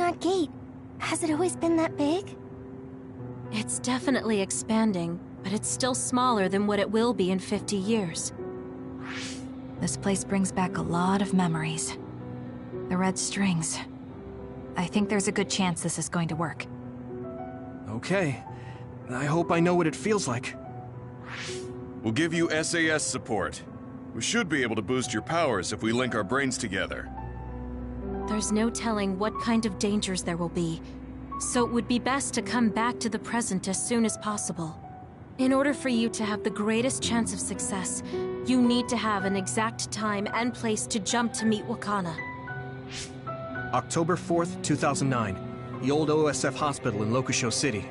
Kunad Gate? Has it always been that big? It's definitely expanding, but it's still smaller than what it will be in 50 years. This place brings back a lot of memories. The red strings. I think there's a good chance this is going to work. Okay. I hope I know what it feels like. We'll give you SAS support. We should be able to boost your powers if we link our brains together. There's no telling what kind of dangers there will be, so it would be best to come back to the present as soon as possible. In order for you to have the greatest chance of success, you need to have an exact time and place to jump to meet Wakana. October 4th, 2009. The old OSF hospital in Lokusho City.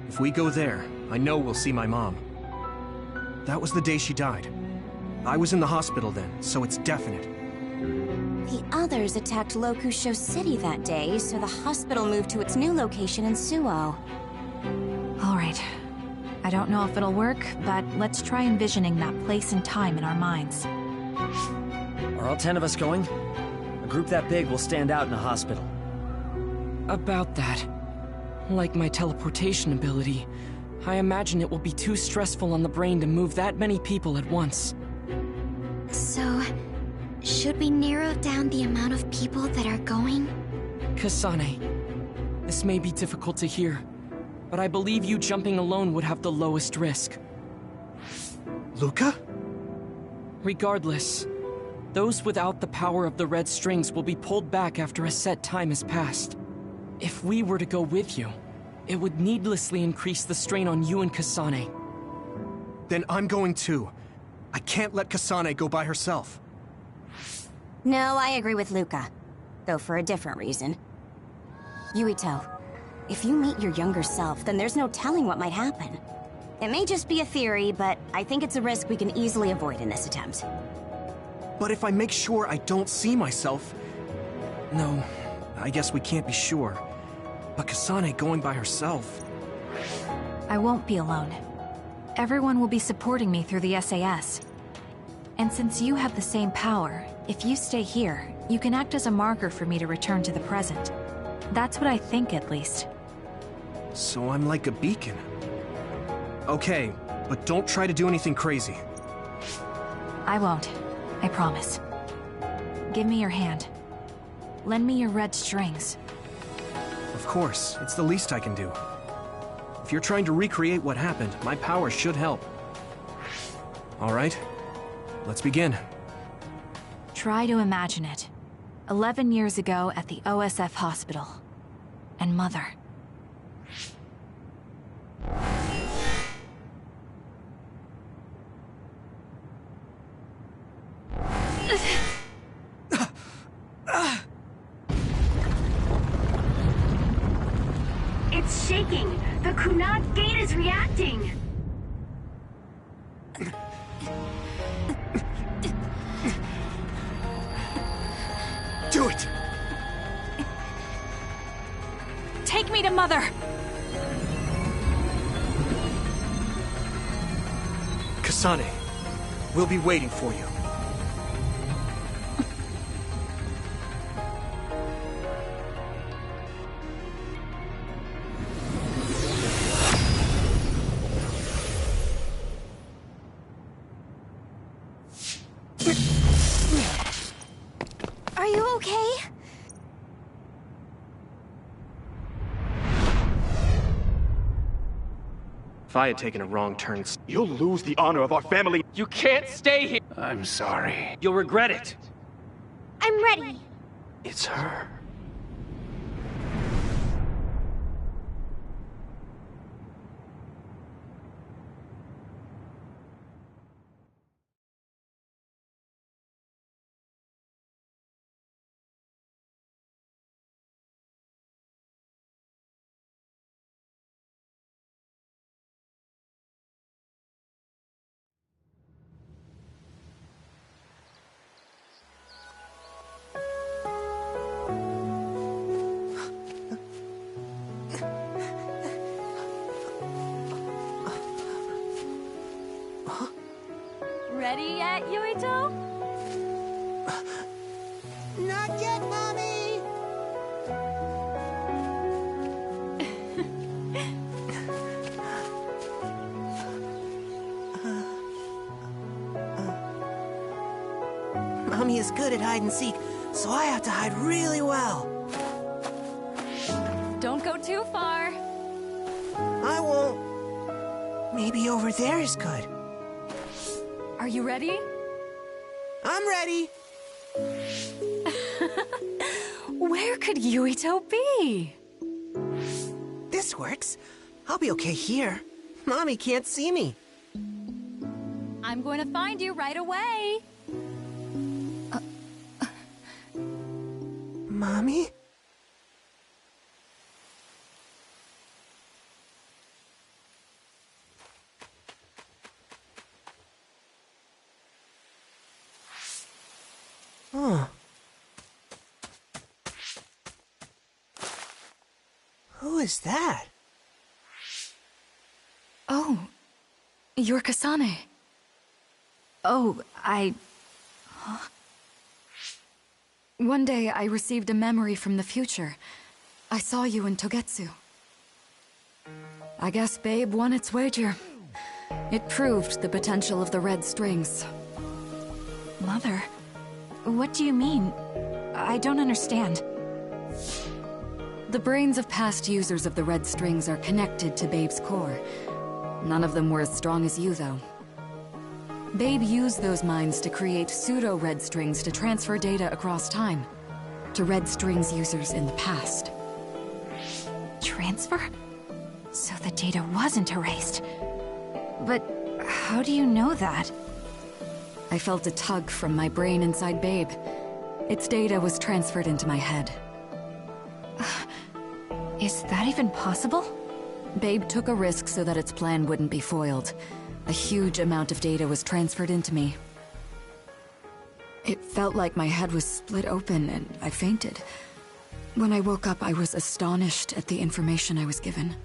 If we go there, I know we'll see my mom. That was the day she died. I was in the hospital then, so it's definite. The others attacked Lokusho City that day, so the hospital moved to its new location in Suo. All right. I don't know if it'll work, but let's try envisioning that place and time in our minds. Are all 10 of us going? A group that big will stand out in a hospital. About that. Like my teleportation ability, I imagine it will be too stressful on the brain to move that many people at once. So, should we narrow down the amount of people that are going? Kasane, this may be difficult to hear, but I believe you jumping alone would have the lowest risk. Luca? Regardless, those without the power of the red strings will be pulled back after a set time has passed. If we were to go with you, it would needlessly increase the strain on you and Kasane. Then I'm going too. I can't let Kasane go by herself. No, I agree with Luca. Though for a different reason. Yuito, if you meet your younger self, then there's no telling what might happen. It may just be a theory, but I think it's a risk we can easily avoid in this attempt. But if I make sure I don't see myself... No, I guess we can't be sure. But Kasane going by herself... I won't be alone. Everyone will be supporting me through the SAS. And since you have the same power, if you stay here, you can act as a marker for me to return to the present. That's what I think, at least. So I'm like a beacon. Okay, but don't try to do anything crazy. I won't. I promise. Give me your hand. Lend me your red strings. Of course, it's the least I can do. If you're trying to recreate what happened, my powers should help. All right, let's begin. Try to imagine it. 11 years ago at the OSF hospital. And Mother. It's shaking! The Kunad Gate is reacting! Do it! Take me to Mother! Kasane, we'll be waiting for you. Are you okay? If I had taken a wrong turn... You'll lose the honor of our family. You can't stay here! I'm sorry. You'll regret it. I'm ready. It's her. Ready yet, Yuito? Not yet, Mommy! Mommy is good at hide and seek, so I have to hide really well. Don't go too far. I won't. Maybe over there is good. Are you ready? I'm ready. Where could Yuito be? This works. I'll be okay here. Mommy can't see me. I'm going to find you right away. Mommy? Huh. Who is that? Oh, you're Kasane. Oh, One day I received a memory from the future. I saw you in Togetsu. I guess Babe won its wager. It proved the potential of the red strings. Mother, what do you mean? I don't understand. The brains of past users of the red strings are connected to Babe's core. None of them were as strong as you, though. Babe used those minds to create pseudo-red strings to transfer data across time to red strings users in the past. Transfer? So the data wasn't erased. But how do you know that? I felt a tug from my brain inside Babe. Its data was transferred into my head. Is that even possible? Babe took a risk so that its plan wouldn't be foiled. A huge amount of data was transferred into me. It felt like my head was split open and I fainted. When I woke up, I was astonished at the information I was given.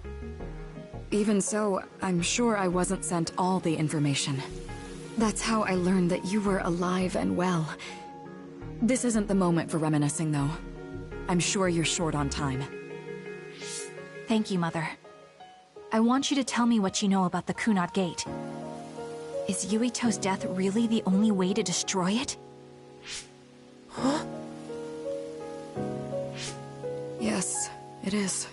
Even so, I'm sure I wasn't sent all the information. That's how I learned that you were alive and well. This isn't the moment for reminiscing, though. I'm sure you're short on time. Thank you, Mother. I want you to tell me what you know about the Kunat Gate. Is Yuito's death really the only way to destroy it? Huh? Yes, it is.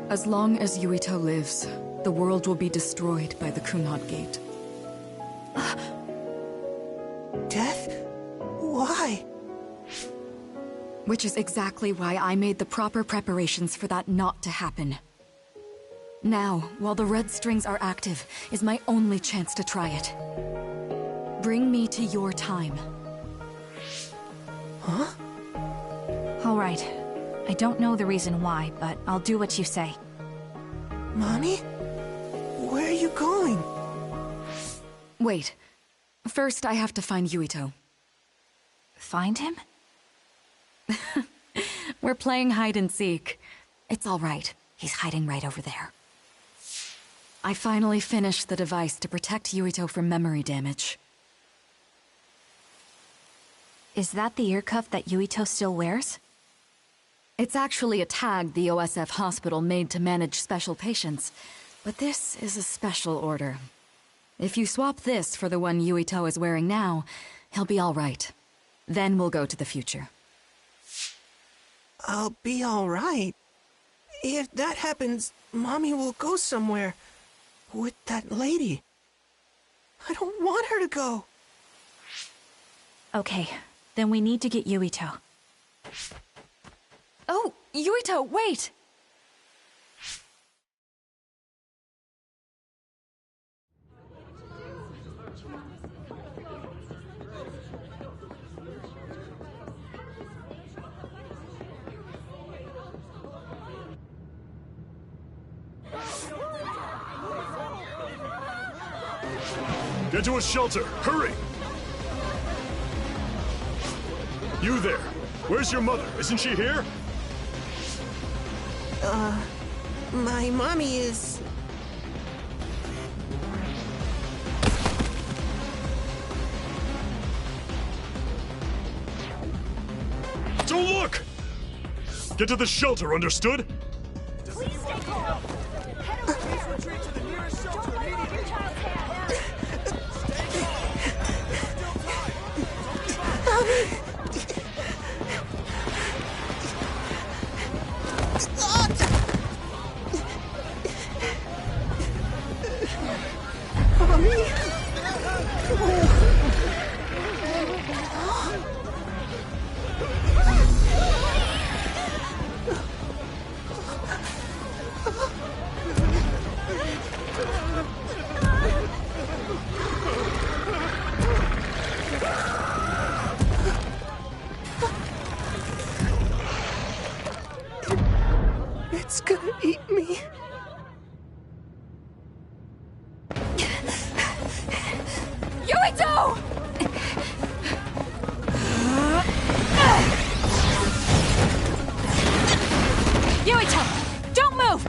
As long as Yuito lives, the world will be destroyed by the Kunat Gate. Death? Why? Which is exactly why I made the proper preparations for that not to happen. Now, while the red strings are active, is my only chance to try it. Bring me to your time. Huh? All right. I don't know the reason why, but I'll do what you say. Mommy? Where are you going? Wait. First, I have to find Yuito. Find him? We're playing hide and seek. It's all right. He's hiding right over there. I finally finished the device to protect Yuito from memory damage. Is that the ear cuff that Yuito still wears? It's actually a tag the OSF hospital made to manage special patients, but this is a special order. If you swap this for the one Yuito is wearing now, he'll be all right. Then we'll go to the future. I'll be all right. If that happens, Mommy will go somewhere. With that lady. I don't want her to go. Okay, then we need to get Yuito. Oh, Yuito, wait! Get to a shelter! Hurry! You there! Where's your mother? Isn't she here? My mommy is... Don't look! Get to the shelter, understood? Please stay calm. Please retreat to the nearest shelter immediately. Mommy? It's gonna eat me. Yuito! Yuito, don't move!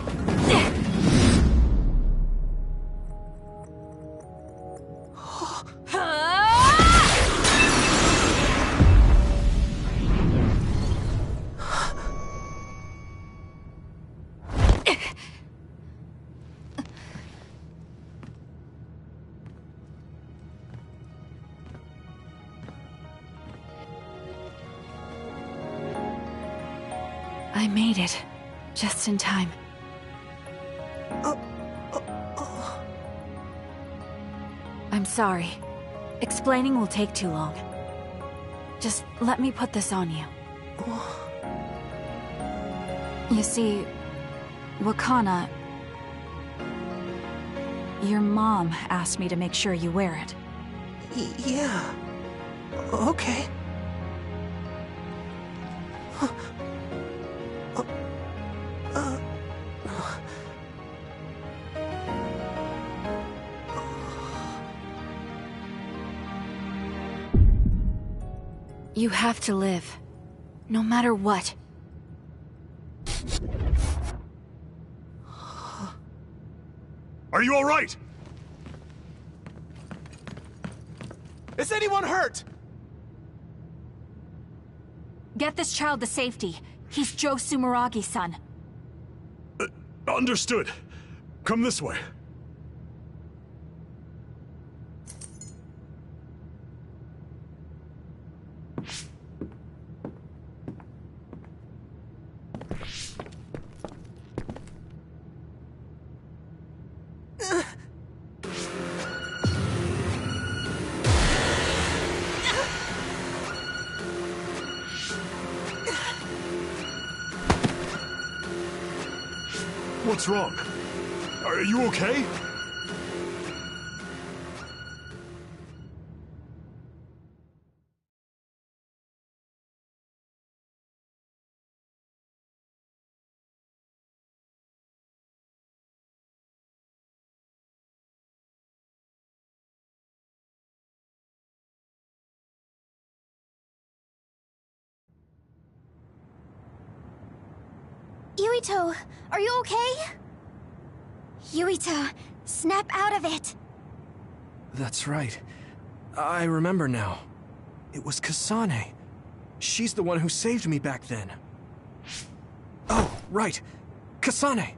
I made it. Just in time. I'm sorry. Explaining will take too long. Just let me put this on you. You see, Wakana... Your mom asked me to make sure you wear it. Yeah. Okay. You have to live. No matter what. Are you all right? Is anyone hurt? Get this child to safety. He's Joe Sumeragi's son. Understood. Come this way. What's wrong? Are you okay? Yuito, are you okay? Yuito, snap out of it! That's right. I remember now. It was Kasane. She's the one who saved me back then. Oh, right. Kasane!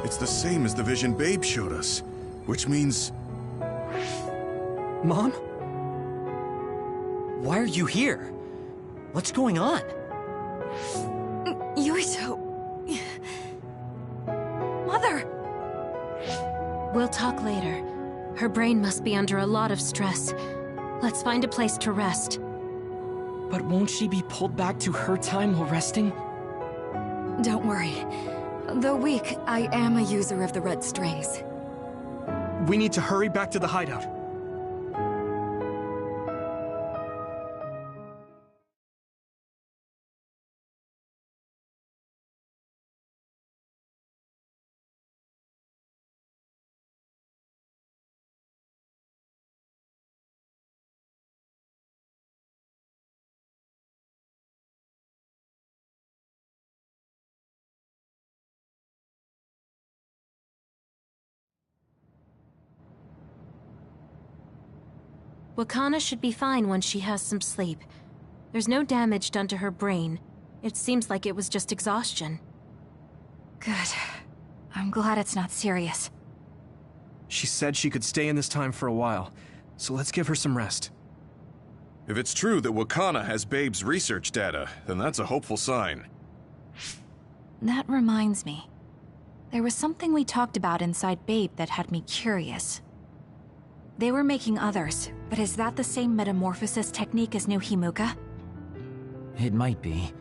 It's the same as the vision Babe showed us, which means... Mom? Why are you here? What's going on? Yuito... Mother! We'll talk later. Her brain must be under a lot of stress. Let's find a place to rest. But won't she be pulled back to her time while resting? Don't worry. Though weak, I am a user of the red strings. We need to hurry back to the hideout. Wakana should be fine once she has some sleep. There's no damage done to her brain. It seems like it was just exhaustion. Good. I'm glad it's not serious. She said she could stay in this time for a while, so let's give her some rest. If it's true that Wakana has Babe's research data, then that's a hopeful sign. That reminds me. There was something we talked about inside Babe that had me curious. They were making others, but is that the same metamorphosis technique as New Himuka? It might be.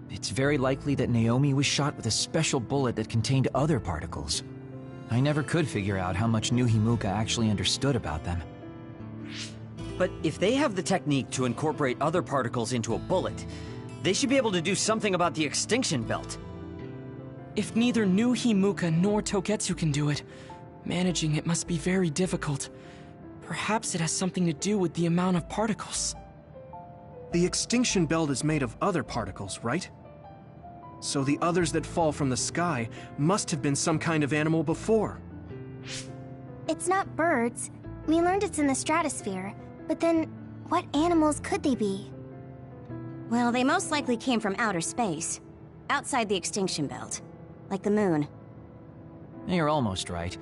It's very likely that Naomi was shot with a special bullet that contained other particles. I never could figure out how much New Himuka actually understood about them. But if they have the technique to incorporate other particles into a bullet, they should be able to do something about the extinction belt. If neither New Himuka nor Togetsu can do it, managing it must be very difficult. Perhaps it has something to do with the amount of particles. The extinction belt is made of other particles, right? So the others that fall from the sky must have been some kind of animal before. It's not birds. We learned it's in the stratosphere. But then, what animals could they be? Well, they most likely came from outer space. Outside the extinction belt. Like the moon. You're almost right.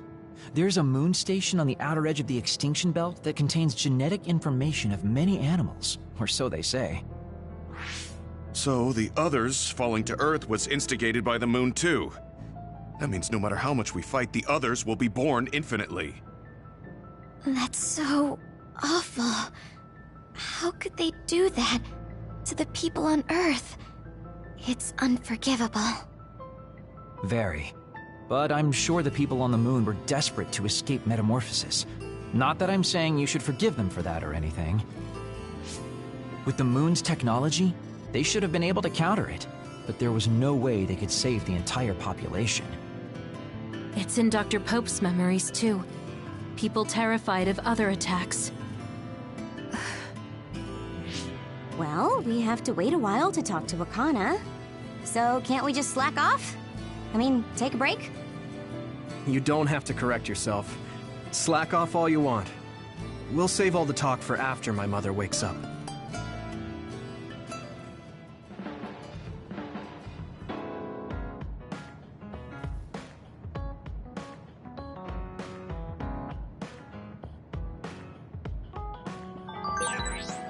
There's a moon station on the outer edge of the extinction belt that contains genetic information of many animals, or so they say. So the others falling to Earth was instigated by the moon too. That means no matter how much we fight, the others will be born infinitely. That's so awful. How could they do that to the people on Earth? It's unforgivable. Very. But I'm sure the people on the moon were desperate to escape metamorphosis. Not that I'm saying you should forgive them for that or anything. With the moon's technology, they should have been able to counter it, but there was no way they could save the entire population. It's in Dr. Pope's memories, too. People terrified of other attacks. Well, we have to wait a while to talk to Wakana. So can't we just slack off? I mean, take a break? You don't have to correct yourself. Slack off all you want. We'll save all the talk for after my mother wakes up.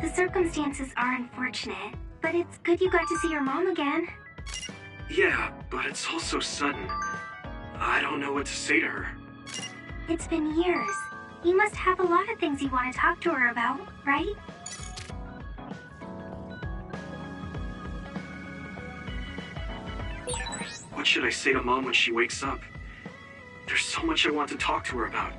The circumstances are unfortunate, but it's good you got to see your mom again. Yeah, but it's all so sudden. I don't know what to say to her. It's been years. You must have a lot of things you want to talk to her about, right? What should I say to Mom when she wakes up? There's so much I want to talk to her about.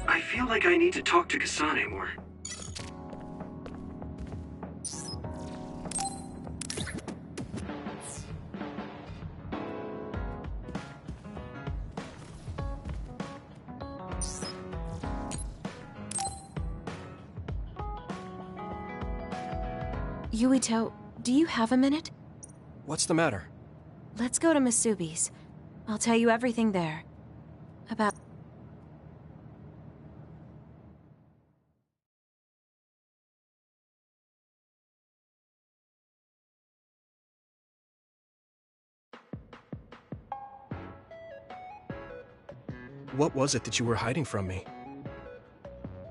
I feel like I need to talk to Kasane more. Yuito, do you have a minute? What's the matter? Let's go to Masubi's. I'll tell you everything there. About... What was it that you were hiding from me?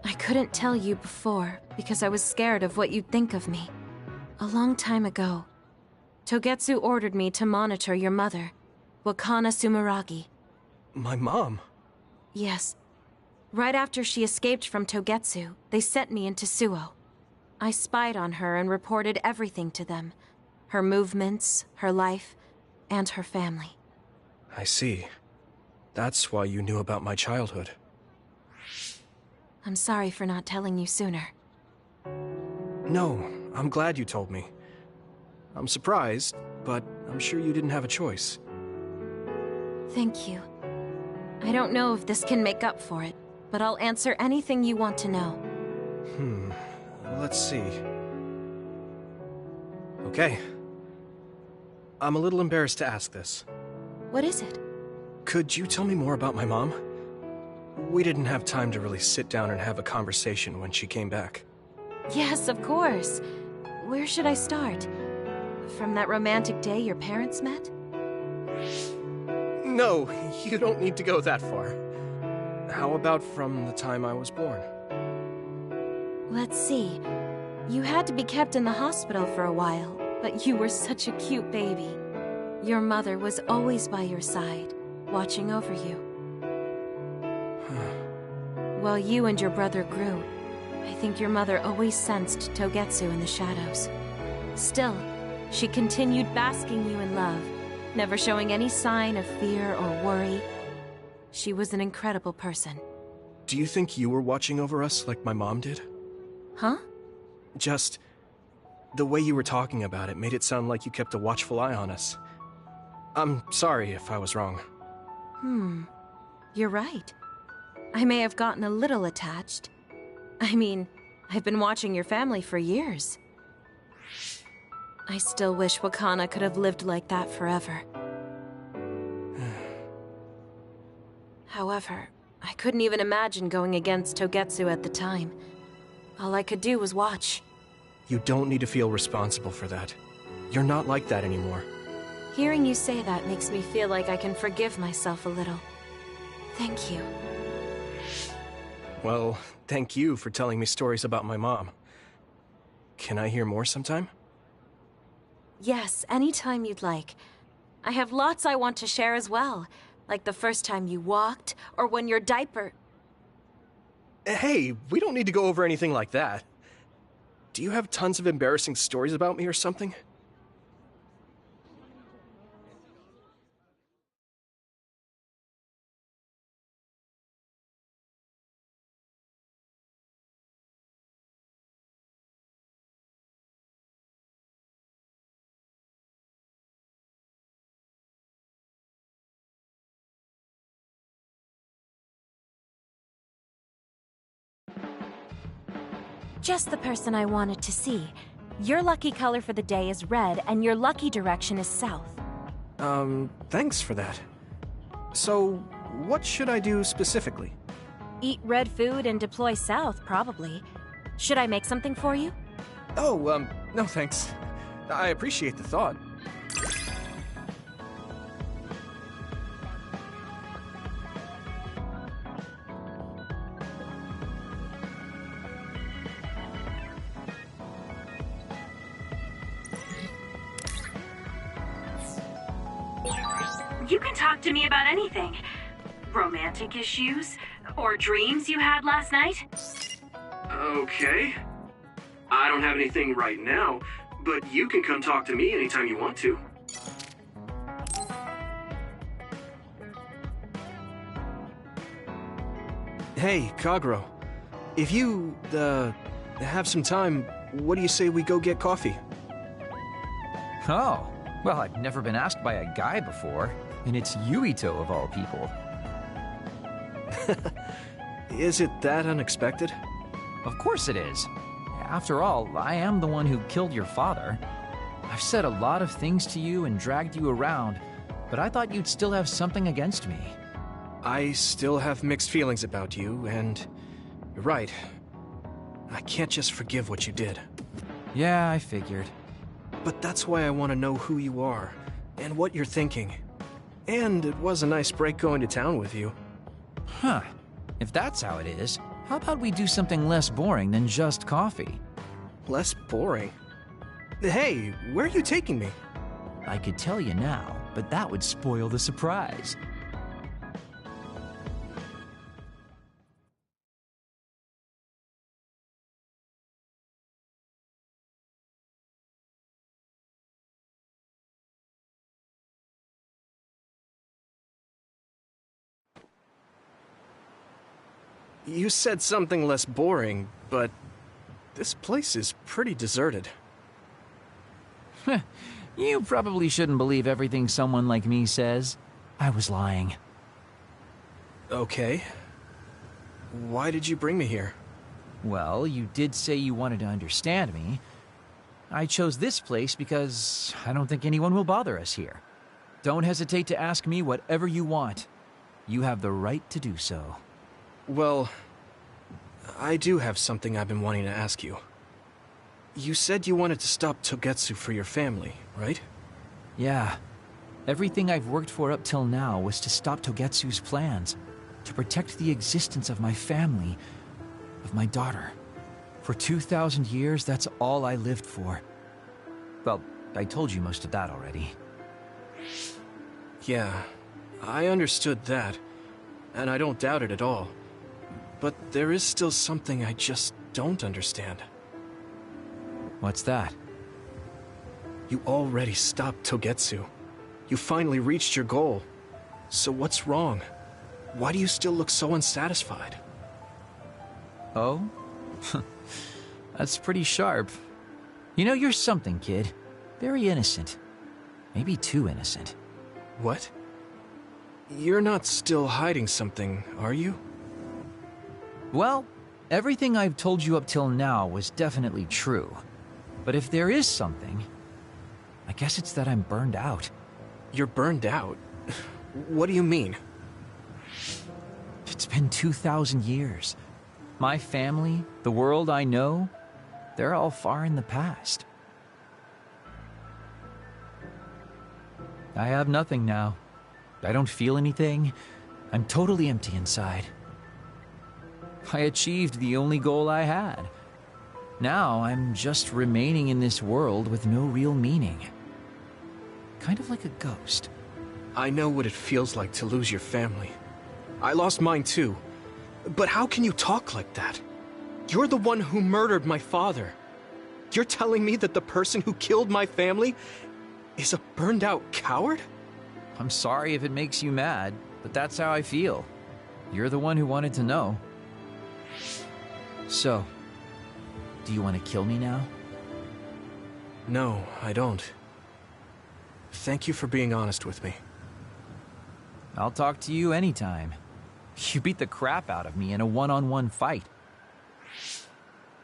I couldn't tell you before because I was scared of what you'd think of me. A long time ago, Togetsu ordered me to monitor your mother, Wakana Sumeragi. My mom? Yes. Right after she escaped from Togetsu, they sent me into Suo. I spied on her and reported everything to them. Her movements, her life, and her family. I see. That's why you knew about my childhood. I'm sorry for not telling you sooner. No, I'm glad you told me. I'm surprised, but I'm sure you didn't have a choice. Thank you. I don't know if this can make up for it, but I'll answer anything you want to know. Let's see. Okay. I'm a little embarrassed to ask this. What is it? Could you tell me more about my mom? We didn't have time to really sit down and have a conversation when she came back. Yes, of course. Where should I start? From that romantic day your parents met? No, you don't need to go that far. How about from the time I was born? Let's see. You had to be kept in the hospital for a while, but you were such a cute baby. Your mother was always by your side, watching over you. While you and your brother grew, I think your mother always sensed Togetsu in the shadows. Still, she continued basking you in love, never showing any sign of fear or worry. She was an incredible person. Do you think you were watching over us like my mom did? Huh? Just... the way you were talking about it made it sound like you kept a watchful eye on us. I'm sorry if I was wrong. You're right. I may have gotten a little attached. I mean, I've been watching your family for years. I still wish Wakana could have lived like that forever. However, I couldn't even imagine going against Togetsu at the time. All I could do was watch. You don't need to feel responsible for that. You're not like that anymore. Hearing you say that makes me feel like I can forgive myself a little. Thank you. Well, thank you for telling me stories about my mom. Can I hear more sometime? Yes, anytime you'd like. I have lots I want to share as well, like the first time you walked, or when your diaper... Hey, we don't need to go over anything like that. Do you have tons of embarrassing stories about me or something? Just the person I wanted to see. Your lucky color for the day is red, and your lucky direction is south. Thanks for that. So, what should I do specifically? Eat red food and deploy south, probably. Should I make something for you? Oh, no thanks. I appreciate the thought. You can talk to me about anything. Romantic issues, or dreams you had last night. Okay. I don't have anything right now, but you can come talk to me anytime you want to. Hey, Kagro. If you, have some time, what do you say we go get coffee? Oh, well, I've never been asked by a guy before, and it's Yuito of all people. Is it that unexpected? Of course it is. After all, I am the one who killed your father. I've said a lot of things to you and dragged you around, but I thought you'd still have something against me. I still have mixed feelings about you, and you're right. I can't just forgive what you did. Yeah, I figured. But that's why I want to know who you are, and what you're thinking. And it was a nice break going to town with you. Huh. If that's how it is, how about we do something less boring than just coffee? Less boring? Hey, where are you taking me? I could tell you now, but that would spoil the surprise. You said something less boring, but this place is pretty deserted. You probably shouldn't believe everything someone like me says. I was lying. Okay. Why did you bring me here? Well, you did say you wanted to understand me. I chose this place because I don't think anyone will bother us here. Don't hesitate to ask me whatever you want. You have the right to do so. Well, I do have something I've been wanting to ask you. You said you wanted to stop Togetsu for your family, right? Yeah. Everything I've worked for up till now was to stop Togetsu's plans, to protect the existence of my family, of my daughter. For 2,000 years, that's all I lived for. Well, I told you most of that already. Yeah, I understood that, and I don't doubt it at all. But there is still something I just don't understand. What's that? You already stopped Togetsu. You finally reached your goal. So what's wrong? Why do you still look so unsatisfied? Oh? That's pretty sharp. You know, you're something, kid. Very innocent. Maybe too innocent. What? You're not still hiding something, are you? Well, everything I've told you up till now was definitely true. But if there is something, I guess it's that I'm burned out. You're burned out? What do you mean? It's been 2,000 years. My family, the world I know, they're all far in the past. I have nothing now. I don't feel anything. I'm totally empty inside. I achieved the only goal I had. Now I'm just remaining in this world with no real meaning. Kind of like a ghost. I know what it feels like to lose your family. I lost mine too. But how can you talk like that? You're the one who murdered my father. You're telling me that the person who killed my family is a burned-out coward? I'm sorry if it makes you mad, but that's how I feel. You're the one who wanted to know. So, do you want to kill me now? No, I don't. Thank you for being honest with me. I'll talk to you anytime. You beat the crap out of me in a one-on-one fight.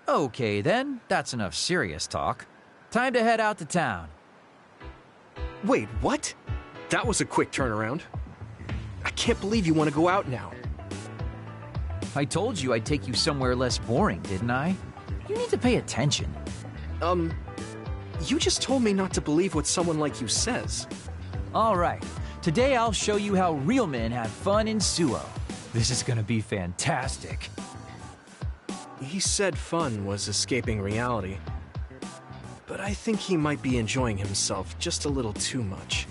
Okay then, that's enough serious talk. Time to head out to town. Wait, what? That was a quick turnaround. I can't believe you want to go out now. I told you I'd take you somewhere less boring, didn't I? You need to pay attention. You just told me not to believe what someone like you says. All right. Today I'll show you how real men have fun in Suo. This is gonna be fantastic. He said fun was escaping reality. But I think he might be enjoying himself just a little too much.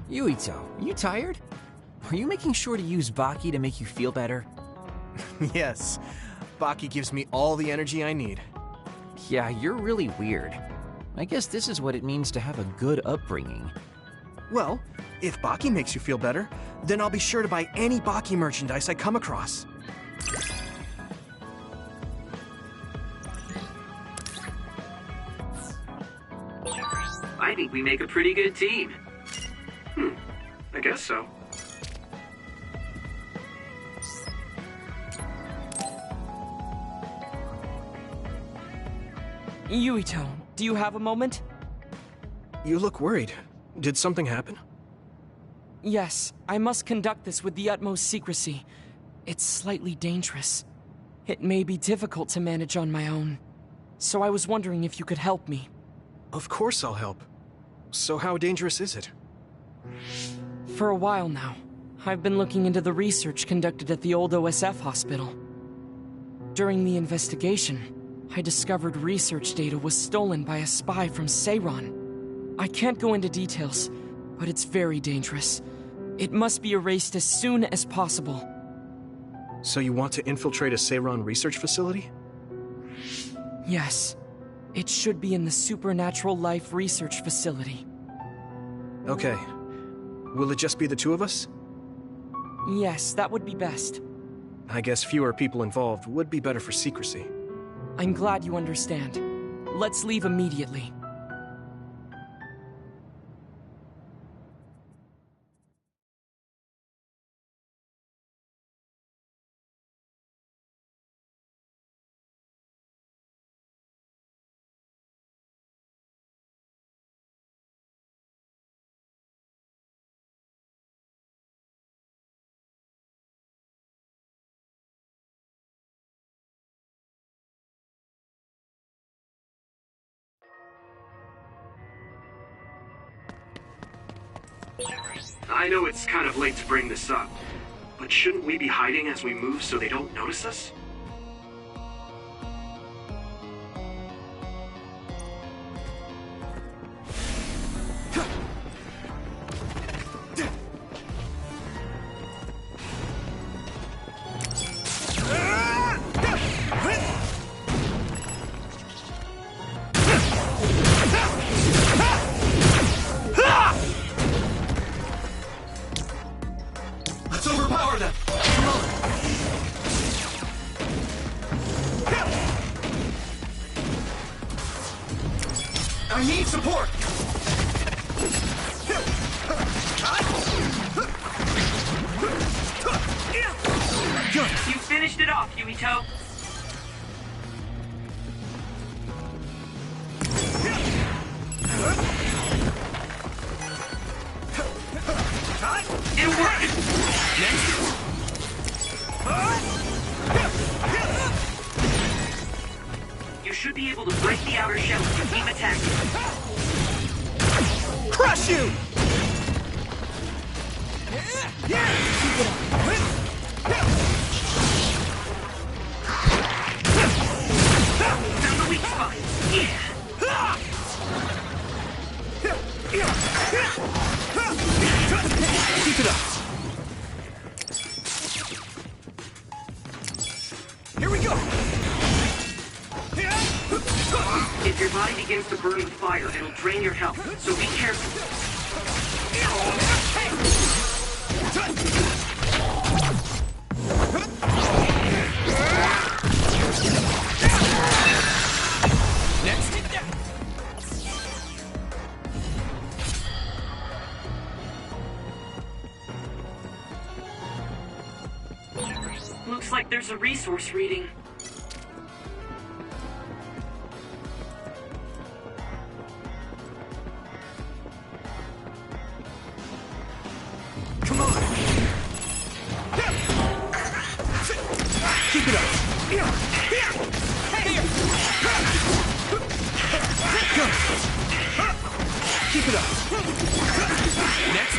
Yuito, you tired? Are you making sure to use Baki to make you feel better? Yes. Baki gives me all the energy I need. Yeah, you're really weird. I guess this is what it means to have a good upbringing. Well, if Baki makes you feel better, then I'll be sure to buy any Baki merchandise I come across. I think we make a pretty good team. I guess so. Yuito, do you have a moment? You look worried. Did something happen? Yes, I must conduct this with the utmost secrecy. It's slightly dangerous. It may be difficult to manage on my own. So I was wondering if you could help me. Of course I'll help. So how dangerous is it? For a while now, I've been looking into the research conducted at the old OSF hospital. During the investigation, I discovered research data was stolen by a spy from Seiron. I can't go into details, but it's very dangerous. It must be erased as soon as possible. So you want to infiltrate a Seiran research facility? Yes. It should be in the Supernatural Life Research Facility. Okay. Will it just be the two of us? Yes, that would be best. I guess fewer people involved would be better for secrecy. I'm glad you understand. Let's leave immediately. I know it's kind of late to bring this up, but shouldn't we be hiding as we move so they don't notice us? I need support! You finished it off, Yuito. It worked! You should be able to break the outer shell if you keep attacking. Crush you! Found the weak spot. Yeah. Keep it up. Here we go. If your body begins to burn with fire, it'll drain your health, so be careful. Looks like there's a resource reading. Come on. Keep it up. Keep it up. Next.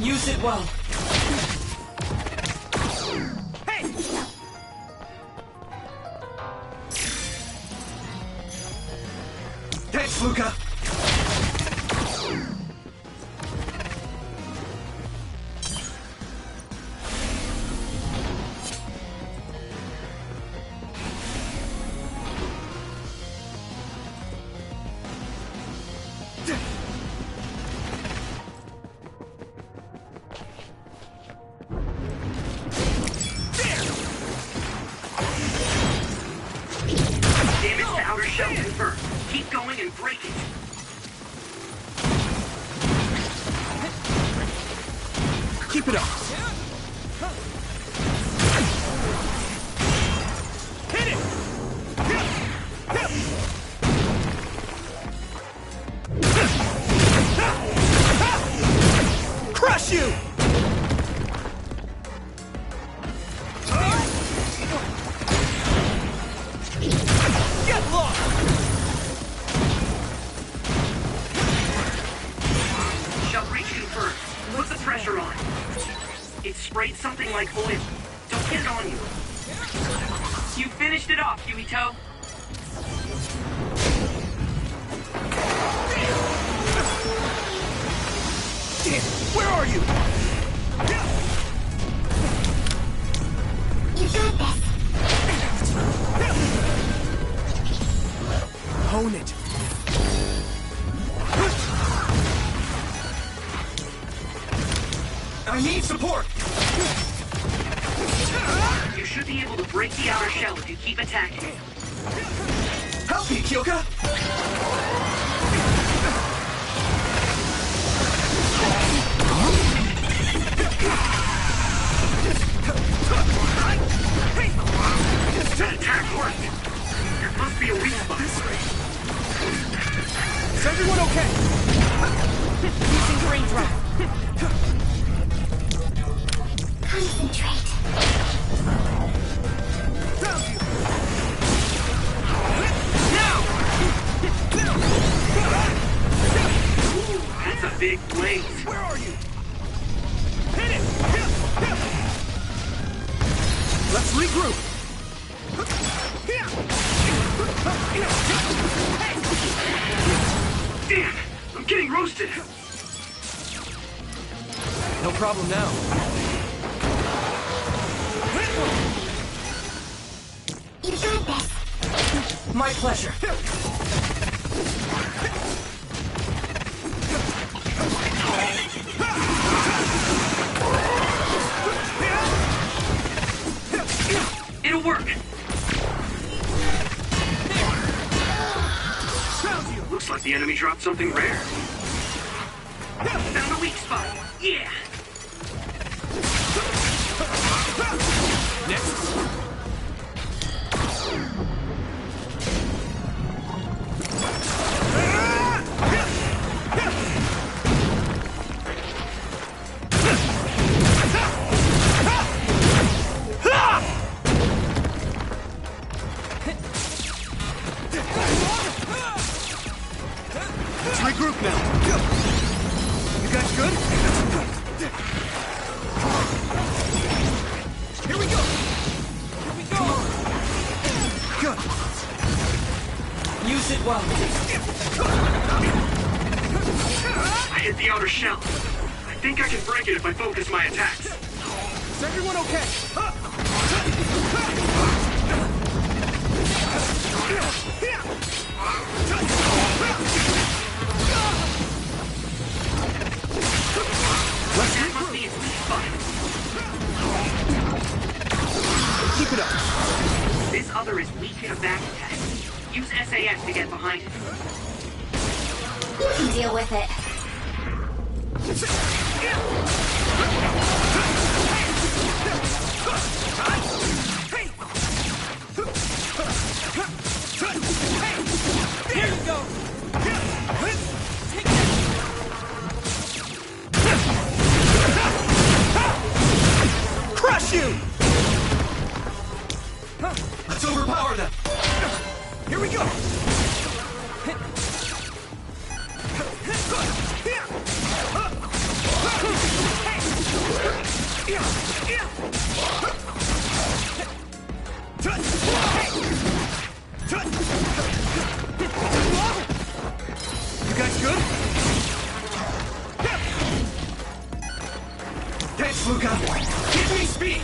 Use it well. Hey! Thanks, Luca. Damage to outer shell confirmed. Keep going and break it. Keep it up. Hit it! Crush you! Get lost! Shell breach confirmed. Put the pressure on. It sprayed something like oil. Don't get it on you. You finished it off, Yuito. Damn, where are you? You got this. Hone it. I need support. You should be able to break the outer shell if you keep attacking. Help me, Kyoka. That attack worked. There must be a weak spot. Is everyone okay? Using green drop. Concentrate. Found you. Now! Ooh, that's a big blaze. Where are you? Hit it! Let's regroup. Damn, I'm getting roasted. No problem now. You got this. My pleasure. It'll work. Looks like the enemy dropped something rare. Found a weak spot. Yeah. Next. Regroup now. You guys good? Here we go. Here we go. Good. Use it well. I hit the outer shell. I think I can break it if I focus my attacks. Is everyone okay? That must be its weak spot. Keep it up. This other is weak in a back attack. Use SAS to get behind it. You can deal with it. Here you go. Crush you! Let's overpower them. Here we go. You guys good? Thanks, Luca. Give me speed.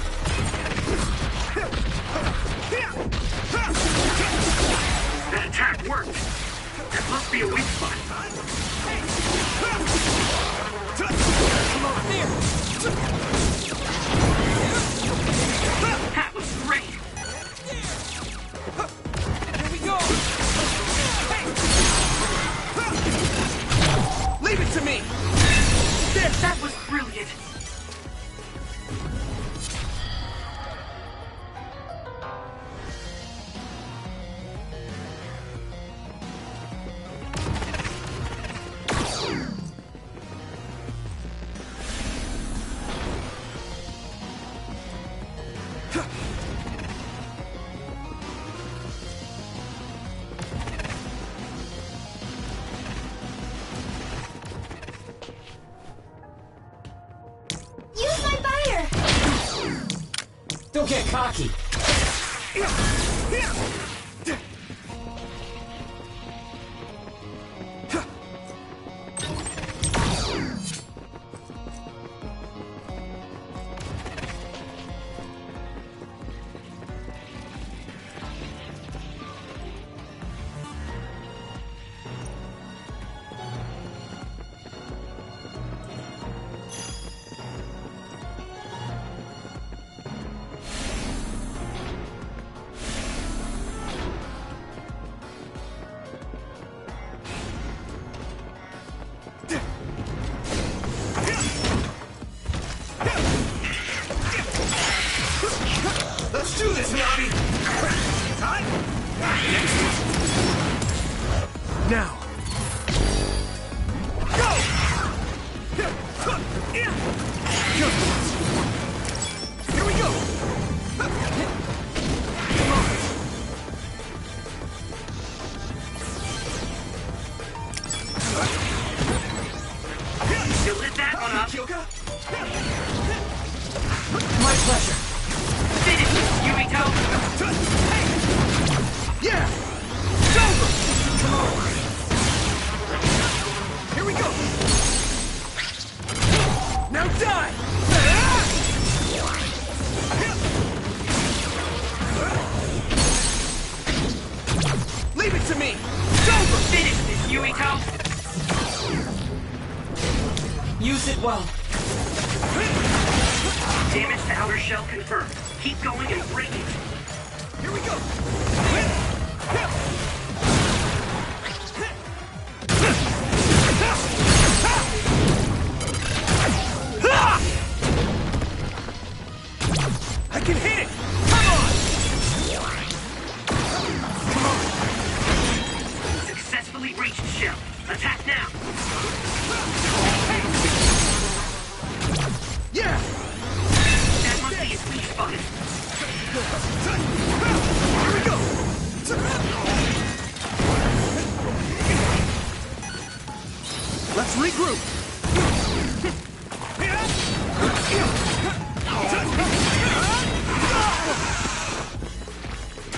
That attack worked. There must be a weak spot. That was great. Here we go. Leave it to me. That was brilliant. Use my fire. Don't get cocky. Let's do this, Robbie! Now! Here we go! You lit that one up? My pleasure. Finish it, Yumito! Yeah! It's over! Come on! Here we go! Now die! Leave it to me! It's over! Finish this, Yumito! Use it well. Damage to outer shell confirmed. Keep going and break it. Here we go! I can hit it! Come on! Come on! Successfully reached shell. Attack now! Yeah! That must be his weak spot. Here we go! Let's regroup!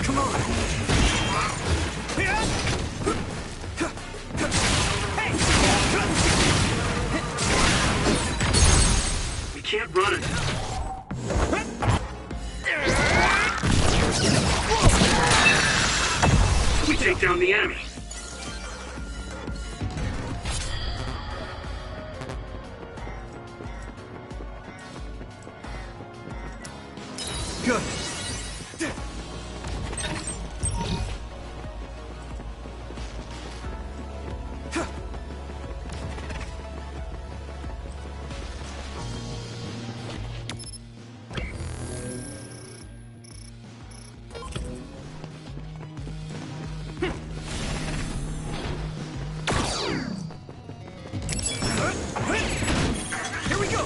Come on! We can't run it. We take down the enemy. Good. Here we go.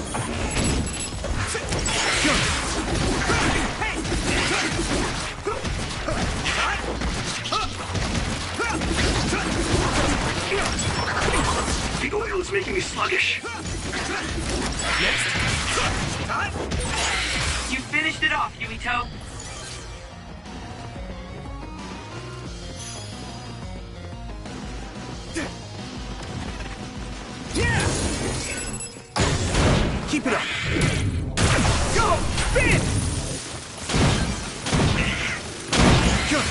The oil is making me sluggish. Next. You finished it off, Yumito. Yeah! Keep it up. Go! Spin! Good.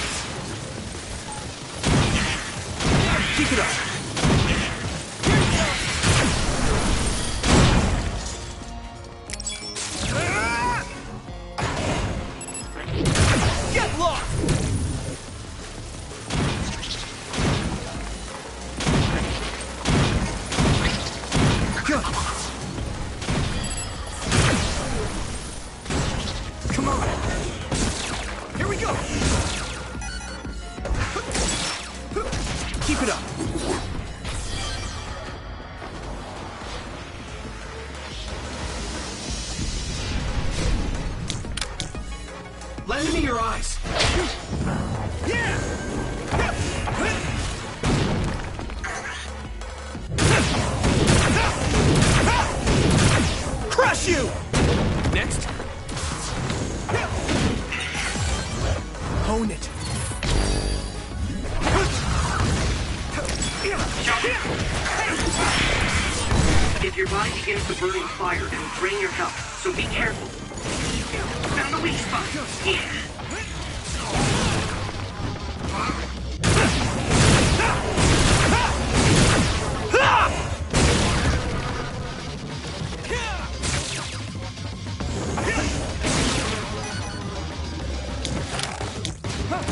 Keep it up. Get lost! Good. Come on. Here we go. Keep it up. Lend me your eyes! Yeah! Crush you! Next! Own it. If your body begins to burn in fire, it'll drain your health, so be careful. Found the weak spot. Yeah.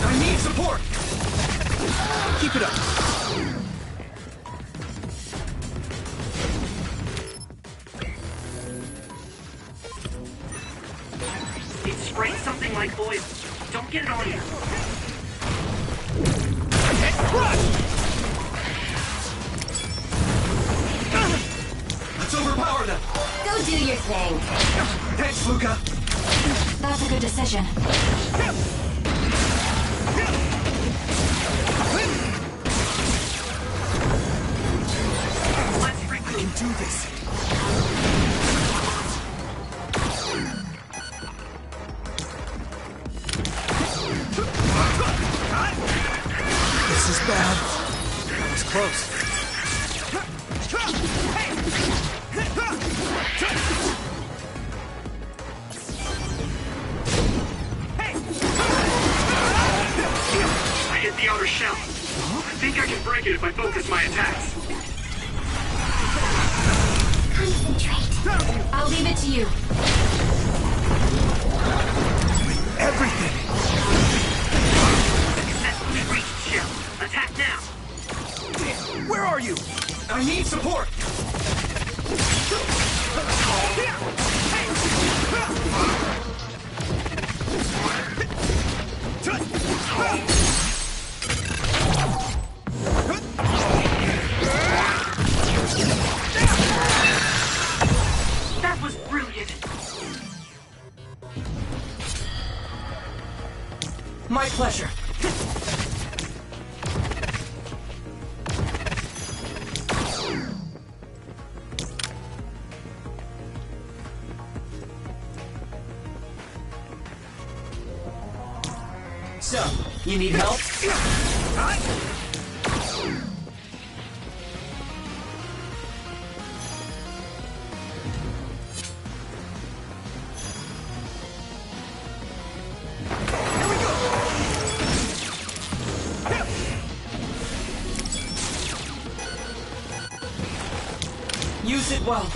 I need support! Keep it up. It sprays something like oil. Don't get it on you. Let's overpower them! Go do your thing. Thanks, Luca! That's a good decision. I can do this. This is bad. That was close. I hit the outer shell. I think I can break it if I focus my attacks. Concentrate. I'll leave it to you. Everything. Successfully reached shell. Attack now. Where are you? I need support! That was brilliant. My pleasure. So, you need help? Use it well.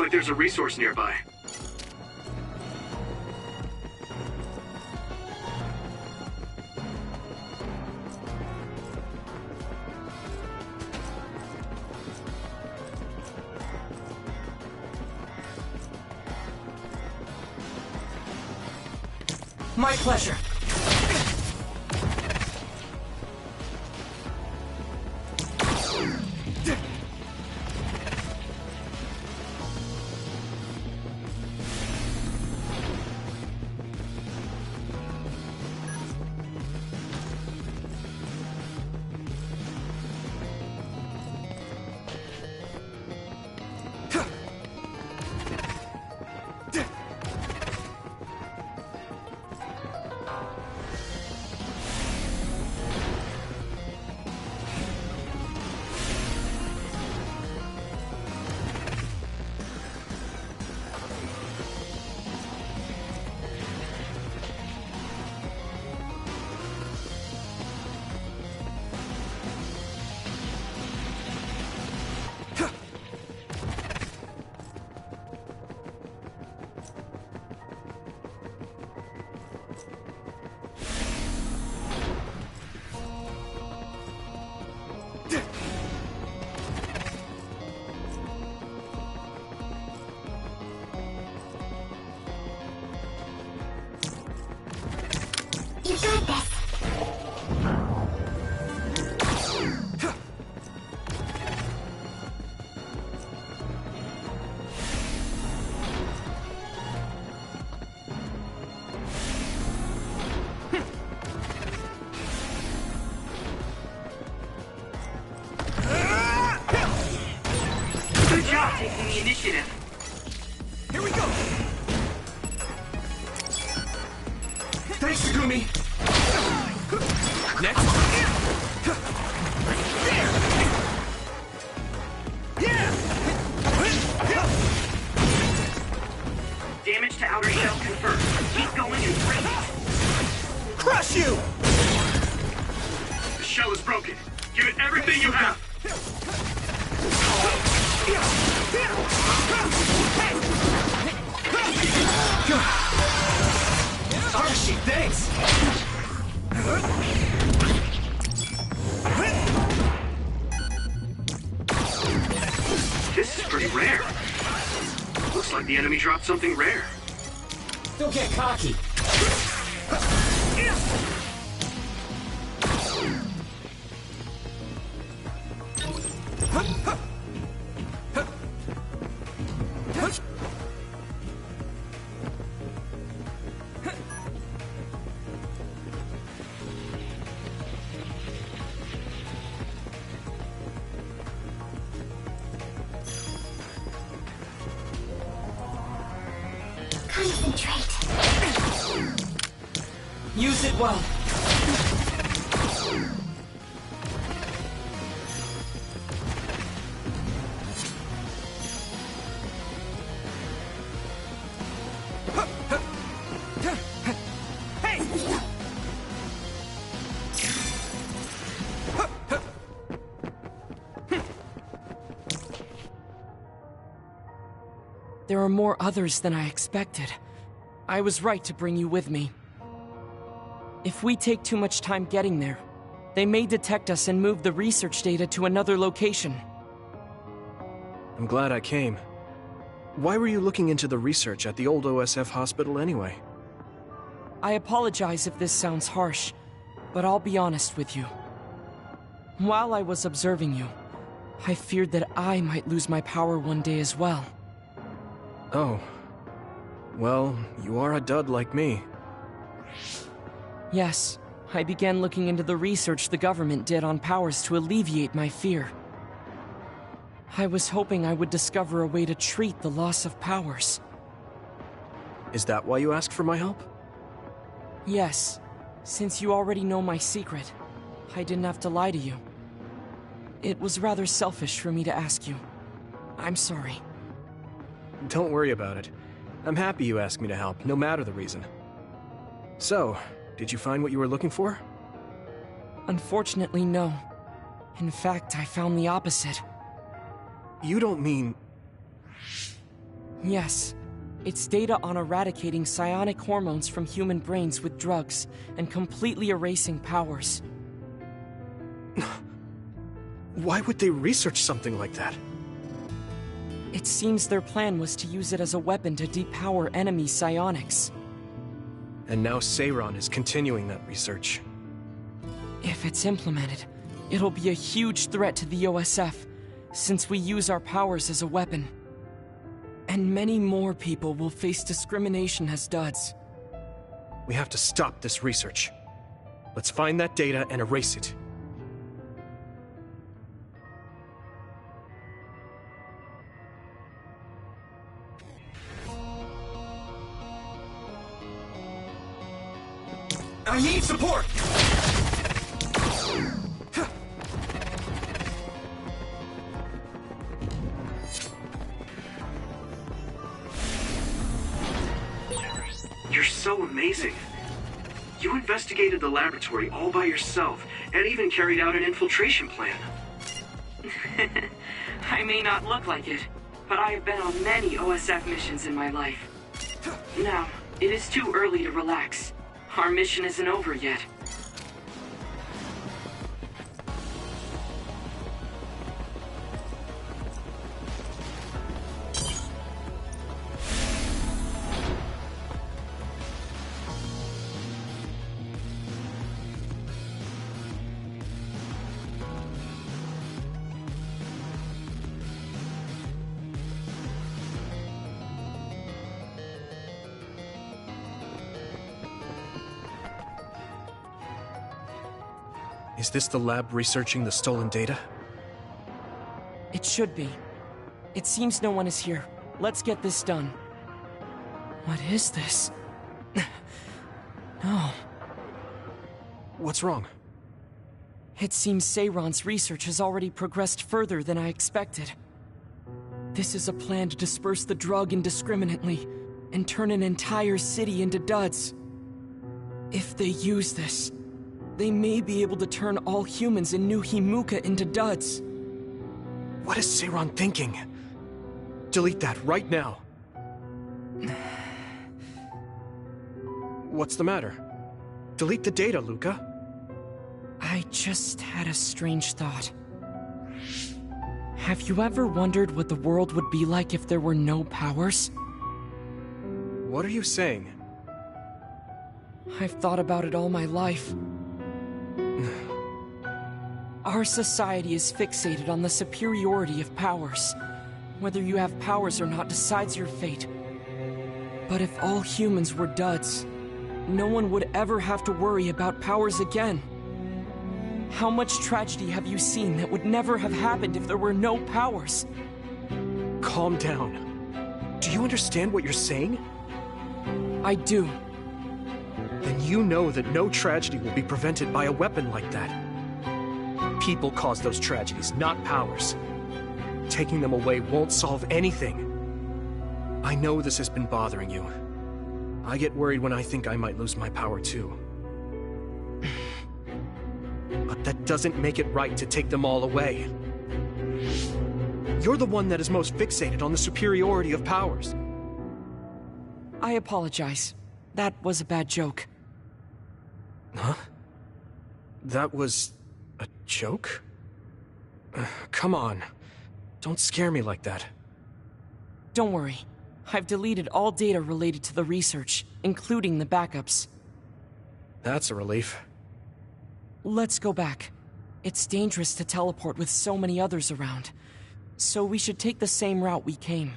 like there's a resource nearby. My pleasure. You got this. Good job taking the initiative. Here we go! Thanks, Takumi! Next. Damage to outer shell confirmed. Keep going and break it. Crush you! The shell is broken. Give it everything you have. Archie, thanks! This is pretty rare. Looks like the enemy dropped something rare. Don't get cocky. Concentrate. Use it well. There are more others than I expected. I was right to bring you with me. If we take too much time getting there, they may detect us and move the research data to another location. I'm glad I came. Why were you looking into the research at the old OSF hospital anyway? I apologize if this sounds harsh, but I'll be honest with you. While I was observing you, I feared that I might lose my power one day as well. Oh. Well, you are a dud like me. Yes, I began looking into the research the government did on powers to alleviate my fear. I was hoping I would discover a way to treat the loss of powers. Is that why you asked for my help? Yes, since you already know my secret, I didn't have to lie to you. It was rather selfish for me to ask you. I'm sorry. Don't worry about it. I'm happy you asked me to help, no matter the reason. So, did you find what you were looking for? Unfortunately, no. In fact, I found the opposite. You don't mean... Yes. It's data on eradicating psionic hormones from human brains with drugs and completely erasing powers. Why would they research something like that? It seems their plan was to use it as a weapon to depower enemy psionics. And now Seiron is continuing that research. If it's implemented, it'll be a huge threat to the OSF, since we use our powers as a weapon. And many more people will face discrimination as duds. We have to stop this research. Let's find that data and erase it. I need support! You're so amazing. You investigated the laboratory all by yourself, and even carried out an infiltration plan. I may not look like it, but I have been on many OSF missions in my life. Now, it is too early to relax. Our mission isn't over yet. Is this the lab researching the stolen data? It should be. It seems no one is here. Let's get this done. What is this? No. What's wrong? It seems Seiron's research has already progressed further than I expected. This is a plan to disperse the drug indiscriminately and turn an entire city into duds. If they use this, they may be able to turn all humans in New Himuka into duds. What is Seiron thinking? Delete that right now. What's the matter? Delete the data, Luca. I just had a strange thought. Have you ever wondered what the world would be like if there were no powers? What are you saying? I've thought about it all my life. Our society is fixated on the superiority of powers. Whether you have powers or not decides your fate. But if all humans were duds, no one would ever have to worry about powers again. How much tragedy have you seen that would never have happened if there were no powers? Calm down. Do you understand what you're saying? I do. Then you know that no tragedy will be prevented by a weapon like that. People cause those tragedies, not powers. Taking them away won't solve anything. I know this has been bothering you. I get worried when I think I might lose my power too. But that doesn't make it right to take them all away. You're the one that is most fixated on the superiority of powers. I apologize. That was a bad joke. Huh? That was a joke? Come on. Don't scare me like that. Don't worry. I've deleted all data related to the research, including the backups. That's a relief. Let's go back. It's dangerous to teleport with so many others around. So we should take the same route we came.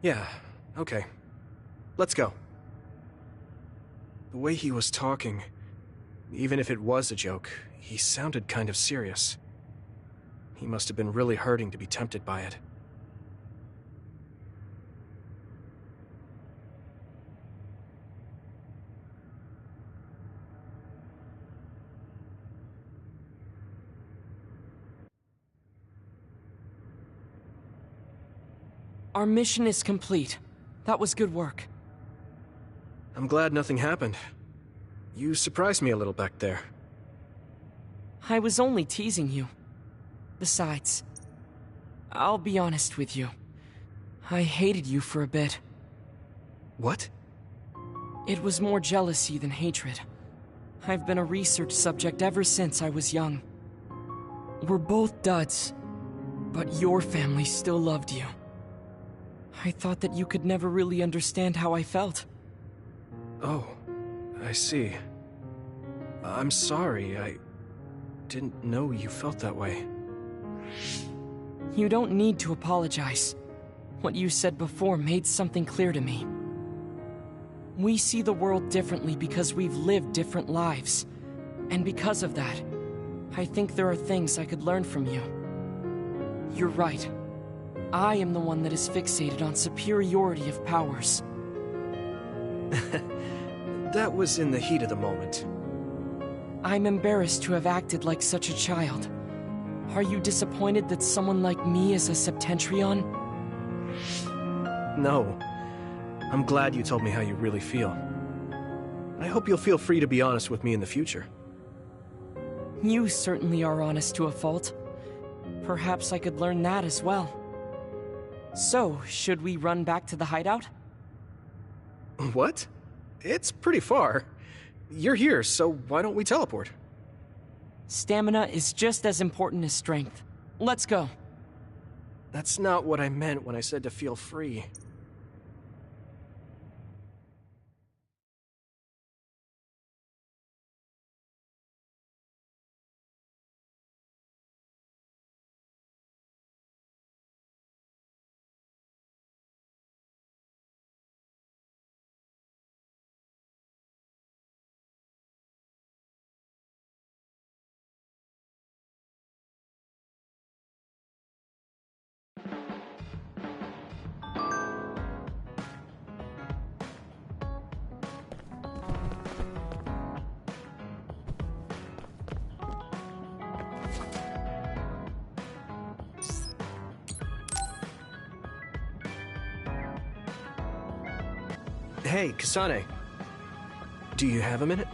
Yeah, okay. Let's go. The way he was talking, even if it was a joke, he sounded kind of serious. He must have been really hurting to be tempted by it. Our mission is complete. That was good work. I'm glad nothing happened. You surprised me a little back there. I was only teasing you. Besides, I'll be honest with you. I hated you for a bit. What? It was more jealousy than hatred. I've been a research subject ever since I was young. We're both duds, but your family still loved you. I thought that you could never really understand how I felt. Oh, I see. I'm sorry, I didn't know you felt that way. You don't need to apologize. What you said before made something clear to me. We see the world differently because we've lived different lives. And because of that, I think there are things I could learn from you. You're right. I am the one that is fixated on superiority of powers. That was in the heat of the moment. I'm embarrassed to have acted like such a child. Are you disappointed that someone like me is a Septentrion? No. I'm glad you told me how you really feel. I hope you'll feel free to be honest with me in the future. You certainly are honest to a fault. Perhaps I could learn that as well. So, should we run back to the hideout? What? It's pretty far. You're here, so why don't we teleport? Stamina is just as important as strength. Let's go. That's not what I meant when I said to feel free. Hey, Kasane. Do you have a minute?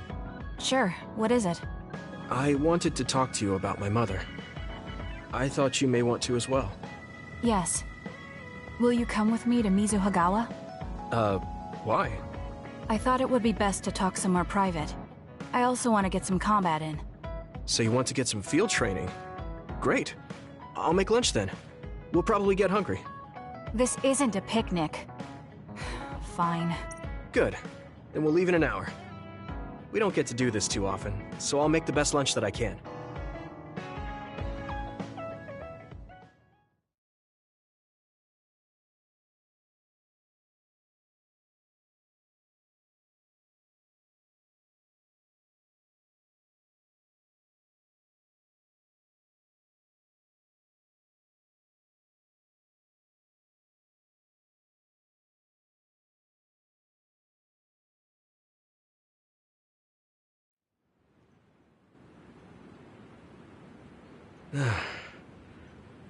Sure, what is it? I wanted to talk to you about my mother. I thought you may want to as well. Yes. Will you come with me to Mizuhagawa? Why? I thought it would be best to talk somewhere private. I also want to get some combat in. So you want to get some field training? Great. I'll make lunch then. We'll probably get hungry. This isn't a picnic. Fine. Good. Then we'll leave in an hour. We don't get to do this too often, so I'll make the best lunch that I can.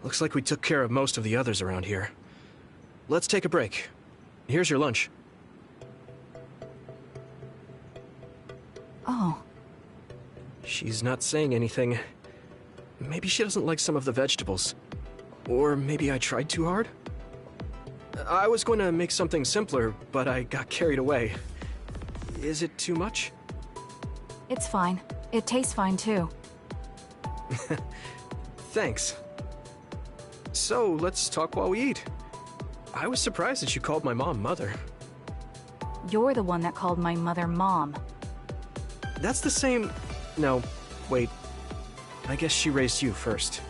Looks like we took care of most of the others around here. Let's take a break. Here's your lunch. Oh. She's not saying anything. Maybe she doesn't like some of the vegetables. Or maybe I tried too hard? I was going to make something simpler, but I got carried away. Is it too much? It's fine. It tastes fine too. Thanks. So, let's talk while we eat. I was surprised that you called my mom Mother. You're the one that called my mother Mom. That's the same... No, wait. I guess she raised you first.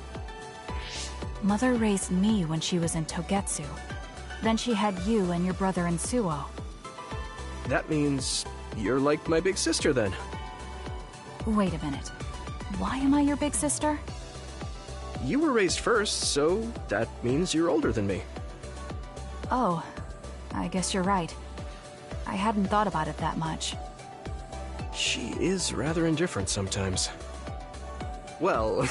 Mother raised me when she was in Togetsu. Then she had you and your brother in Suo. That means you're like my big sister then. Wait a minute. Why am I your big sister? You were raised first, so that means you're older than me. Oh, I guess you're right. I hadn't thought about it that much. She is rather indifferent sometimes. Well,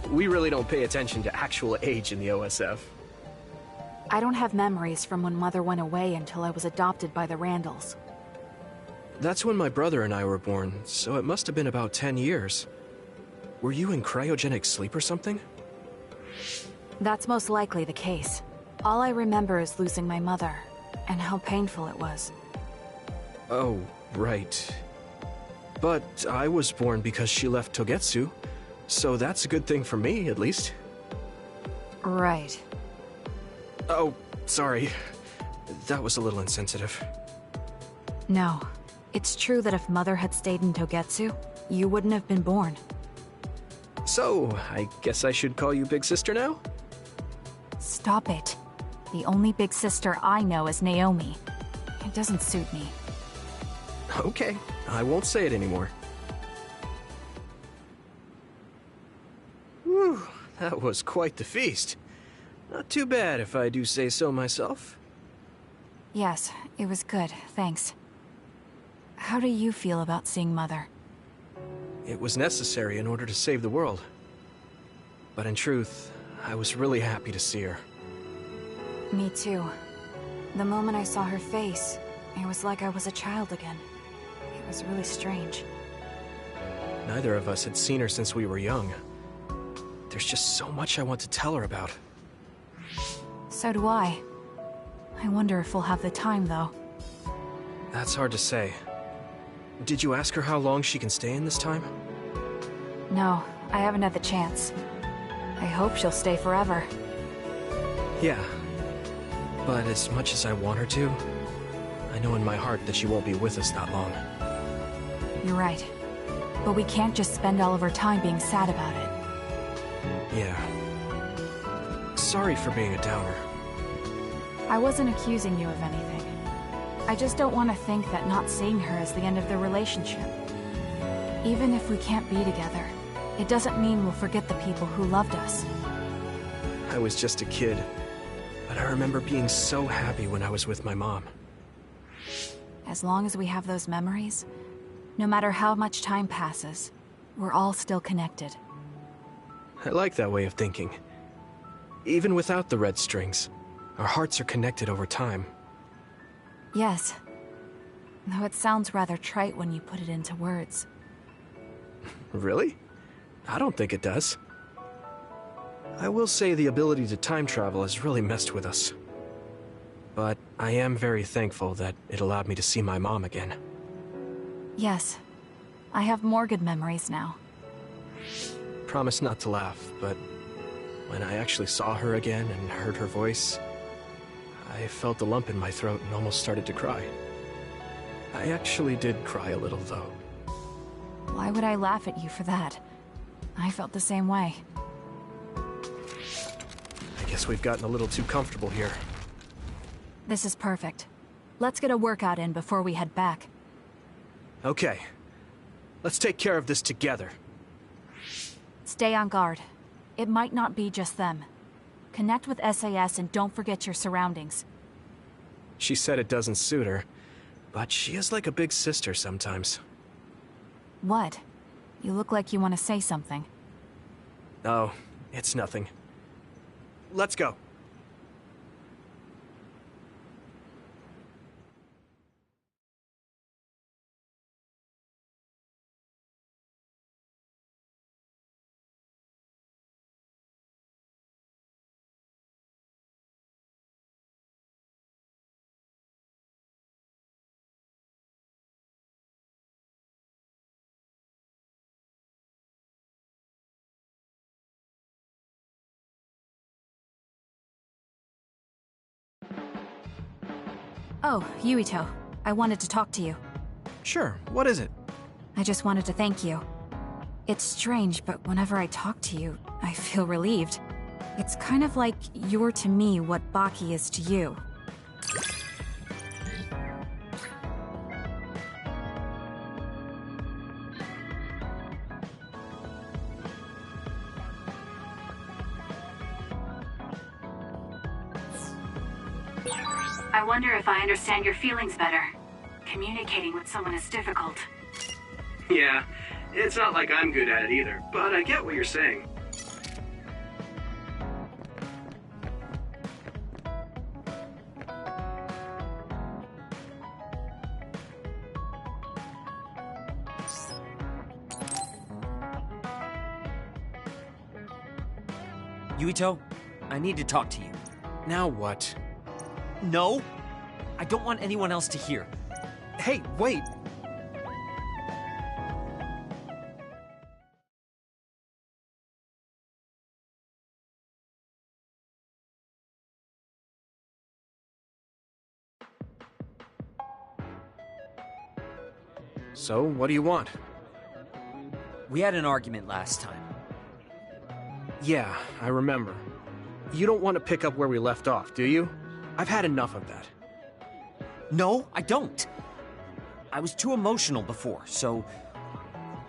we really don't pay attention to actual age in the OSF. I don't have memories from when Mother went away until I was adopted by the Randalls. That's when my brother and I were born, so it must have been about 10 years. Were you in cryogenic sleep or something? That's most likely the case. All I remember is losing my mother, and how painful it was. Oh, right. But I was born because she left Togetsu, so that's a good thing for me, at least. Right. Oh, sorry. That was a little insensitive. No. It's true that if Mother had stayed in Togetsu, you wouldn't have been born. So, I guess I should call you Big Sister now? Stop it. The only big sister I know is Naomi. It doesn't suit me. Okay, I won't say it anymore. Whew, that was quite the feast. Not too bad if I do say so myself. Yes, it was good, thanks. How do you feel about seeing Mother? It was necessary in order to save the world. But in truth, I was really happy to see her. Me too. The moment I saw her face, it was like I was a child again. It was really strange. Neither of us had seen her since we were young. There's just so much I want to tell her about. So do I. I wonder if we'll have the time, though. That's hard to say. Did you ask her how long she can stay in this time? No, I haven't had the chance. I hope she'll stay forever. Yeah. But as much as I want her to, I know in my heart that she won't be with us that long. You're right. But we can't just spend all of our time being sad about it. Yeah. Sorry for being a downer. I wasn't accusing you of anything. I just don't want to think that not seeing her is the end of the relationship. Even if we can't be together, it doesn't mean we'll forget the people who loved us. I was just a kid, but I remember being so happy when I was with my mom. As long as we have those memories, no matter how much time passes, we're all still connected. I like that way of thinking. Even without the red strings, our hearts are connected over time. Yes. Though it sounds rather trite when you put it into words. Really? I don't think it does. I will say the ability to time travel has really messed with us. But I am very thankful that it allowed me to see my mom again. Yes. I have more good memories now. Promise not to laugh, but when I actually saw her again and heard her voice, I felt a lump in my throat and almost started to cry. I actually did cry a little, though. Why would I laugh at you for that? I felt the same way. I guess we've gotten a little too comfortable here. This is perfect. Let's get a workout in before we head back. Okay. Let's take care of this together. Stay on guard. It might not be just them. Connect with SAS and don't forget your surroundings. She said it doesn't suit her, but she is like a big sister sometimes. What? You look like you want to say something. Oh, it's nothing. Let's go. Oh, Yuito. I wanted to talk to you. Sure, what is it? I just wanted to thank you. It's strange, but whenever I talk to you, I feel relieved. It's kind of like you're to me what Baki is to you. I wonder if I understand your feelings better. Communicating with someone is difficult. Yeah, it's not like I'm good at it either, but I get what you're saying. Yuito, I need to talk to you. Now what? No, I don't want anyone else to hear. Hey, wait! So, what do you want? We had an argument last time. Yeah, I remember. You don't want to pick up where we left off, do you? I've had enough of that. No, I don't. I was too emotional before, so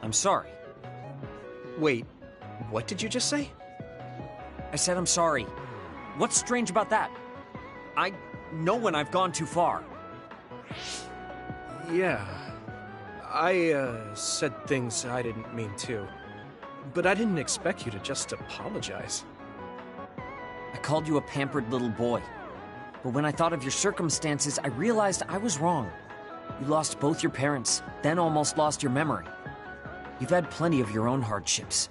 I'm sorry. Wait, what did you just say? I said I'm sorry. What's strange about that? I know when I've gone too far. Yeah. I said things I didn't mean to. But I didn't expect you to just apologize. I called you a pampered little boy. But when I thought of your circumstances, I realized I was wrong. You lost both your parents, then almost lost your memory. You've had plenty of your own hardships.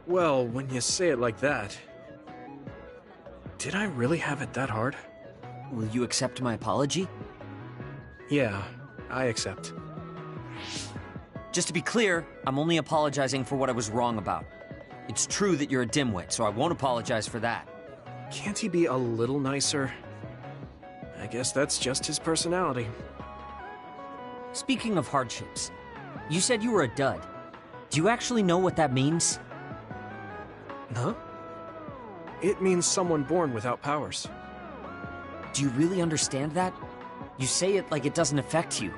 Well, when you say it like that... Did I really have it that hard? Will you accept my apology? Yeah, I accept. Just to be clear, I'm only apologizing for what I was wrong about. It's true that you're a dimwit, so I won't apologize for that. Can't he be a little nicer? I guess that's just his personality. Speaking of hardships, you said you were a dud. Do you actually know what that means? Huh? It means someone born without powers. Do you really understand that? You say it like it doesn't affect you.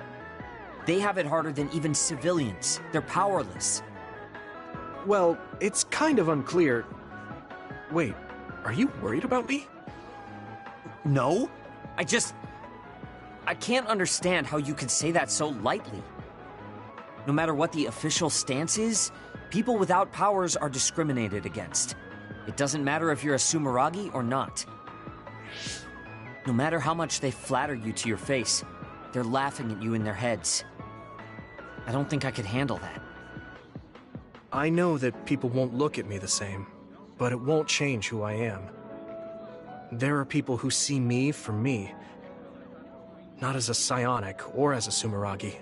They have it harder than even civilians. They're powerless. Well, it's kind of unclear. Wait, are you worried about me? No. I can't understand how you could say that so lightly. No matter what the official stance is, people without powers are discriminated against. It doesn't matter if you're a Sumeragi or not. No matter how much they flatter you to your face, they're laughing at you in their heads. I don't think I could handle that. I know that people won't look at me the same, but it won't change who I am. There are people who see me for me, not as a psionic or as a Sumeragi.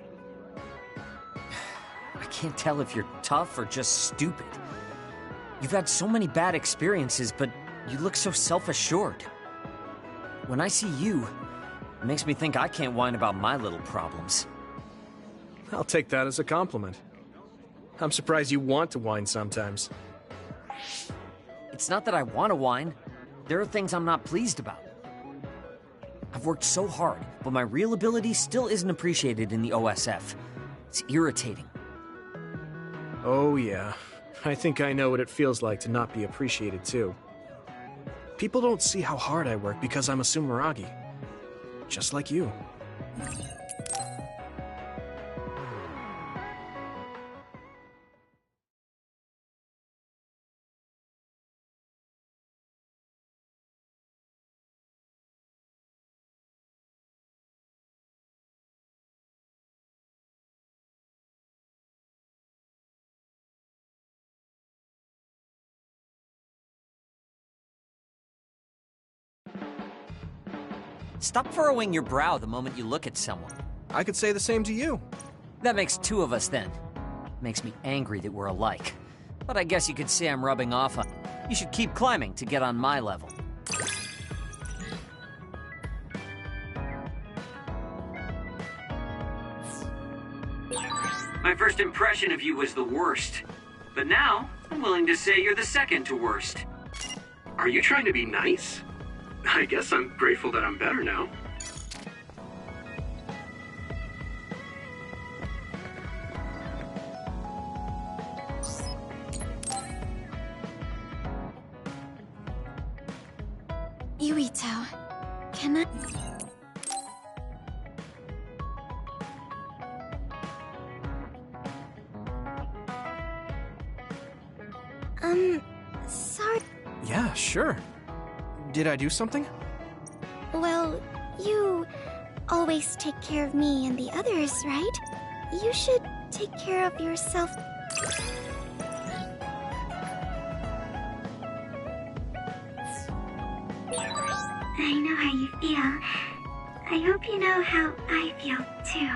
I can't tell if you're tough or just stupid. You've had so many bad experiences, but you look so self-assured. When I see you, it makes me think I can't whine about my little problems. I'll take that as a compliment. I'm surprised you want to whine sometimes. It's not that I want to whine. There are things I'm not pleased about. I've worked so hard, but my real ability still isn't appreciated in the OSF. It's irritating. Oh yeah. I think I know what it feels like to not be appreciated too. People don't see how hard I work because I'm a Sumeragi. Just like you. Stop furrowing your brow the moment you look at someone. I could say the same to you. That makes two of us then. Makes me angry that we're alike. But I guess you could say I'm rubbing off on... You should keep climbing to get on my level. My first impression of you was the worst. But now, I'm willing to say you're the second to worst. Are you trying to be nice? I guess I'm grateful that I'm better now. Yuito, can I... Sorry. Yeah, sure. Did I do something? Well, you always take care of me and the others, right? You should take care of yourself. I know how you feel. I hope you know how I feel, too.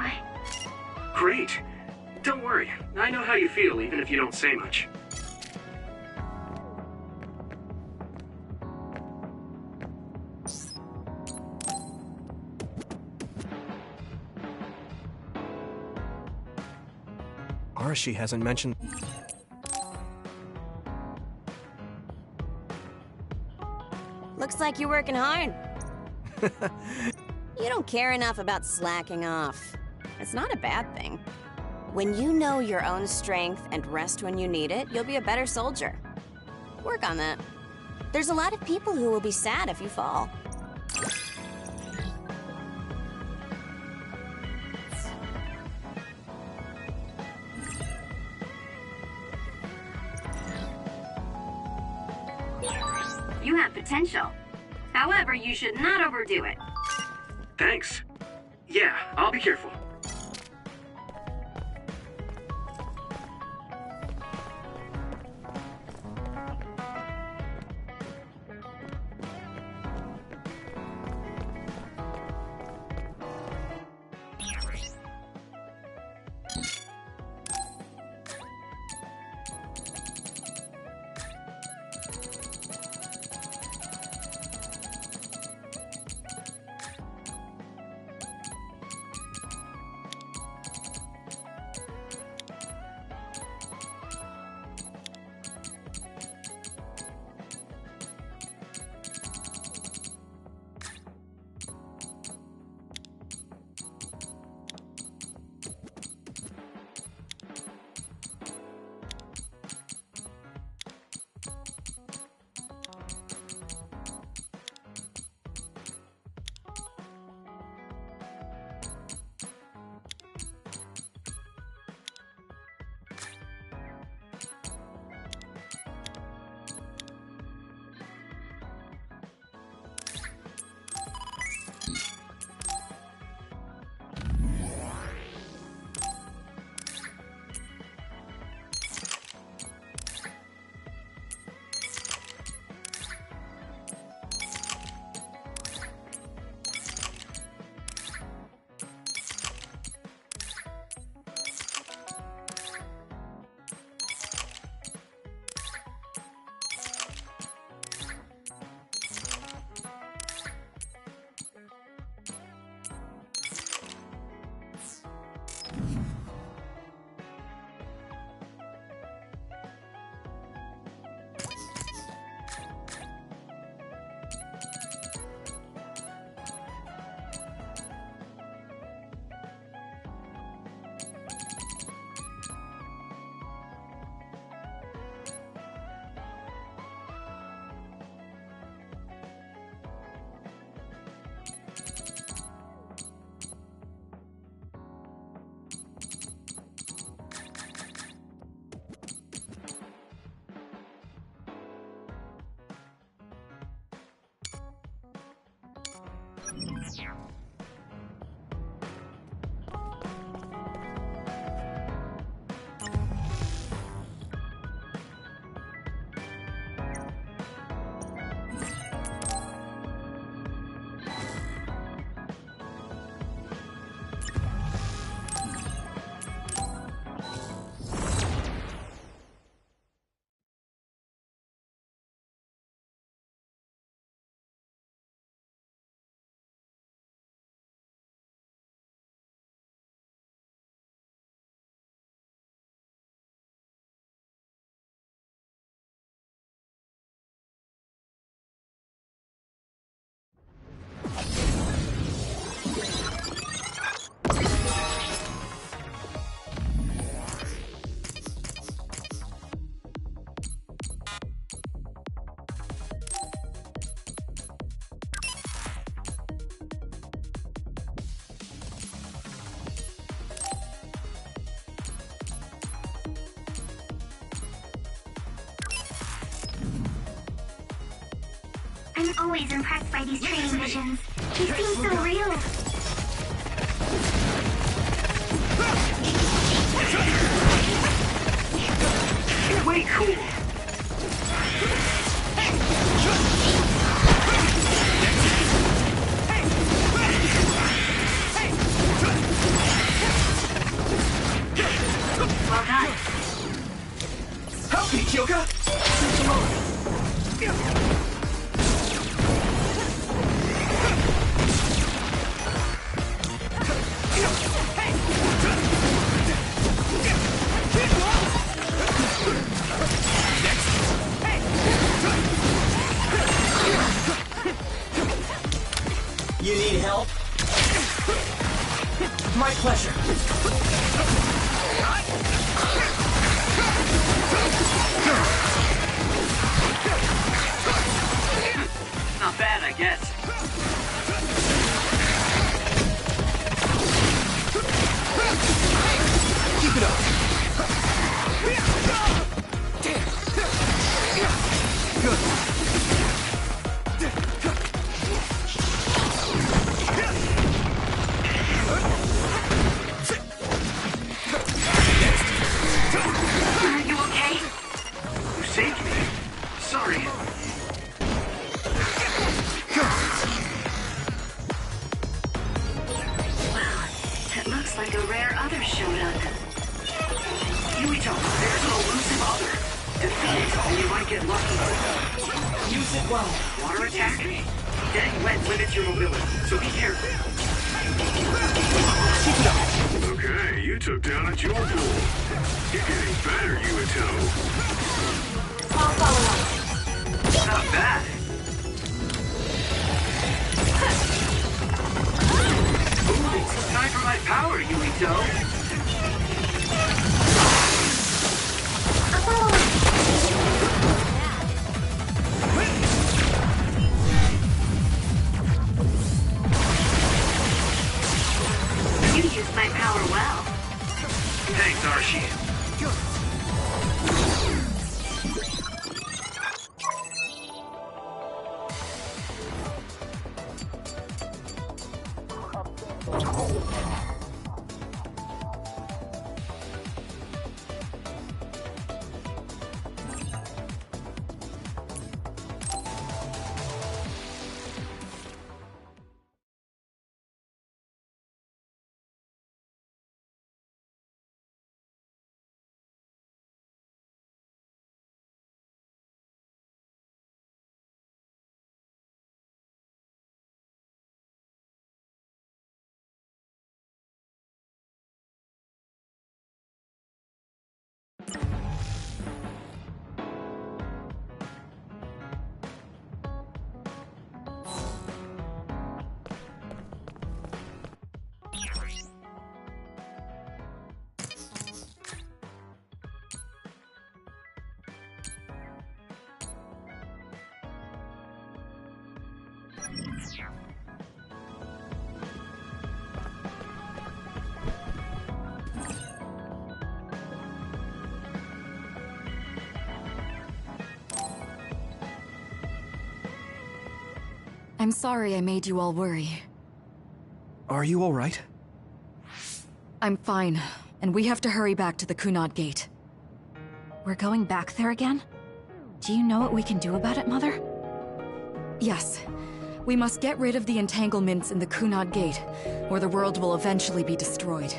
Great. Don't worry. I know how you feel, even if you don't say much. Arashi hasn't mentioned... Looks like you're working hard. You don't care enough about slacking off. It's not a bad thing. When you know your own strength and rest when you need it, you'll be a better soldier. Work on that. There's a lot of people who will be sad if you fall. You have potential. However, you should not overdo it. Thanks. Yeah, I'll be careful. I'm always impressed by these training visions. They seem so real. Way cool. You need help? My pleasure. Not bad, I guess. Keep it up. Good. Are you okay? You saved me. Sorry. It looks like a rare other showed up. Yuito, there's an elusive other. Defeat it, and you might get lucky. Use it well. Water attack? Getting wet limits your mobility, so be careful. Keep it up. Okay, you took down a jewel pool. You're getting better, Yuito. I'll follow up. Not bad. Ooh, time for my power, Yuito. I'll follow up. You used my power well. Thanks, Archie. I'm sorry I made you all worry. Are you all right? I'm fine, and we have to hurry back to the Kunad Gate. We're going back there again? Do you know what we can do about it, Mother? Yes. We must get rid of the entanglements in the Kunad Gate, or the world will eventually be destroyed.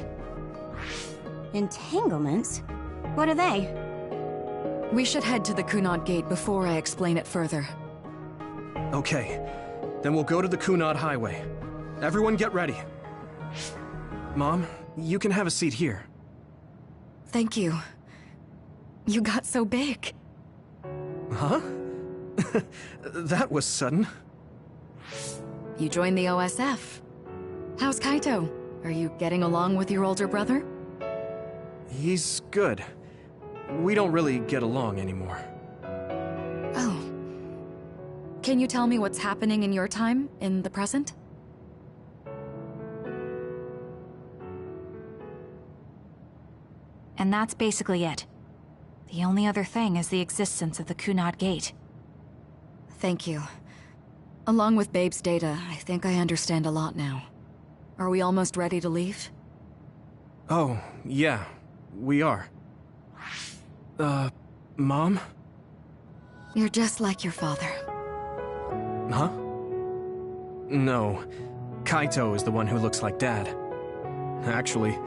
Entanglements? What are they? We should head to the Kunad Gate before I explain it further. Okay. Then we'll go to the Kunad Highway. Everyone get ready. Mom, you can have a seat here. Thank you. You got so big. Huh? That was sudden. You joined the OSF. How's Kaito? Are you getting along with your older brother? He's good. We don't really get along anymore. Oh. Can you tell me what's happening in your time, in the present? And that's basically it. The only other thing is the existence of the Kunad Gate. Thank you. Along with Babe's data, I think I understand a lot now. Are we almost ready to leave? Oh, yeah. We are. Mom? You're just like your father. Huh? No. Kaito is the one who looks like Dad. Actually,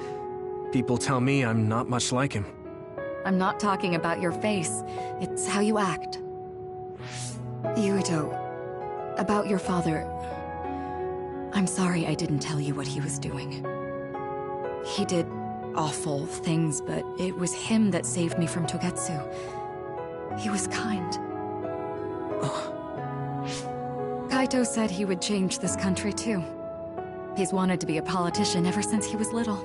people tell me I'm not much like him. I'm not talking about your face. It's how you act. Yuito, about your father... I'm sorry I didn't tell you what he was doing. He did awful things, but it was him that saved me from Togetsu. He was kind. Kaito said he would change this country too. He's wanted to be a politician ever since he was little.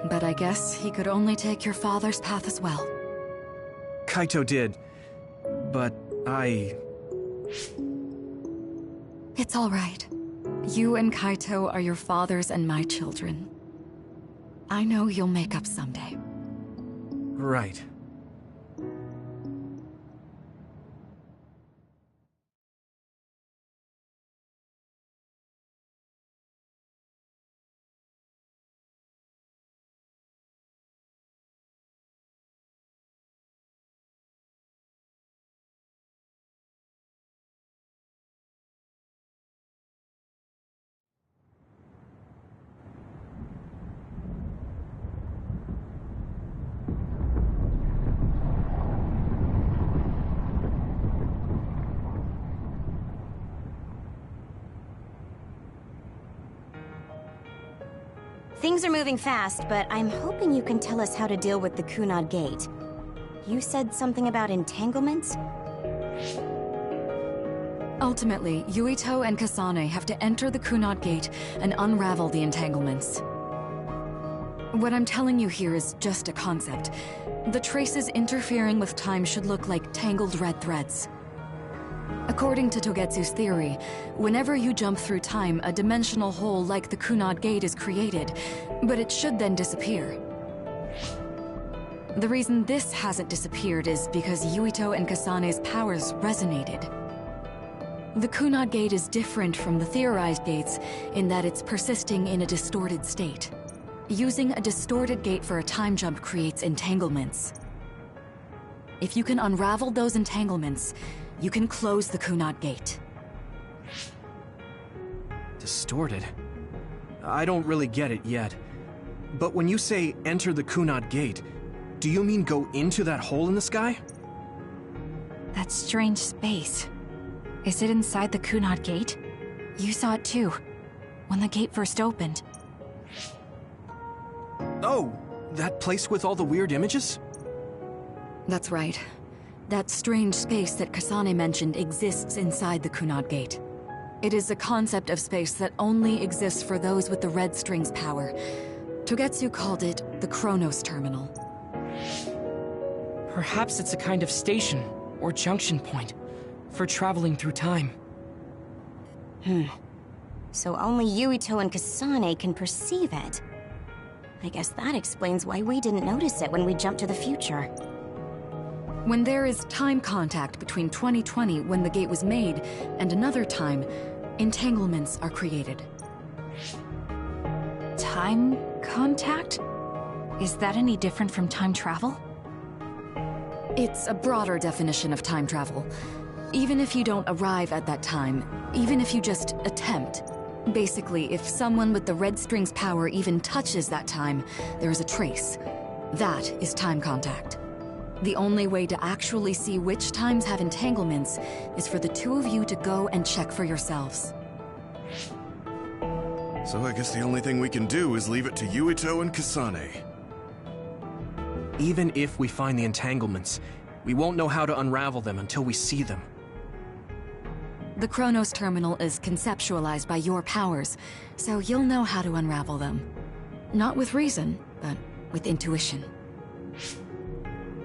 But I guess he could only take your father's path as well. Kaito did, but It's all right. You and Kaito are your father's and my children. I know you'll make up someday. Right. Things are moving fast, but I'm hoping you can tell us how to deal with the Kunad Gate. You said something about entanglements? Ultimately, Yuito and Kasane have to enter the Kunad Gate and unravel the entanglements. What I'm telling you here is just a concept. The traces interfering with time should look like tangled red threads. According to Togetsu's theory, whenever you jump through time, a dimensional hole like the Kunad Gate is created, but it should then disappear. The reason this hasn't disappeared is because Yuito and Kasane's powers resonated. The Kunad Gate is different from the theorized gates in that it's persisting in a distorted state. Using a distorted gate for a time jump creates entanglements. If you can unravel those entanglements, you can close the Kunad Gate. Distorted? I don't really get it yet. But when you say enter the Kunad Gate, do you mean go into that hole in the sky? That strange space. Is it inside the Kunad Gate? You saw it too, when the gate first opened. Oh, that place with all the weird images? That's right. That strange space that Kasane mentioned exists inside the Kunad Gate. It is a concept of space that only exists for those with the red string's power. Togetsu called it the Chronos Terminal. Perhaps it's a kind of station, or junction point, for traveling through time. So only Yuito and Kasane can perceive it. I guess that explains why we didn't notice it when we jumped to the future. When there is time contact between 2020, when the gate was made, and another time, entanglements are created. Time contact? Is that any different from time travel? It's a broader definition of time travel. Even if you don't arrive at that time, even if you just attempt. Basically, if someone with the red string's power even touches that time, there is a trace. That is time contact. The only way to actually see which times have entanglements is for the two of you to go and check for yourselves. So I guess the only thing we can do is leave it to Yuito and Kasane. Even if we find the entanglements, we won't know how to unravel them until we see them. The Chronos Terminal is conceptualized by your powers, so you'll know how to unravel them. Not with reason, but with intuition.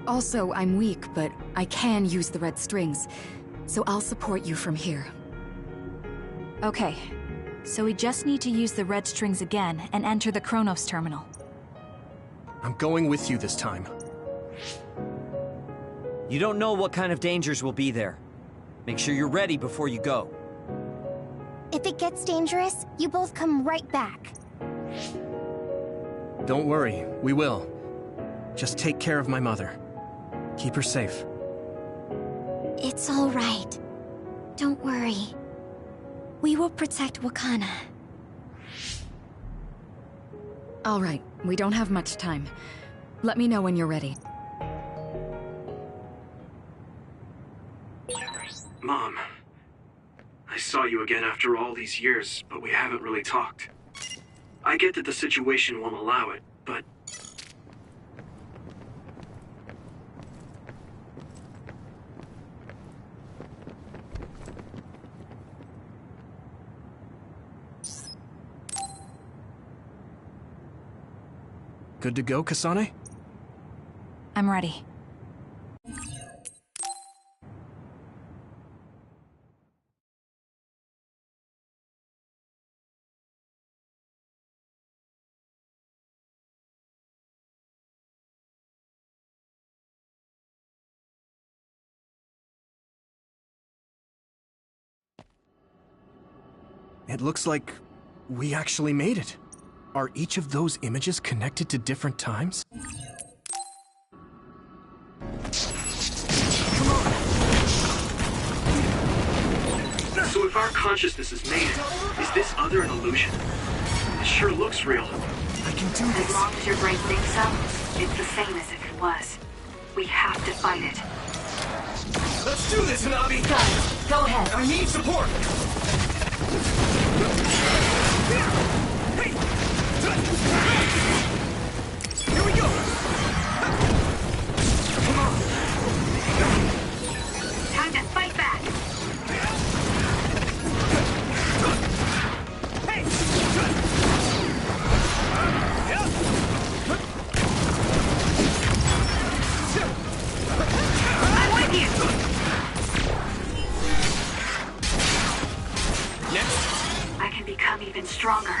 Also, I'm weak, but I can use the red strings, so I'll support you from here. Okay, so we just need to use the red strings again and enter the Chronos Terminal. I'm going with you this time. You don't know what kind of dangers will be there. Make sure you're ready before you go. If it gets dangerous, you both come right back. Don't worry, we will. Just take care of my mother. Keep her safe. It's all right. Don't worry. We will protect Wakana. All right, we don't have much time. Let me know when you're ready. Mom, I saw you again after all these years, but we haven't really talked. I get that the situation won't allow it, but... Good to go, Kasane? I'm ready. It looks like we actually made it. Are each of those images connected to different times? So if our consciousness has made it, is this other an illusion? It sure looks real. I can do this. As long as your brain thinks so, it's the same as if it was. We have to fight it. Let's do this, Hanabi! Go ahead. I need support! Here we go! Come on! Time to fight back! Hey! I'm with you! Next! I can become even stronger.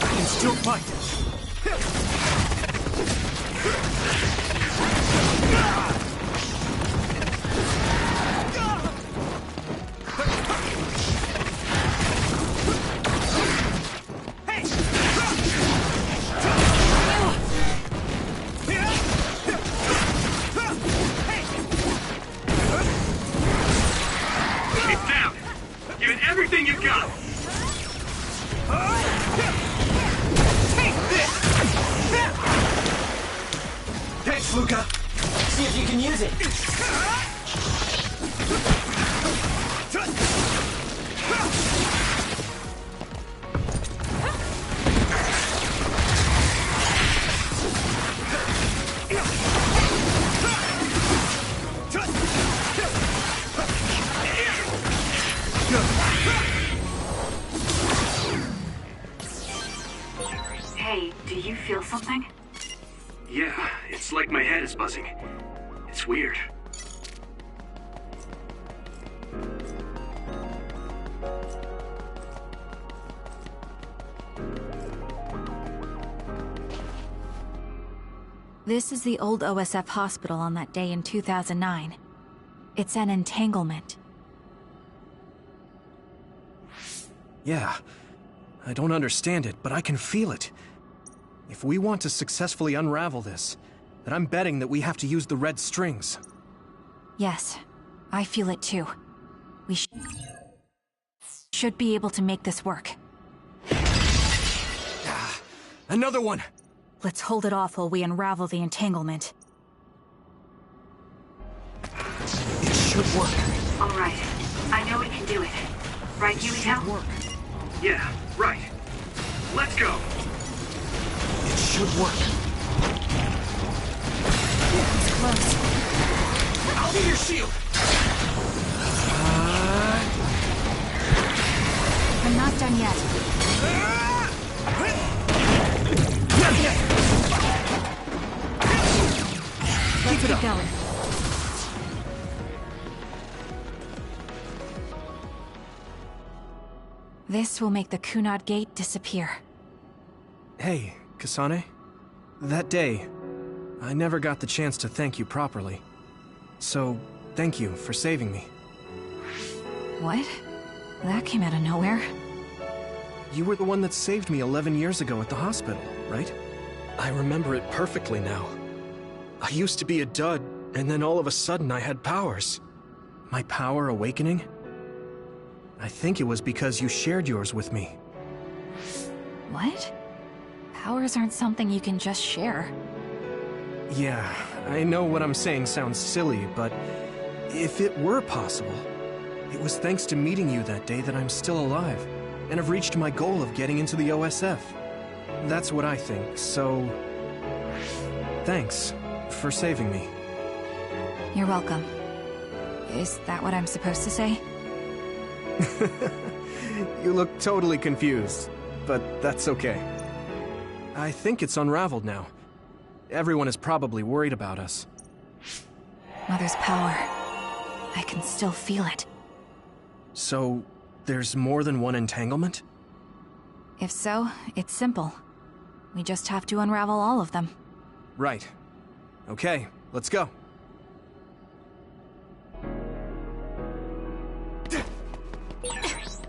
I can still fight! It's down. Give it everything you've got. Take this! Thanks, Luca. See if you can use it. Hey, do you feel something? Yeah, it's like my head is buzzing. It's weird. This is the old OSF hospital on that day in 2009. It's an entanglement. Yeah. I don't understand it, but I can feel it. If we want to successfully unravel this, then I'm betting that we have to use the red strings. Yes, I feel it too. We should be able to make this work. Another one! Let's hold it off while we unravel the entanglement. It should work. All right. I know we can do it. Right, Yuito? Work. Yeah, right. Let's go. It should work. It's close. I'll be your shield! I'm not done yet. Let's get going. This will make the Kunad Gate disappear. Hey, Kasane. That day, I never got the chance to thank you properly. So, thank you for saving me. What? That came out of nowhere. You were the one that saved me 11 years ago at the hospital, right? I remember it perfectly now. I used to be a dud, and then all of a sudden I had powers. My power awakening? I think it was because you shared yours with me. What? Powers aren't something you can just share. Yeah, I know what I'm saying sounds silly, but if it were possible, it was thanks to meeting you that day that I'm still alive, and have reached my goal of getting into the OSF. That's what I think, so... thanks for saving me. You're welcome. Is that what I'm supposed to say? You look totally confused, but that's okay. I think it's unraveled now. Everyone is probably worried about us. Mother's power. I can still feel it. So, there's more than one entanglement? If so, it's simple. We just have to unravel all of them. Right. Okay, let's go.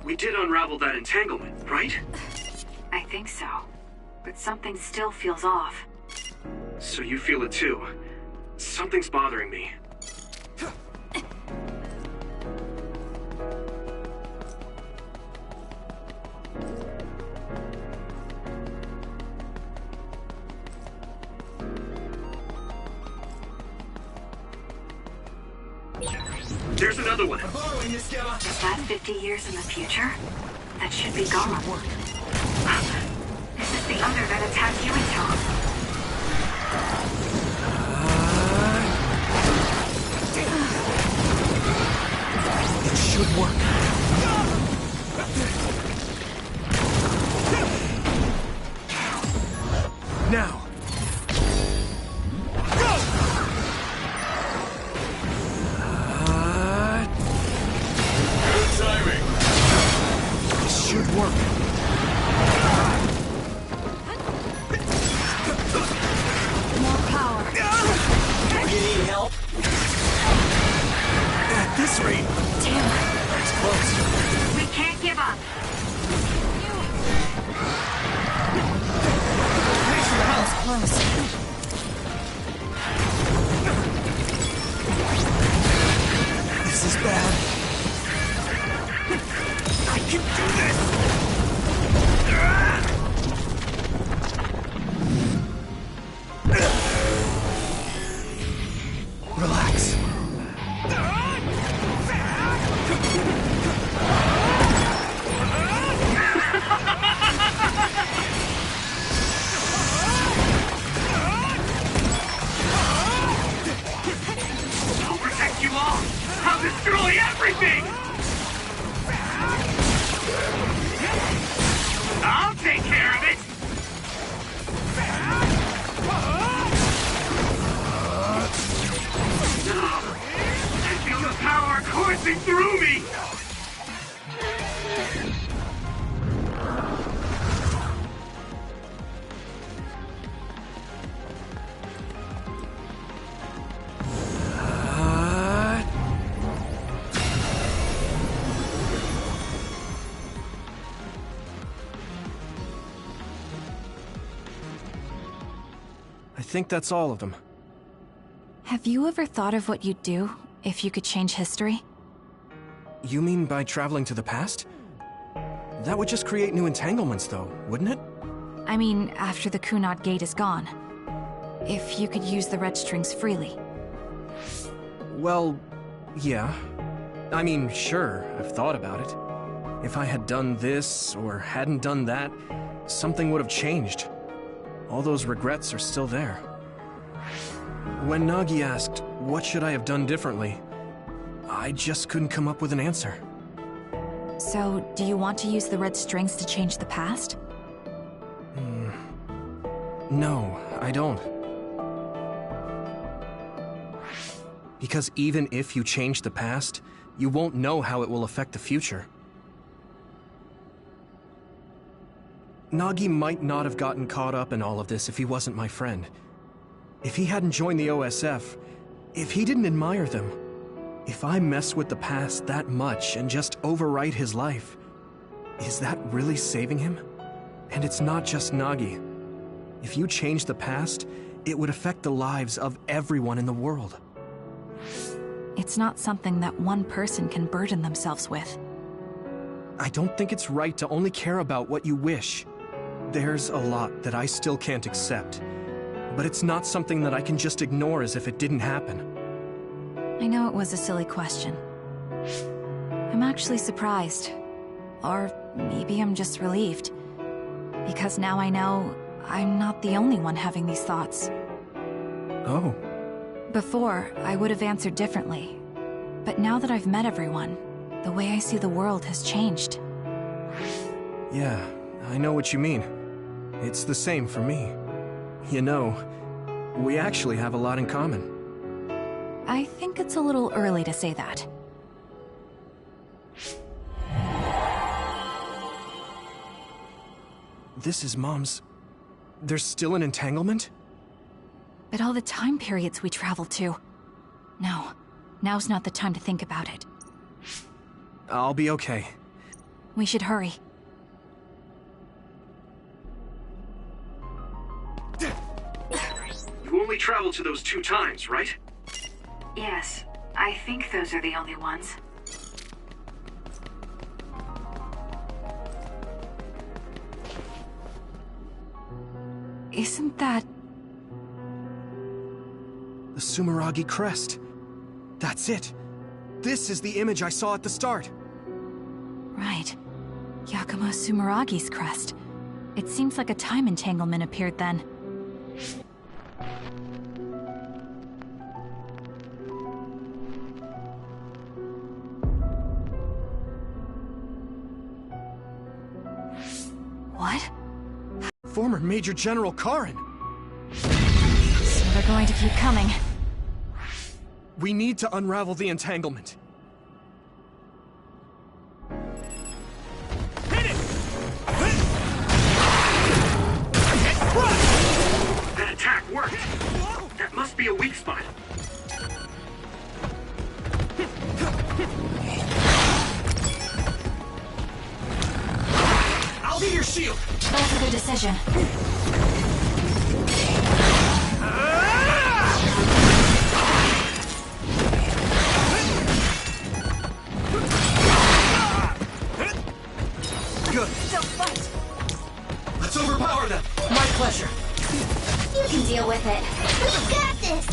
We did unravel that entanglement, right? I think so. But something still feels off. So you feel it too. Something's bothering me. There's another one. Is that 50 years in the future? That should be gone. This is the other that attacked Yuito. It should work. Now. Should work. More power. You need help? At this rate. Damn. That's close. We can't give up. That was close. This is bad. I can do this! Relax. I'll protect you all! I'll destroy everything! I'll take care of it! I feel the power coursing through me! I think that's all of them. Have you ever thought of what you'd do if you could change history? You mean by traveling to the past? That would just create new entanglements, though, wouldn't it? I mean, after the Kunad Gate is gone. If you could use the red strings freely. Well, yeah. I mean, sure, I've thought about it. If I had done this, or hadn't done that, something would have changed. All those regrets are still there. When Nagi asked, what should I have done differently, I just couldn't come up with an answer. So, do you want to use the red strings to change the past? No, I don't. Because even if you change the past, you won't know how it will affect the future. Nagi might not have gotten caught up in all of this if he wasn't my friend. If he hadn't joined the OSF, if he didn't admire them, if I mess with the past that much and just overwrite his life, is that really saving him? And it's not just Nagi. If you change the past, it would affect the lives of everyone in the world. It's not something that one person can burden themselves with. I don't think it's right to only care about what you wish. There's a lot that I still can't accept, but it's not something that I can just ignore as if it didn't happen. I know it was a silly question. I'm actually surprised. Or maybe I'm just relieved. Because now I know I'm not the only one having these thoughts. Oh. Before, I would have answered differently. But now that I've met everyone, The way I see the world has changed. Yeah, I know what you mean. It's the same for me. You know, we actually have a lot in common. I think it's a little early to say that. This is Mom's... There's still an entanglement? But all the time periods we traveled to. No, now's not the time to think about it. I'll be okay. We should hurry. You only traveled to those 2 times, right? Yes, I think those are the only ones. Isn't that... The Sumeragi crest. That's it. This is the image I saw at the start. Right. Yakumo Sumeragi's crest. It seems like a time entanglement appeared then. What? Former Major General Karin. So they're going to keep coming. We need to unravel the entanglement. That attack worked. That must be a weak spot. I'll be your shield. That's a good decision. Good. Don't fight. Let's overpower them. My pleasure. You can deal with it. We got this.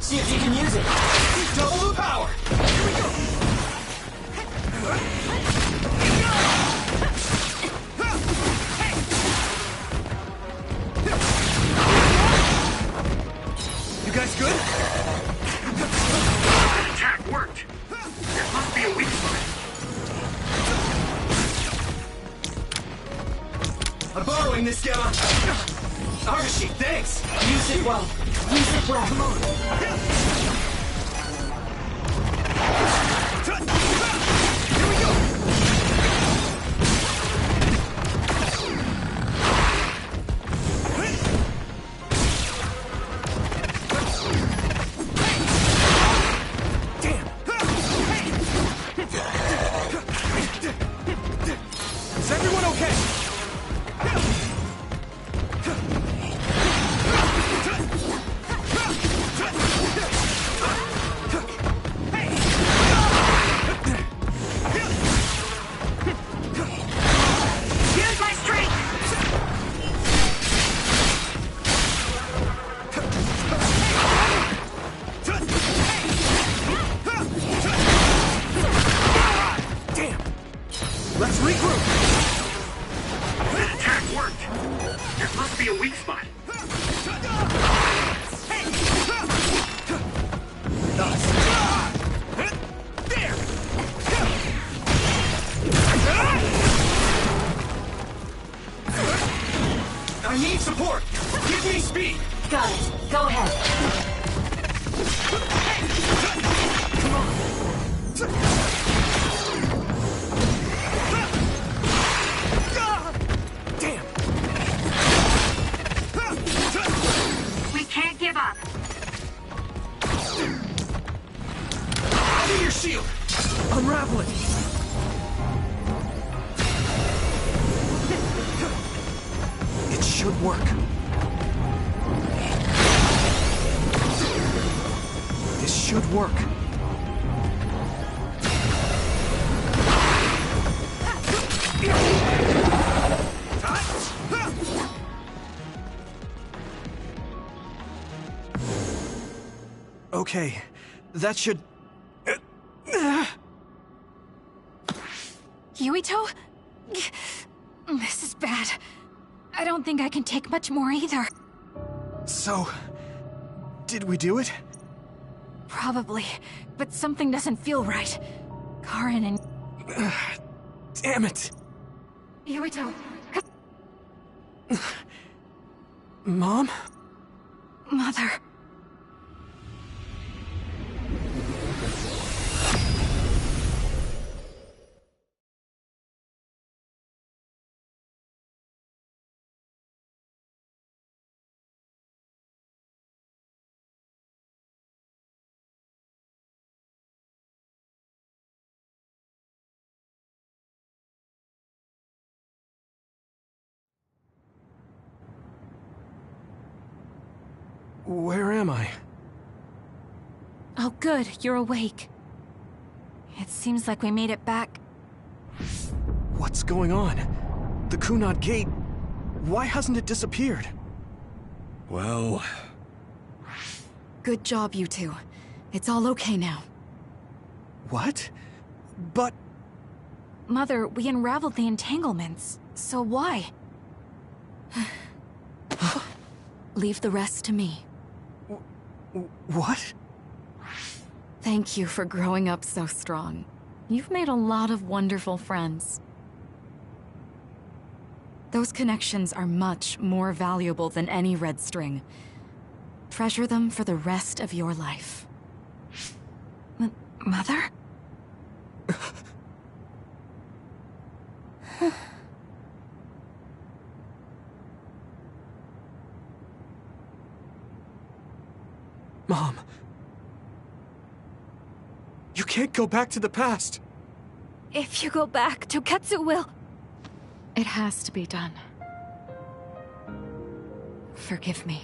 See if you can use it. Double the power. Here we go. You guys good? That attack worked. There must be a weak spot. I'm borrowing this Gamma. Arshi, thanks. Use it well. Use it well. Come on. Here we go. Damn. Is everyone okay? Let's regroup! That attack worked. There must be a weak spot. There! I need support! Give me speed! Got it. Go ahead. Come on! Damn! We can't give up. I'll be your shield! Unravel it! It should work. This should work. Okay, that should... Yuito? This is bad. I don't think I can take much more either. So, did we do it? Probably, but something doesn't feel right. Karin and... Damn it! Yuito... Mom? Mother... Where am I? Oh good, you're awake. It seems like we made it back. What's going on? The Kunad Gate... Why hasn't it disappeared? Well... Good job, you two. It's all okay now. What? But... Mother, we unraveled the entanglements, so why? Leave the rest to me. What? Thank you for growing up so strong. You've made a lot of wonderful friends. Those connections are much more valuable than any red string. Treasure them for the rest of your life. Mother? Mom. You can't go back to the past. If you go back, Toketsu will... It has to be done. Forgive me.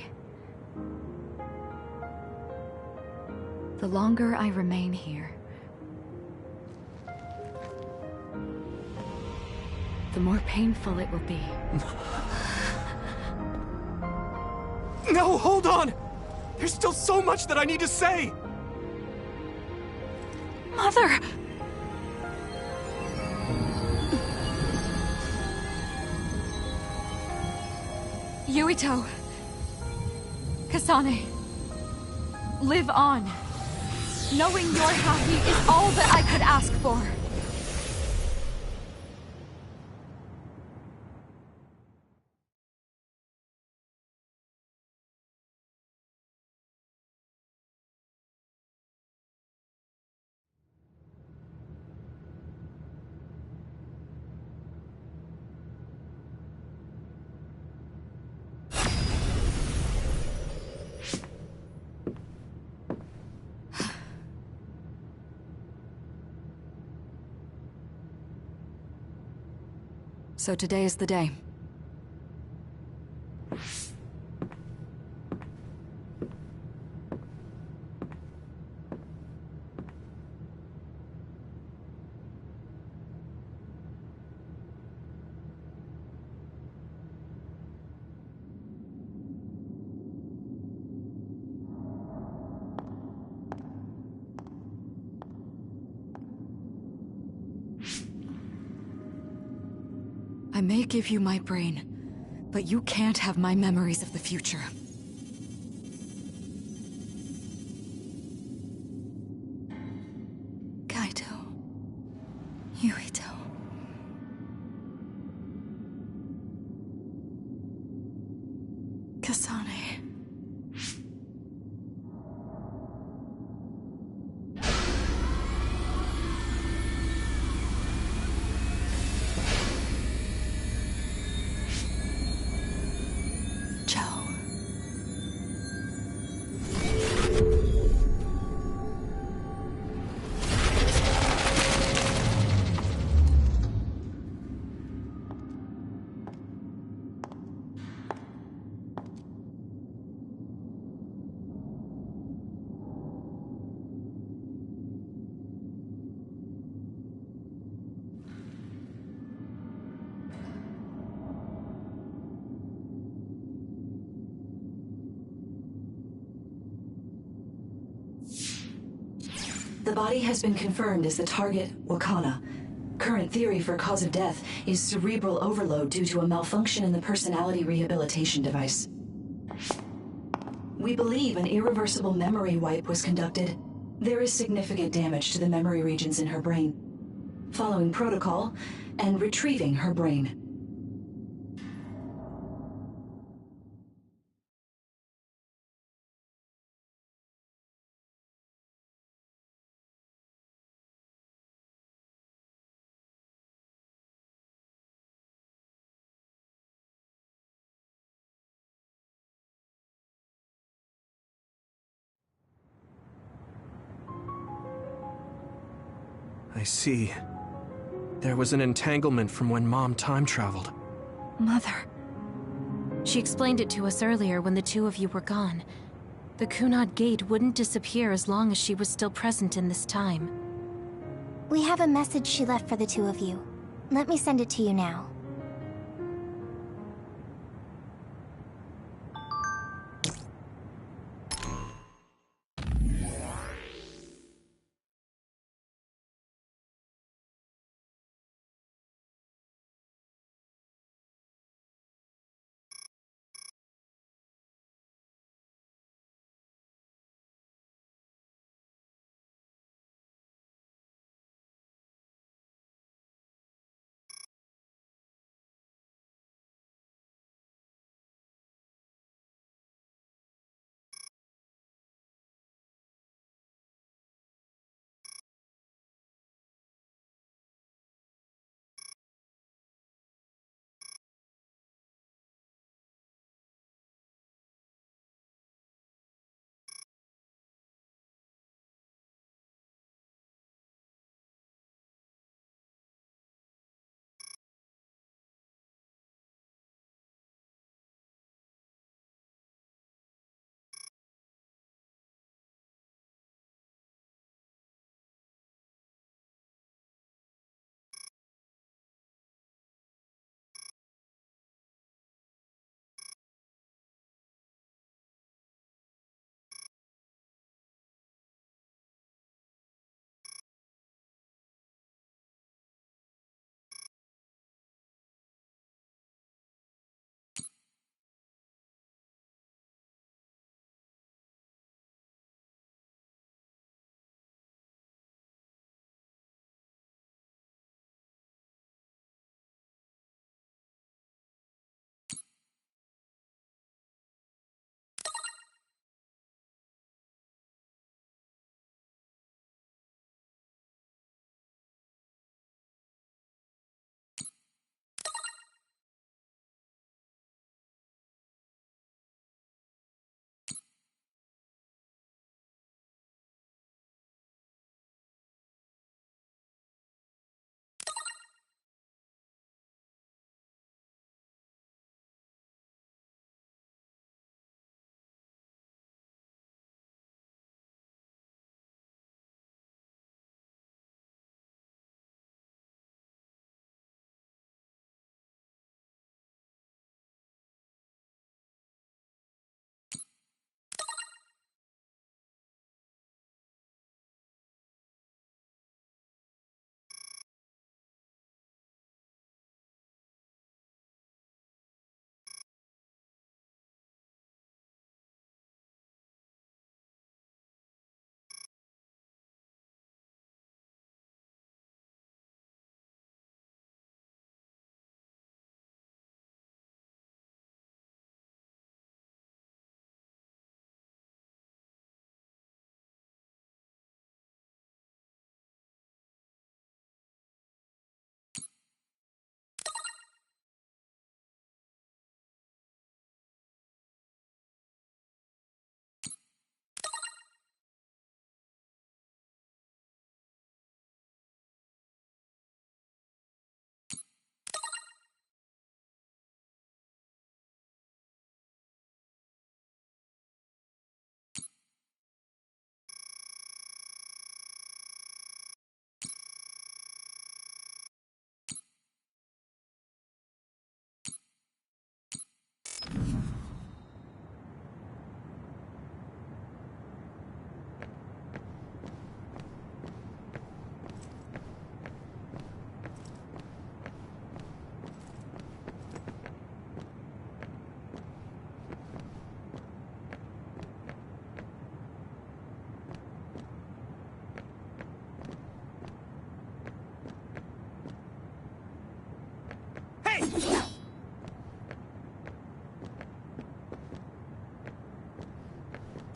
The longer I remain here, the more painful it will be. No, hold on! There's still so much that I need to say! Mother! Yuito. Kasane. Live on. Knowing you're happy is all that I could ask for. So today is the day. I may give you my brain, but you can't have my memories of the future. Kaito. Yuito. Kasane. The body has been confirmed as the target, Wakana. Current theory for cause of death is cerebral overload due to a malfunction in the personality rehabilitation device. We believe an irreversible memory wipe was conducted. There is significant damage to the memory regions in her brain. Following protocol and retrieving her brain. I see. There was an entanglement from when Mom time traveled. Mother. She explained it to us earlier when the two of you were gone. The Kunad Gate wouldn't disappear as long as she was still present in this time. We have a message she left for the two of you. Let me send it to you now.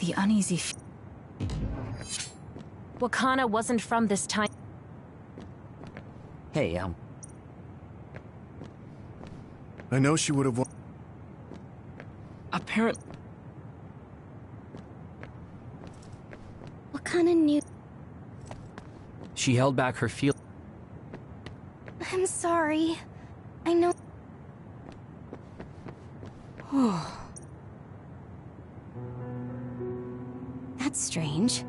The uneasy Wakana wasn't from this time. Hey, I know she would have Apparently. Wakana knew. She held back her feel. I'm sorry. I know. That's strange.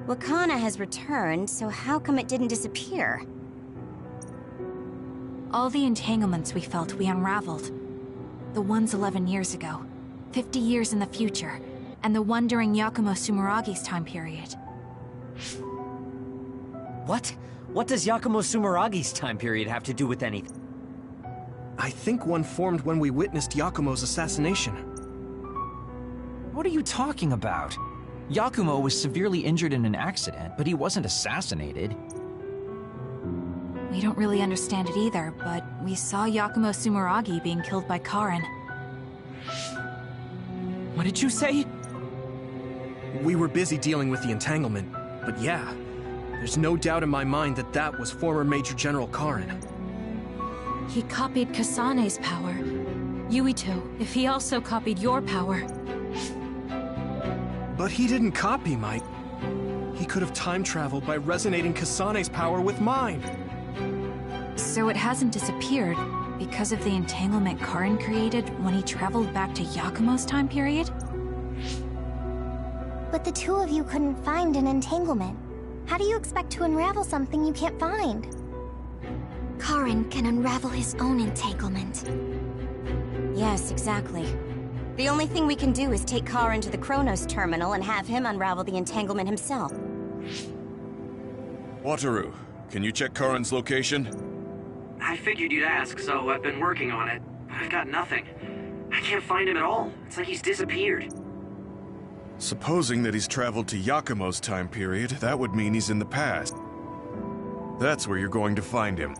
Wakana has returned, so how come it didn't disappear? All the entanglements we felt, we unraveled. The ones 11 years ago, 50 years in the future, and the one during Yakumo Sumeragi's time period. What? What does Yakumo Sumeragi's time period have to do with anything? I think one formed when we witnessed Yakumo's assassination. What are you talking about? Yakumo was severely injured in an accident, but he wasn't assassinated. We don't really understand it either, but we saw Yakumo Sumeragi being killed by Karin. What did you say? We were busy dealing with the entanglement, but yeah, there's no doubt in my mind that that was former Major General Karin. He copied Kasane's power. Yuito, if he also copied your power. But he didn't copy my... He could have time-traveled by resonating Kasane's power with mine. So it hasn't disappeared because of the entanglement Karin created when he traveled back to Yakumo's time period? But the two of you couldn't find an entanglement. How do you expect to unravel something you can't find? Karin can unravel his own entanglement. Yes, exactly. The only thing we can do is take Karin to the Chronos terminal and have him unravel the entanglement himself. Wataru, can you check Karin's location? I figured you'd ask, so I've been working on it. I've got nothing. I can't find him at all. It's like he's disappeared. Supposing that he's traveled to Yakumo's time period, that would mean he's in the past. That's where you're going to find him.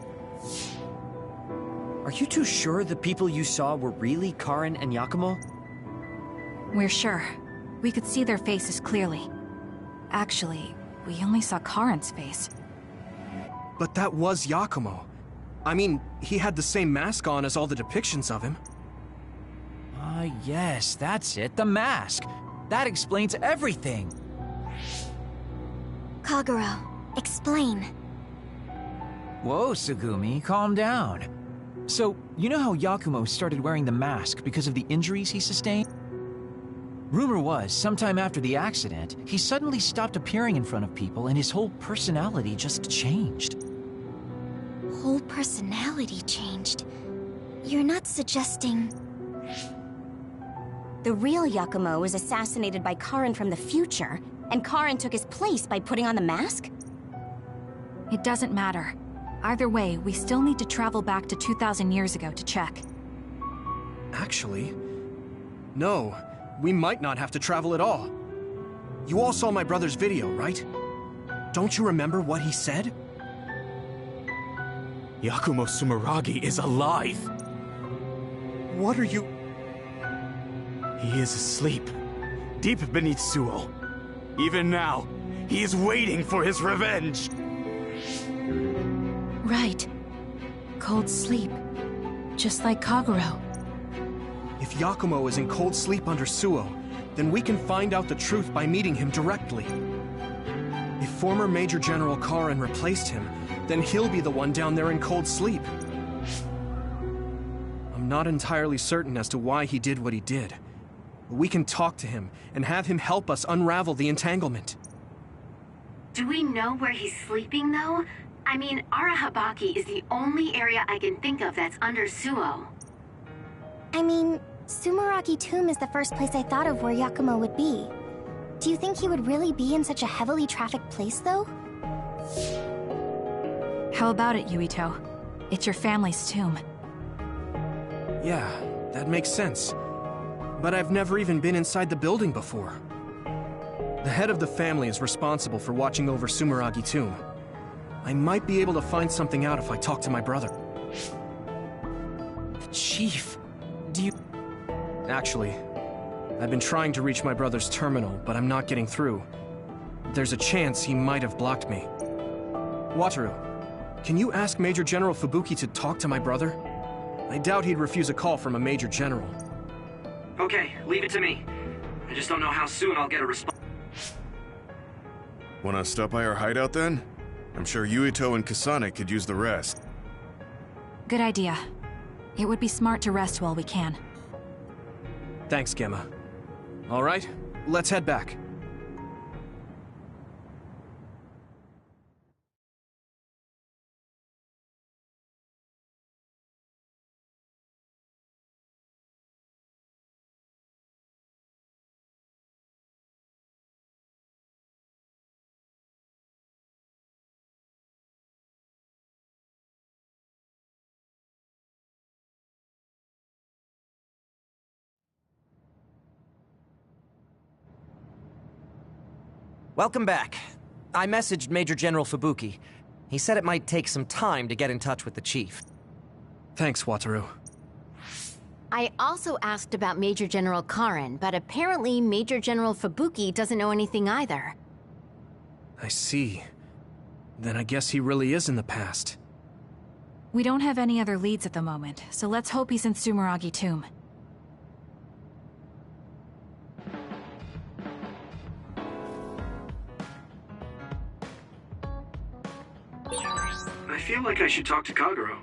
Are you too sure the people you saw were really Karin and Yakumo? We're sure. We could see their faces clearly. Actually, we only saw Karin's face. But that was Yakumo. I mean, he had the same mask on as all the depictions of him. Yes, that's it, the mask. That explains everything. Kagero, explain. Whoa, Tsugumi, calm down. So, you know how Yakumo started wearing the mask because of the injuries he sustained? Rumor was, sometime after the accident, he suddenly stopped appearing in front of people and his whole personality just changed. Whole personality changed? You're not suggesting... The real Yakumo was assassinated by Karin from the future, and Karin took his place by putting on the mask? It doesn't matter. Either way, we still need to travel back to 2,000 years ago to check. Actually, no. We might not have to travel at all. You all saw my brother's video, right? Don't you remember what he said? Yakumo Sumeragi is alive! What are you... He is asleep, deep beneath Suo. Even now, he is waiting for his revenge! Right. Cold sleep. Just like Kagero. If Yakumo is in cold sleep under Suo, then we can find out the truth by meeting him directly. If former Major General Karin replaced him, then he'll be the one down there in cold sleep. I'm not entirely certain as to why he did what he did. But we can talk to him and have him help us unravel the entanglement. Do we know where he's sleeping, though? I mean, Arahabaki is the only area I can think of that's under Suo. I mean, Sumeragi Tomb is the first place I thought of where Yakumo would be. Do you think he would really be in such a heavily trafficked place, though? How about it, Yuito? It's your family's tomb. Yeah, that makes sense. But I've never even been inside the building before. The head of the family is responsible for watching over Sumeragi Tomb. I might be able to find something out if I talk to my brother. Chief, do you... Actually, I've been trying to reach my brother's terminal, but I'm not getting through. There's a chance he might have blocked me. Wataru, can you ask Major General Fubuki to talk to my brother? I doubt he'd refuse a call from a Major General. Okay, leave it to me. I just don't know how soon I'll get a response. Wanna stop by our hideout then? I'm sure Yuito and Kasane could use the rest. Good idea. It would be smart to rest while we can. Thanks, Gemma. All right, let's head back. Welcome back. I messaged Major General Fubuki. He said it might take some time to get in touch with the chief. Thanks, Wataru. I also asked about Major General Karen, but apparently Major General Fubuki doesn't know anything either. I see. Then I guess he really is in the past. We don't have any other leads at the moment, so let's hope he's in Sumeragi Tomb. I feel like I should talk to Kagero.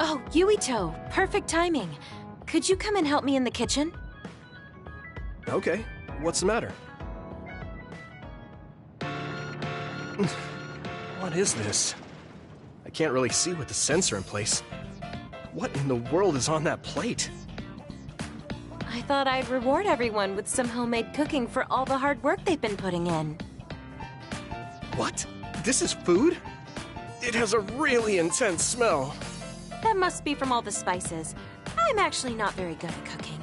Oh, Yuito, perfect timing. Could you come and help me in the kitchen? Okay, what's the matter? What is this? I can't really see with the sensor in place. What in the world is on that plate? I thought I'd reward everyone with some homemade cooking for all the hard work they've been putting in. What? This is food? It has a really intense smell. That must be from all the spices. I'm actually not very good at cooking.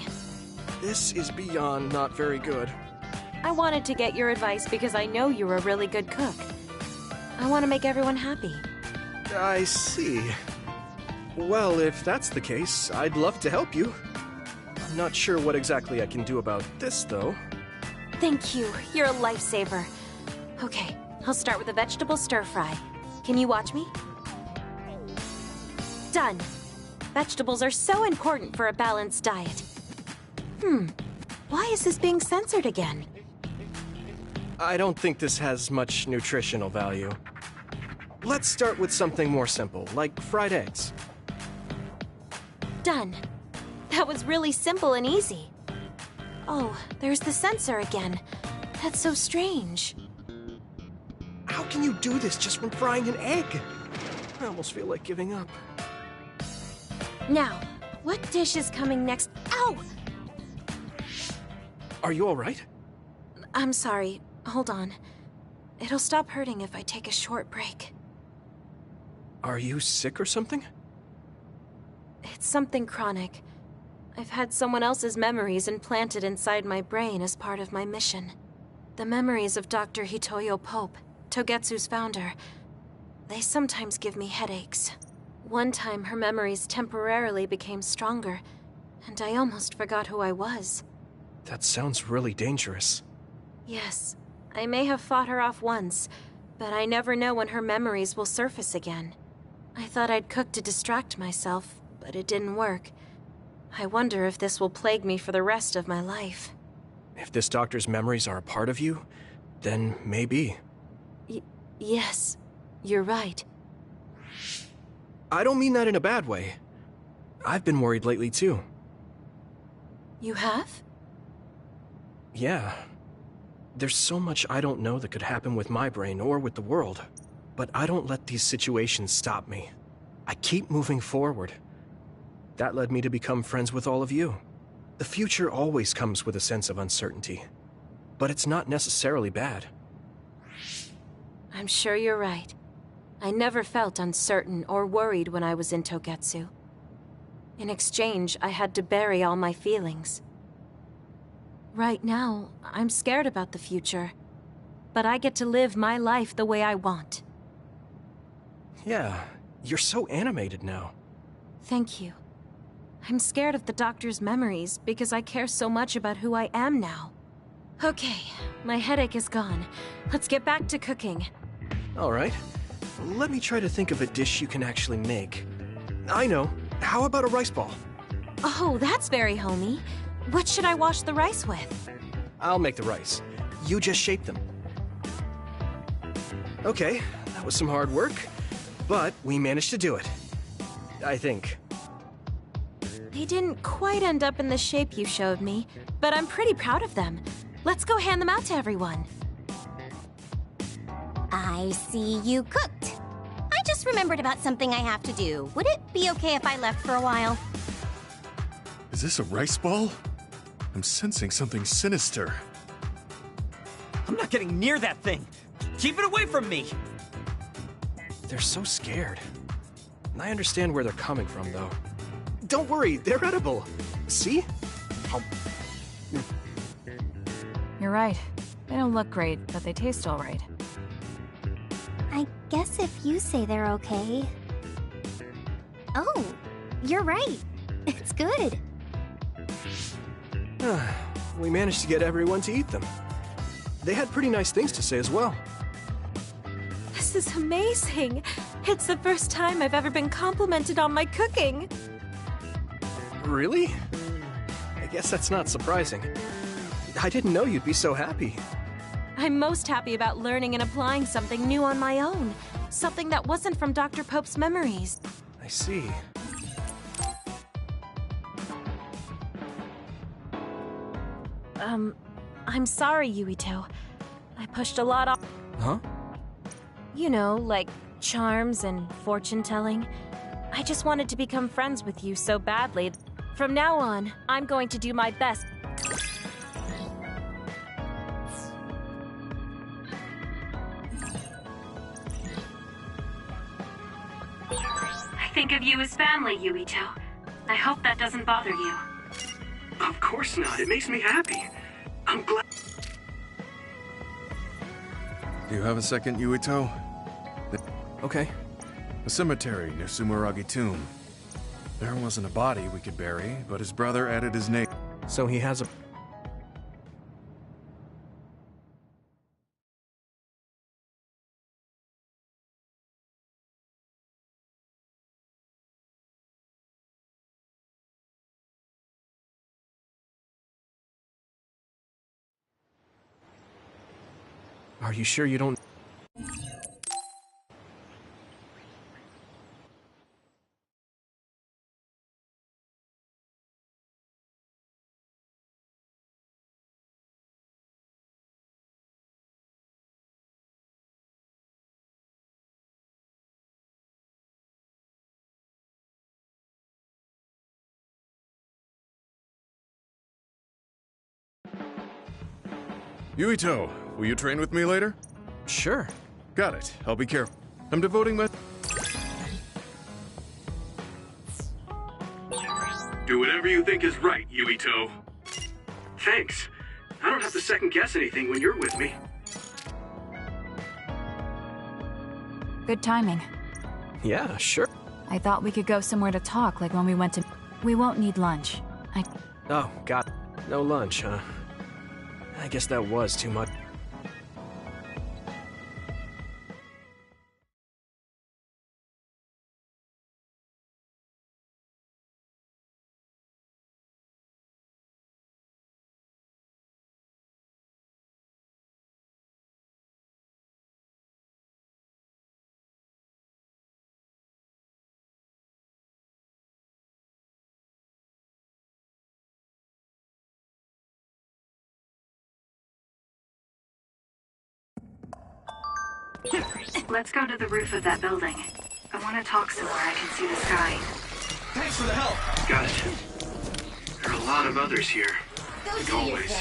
This is beyond not very good. I wanted to get your advice because I know you're a really good cook. I want to make everyone happy. I see. Well, if that's the case, I'd love to help you. I'm not sure what exactly I can do about this, though. Thank you. You're a lifesaver. Okay, I'll start with a vegetable stir-fry. Can you watch me? Done. Vegetables are so important for a balanced diet. Why is this being censored again? I don't think this has much nutritional value. Let's start with something more simple, like fried eggs. Done. That was really simple and easy. Oh, there's the censor again. That's so strange. How can you do this just from frying an egg? I almost feel like giving up. Now, what dish is coming next? Ow! Are you all right? I'm sorry. Hold on. It'll stop hurting if I take a short break. Are you sick or something? It's something chronic. I've had someone else's memories implanted inside my brain as part of my mission. The memories of Dr. Hitoyo Pope, Togetsu's founder. They sometimes give me headaches. One time, her memories temporarily became stronger, and I almost forgot who I was. That sounds really dangerous. Yes, I may have fought her off once, but I never know when her memories will surface again. I thought I'd cook to distract myself, but it didn't work. I wonder if this will plague me for the rest of my life. If this doctor's memories are a part of you, then maybe. Yes, you're right. I don't mean that in a bad way. I've been worried lately, too. You have? Yeah. There's so much I don't know that could happen with my brain or with the world. But I don't let these situations stop me. I keep moving forward. That led me to become friends with all of you. The future always comes with a sense of uncertainty. But it's not necessarily bad. I'm sure you're right. I never felt uncertain or worried when I was in Togetsu. In exchange, I had to bury all my feelings. Right now, I'm scared about the future. But I get to live my life the way I want. Yeah, you're so animated now. Thank you. I'm scared of the doctor's memories because I care so much about who I am now. Okay, my headache is gone. Let's get back to cooking. All right. Let me try to think of a dish you can actually make. I know. How about a rice ball? Oh, that's very homey. What should I wash the rice with? I'll make the rice. You just shape them. Okay, that was some hard work, but we managed to do it. I think. They didn't quite end up in the shape you showed me, but I'm pretty proud of them. Let's go hand them out to everyone. I see you cooked. I just remembered about something I have to do. Would it be okay if I left for a while? Is this a rice ball? I'm sensing something sinister. I'm not getting near that thing. Keep it away from me. They're so scared. I understand where they're coming from, though. Don't worry, they're edible. See? You're right. They don't look great, but they taste all right. I guess if you say they're okay. Oh, you're right. It's good. We managed to get everyone to eat them. They had pretty nice things to say as well. This is amazing. It's the first time I've ever been complimented on my cooking. Really? I guess that's not surprising. I didn't know you'd be so happy. I'm most happy about learning and applying something new on my own. Something that wasn't from Dr. Pope's memories. I see. I'm sorry, Yuito. I pushed a lot off. Huh? You know, like charms and fortune-telling. I just wanted to become friends with you so badly. From now on, I'm going to do my best. I think of you as family, Yuito. I hope that doesn't bother you. Of course not. It makes me happy. I'm glad. Do you have a second, Yuito? Okay. A cemetery near Sumeragi Tomb. There wasn't a body we could bury, but his brother added his name. So he has a... Are you sure you don't... Yuito, will you train with me later? Sure. Got it. I'll be careful. I'm devoting my... Do whatever you think is right, Yuito. Thanks. I don't have to second guess anything when you're with me. Good timing. Yeah, sure. I thought we could go somewhere to talk, like when we went to... We won't need lunch. Oh, got it. No lunch, huh? I guess that was too much. Let's go to the roof of that building. I want to talk somewhere I can see the sky. Thanks for the help. Got it. There are a lot of others here. Like always.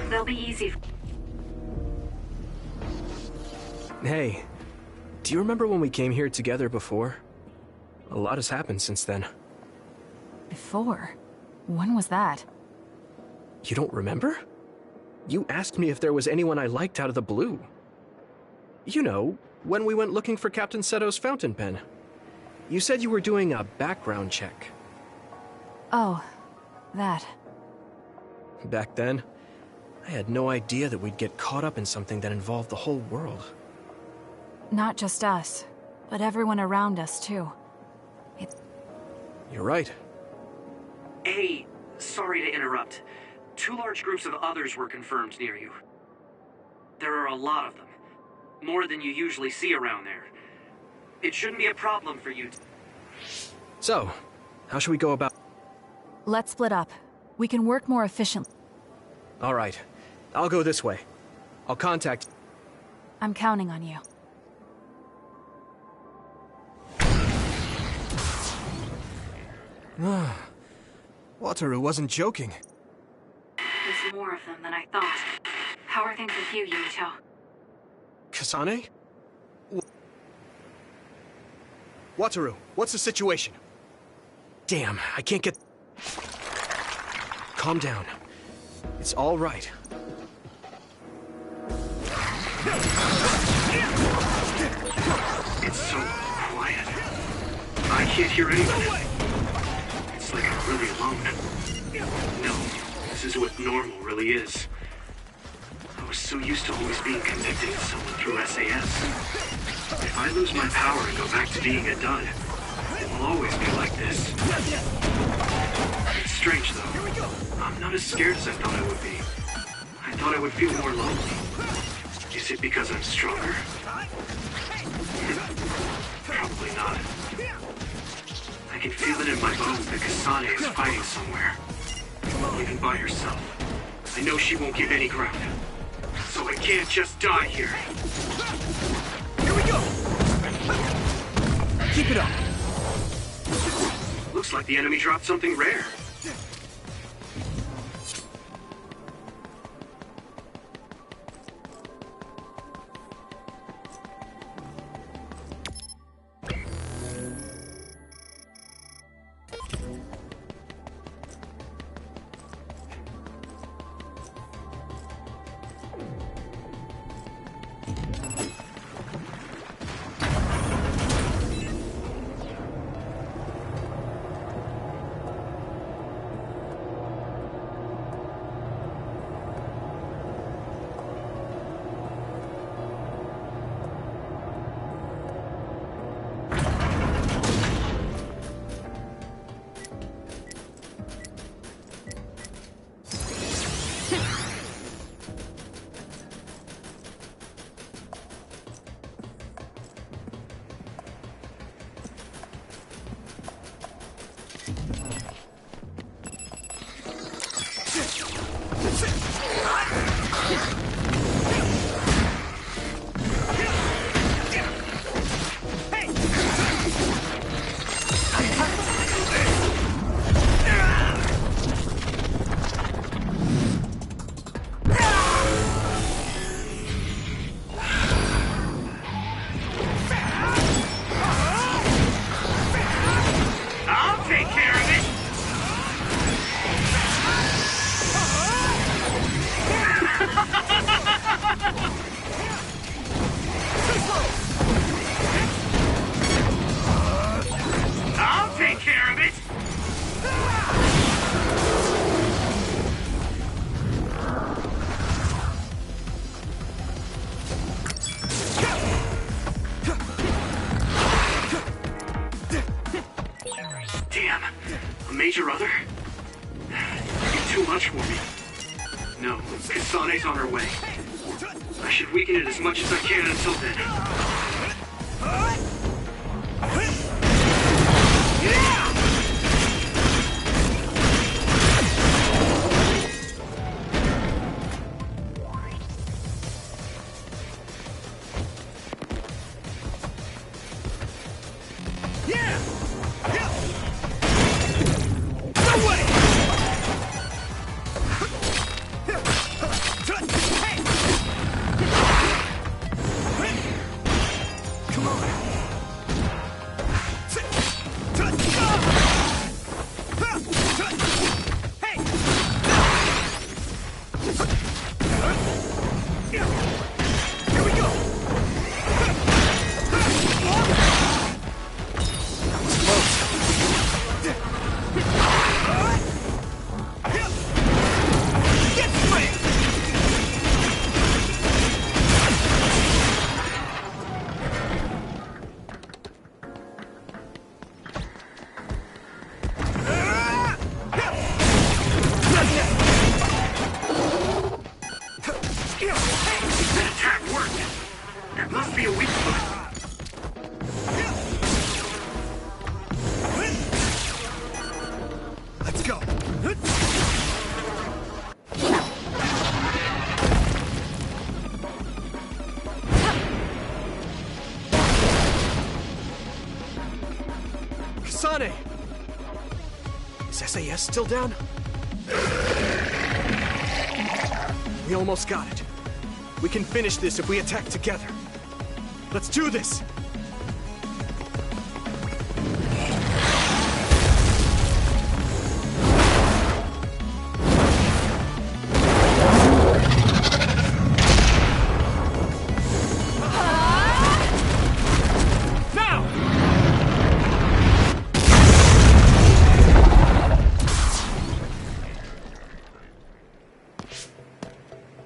They'll be easy. Hey, do you remember when we came here together before? A lot has happened since then. Before? When was that? You don't remember? You asked me if there was anyone I liked out of the blue. You know, when we went looking for Captain Seto's fountain pen. You said you were doing a background check. Oh, that. Back then, I had no idea that we'd get caught up in something that involved the whole world. Not just us, but everyone around us, too. You're right. Hey, sorry to interrupt. 2 large groups of others were confirmed near you. There are a lot of them. More than you usually see around there. It shouldn't be a problem for you. So, how should we go about... Let's split up. We can work more efficiently. All right. I'll go this way. I'll contact... I'm counting on you. Wataru wasn't joking. There's more of them than I thought. How are things with you, Yuito? Kasane? Wataru, what's the situation? Damn, I can't get... Calm down. It's all right. It's so quiet. I can't hear anyone. It's like I'm really alone. No, this is what normal really is. I was so used to always being connected to someone through SAS. If I lose my power and go back to being a dud, it will always be like this. It's strange, though. I'm not as scared as I thought I would be. I thought I would feel more lonely. Is it because I'm stronger? Probably not. I can feel it in my bones that Kasane is fighting somewhere. Even by herself. I know she won't give any ground. So I can't just die here. Here we go! Keep it up! Looks like the enemy dropped something rare. Major Other? You're too much for me. No, Kasane's on her way. I should weaken it as much as I can until then. Come on! Kasane! Is SAS still down? We almost got it. We can finish this if we attack together. Let's do this!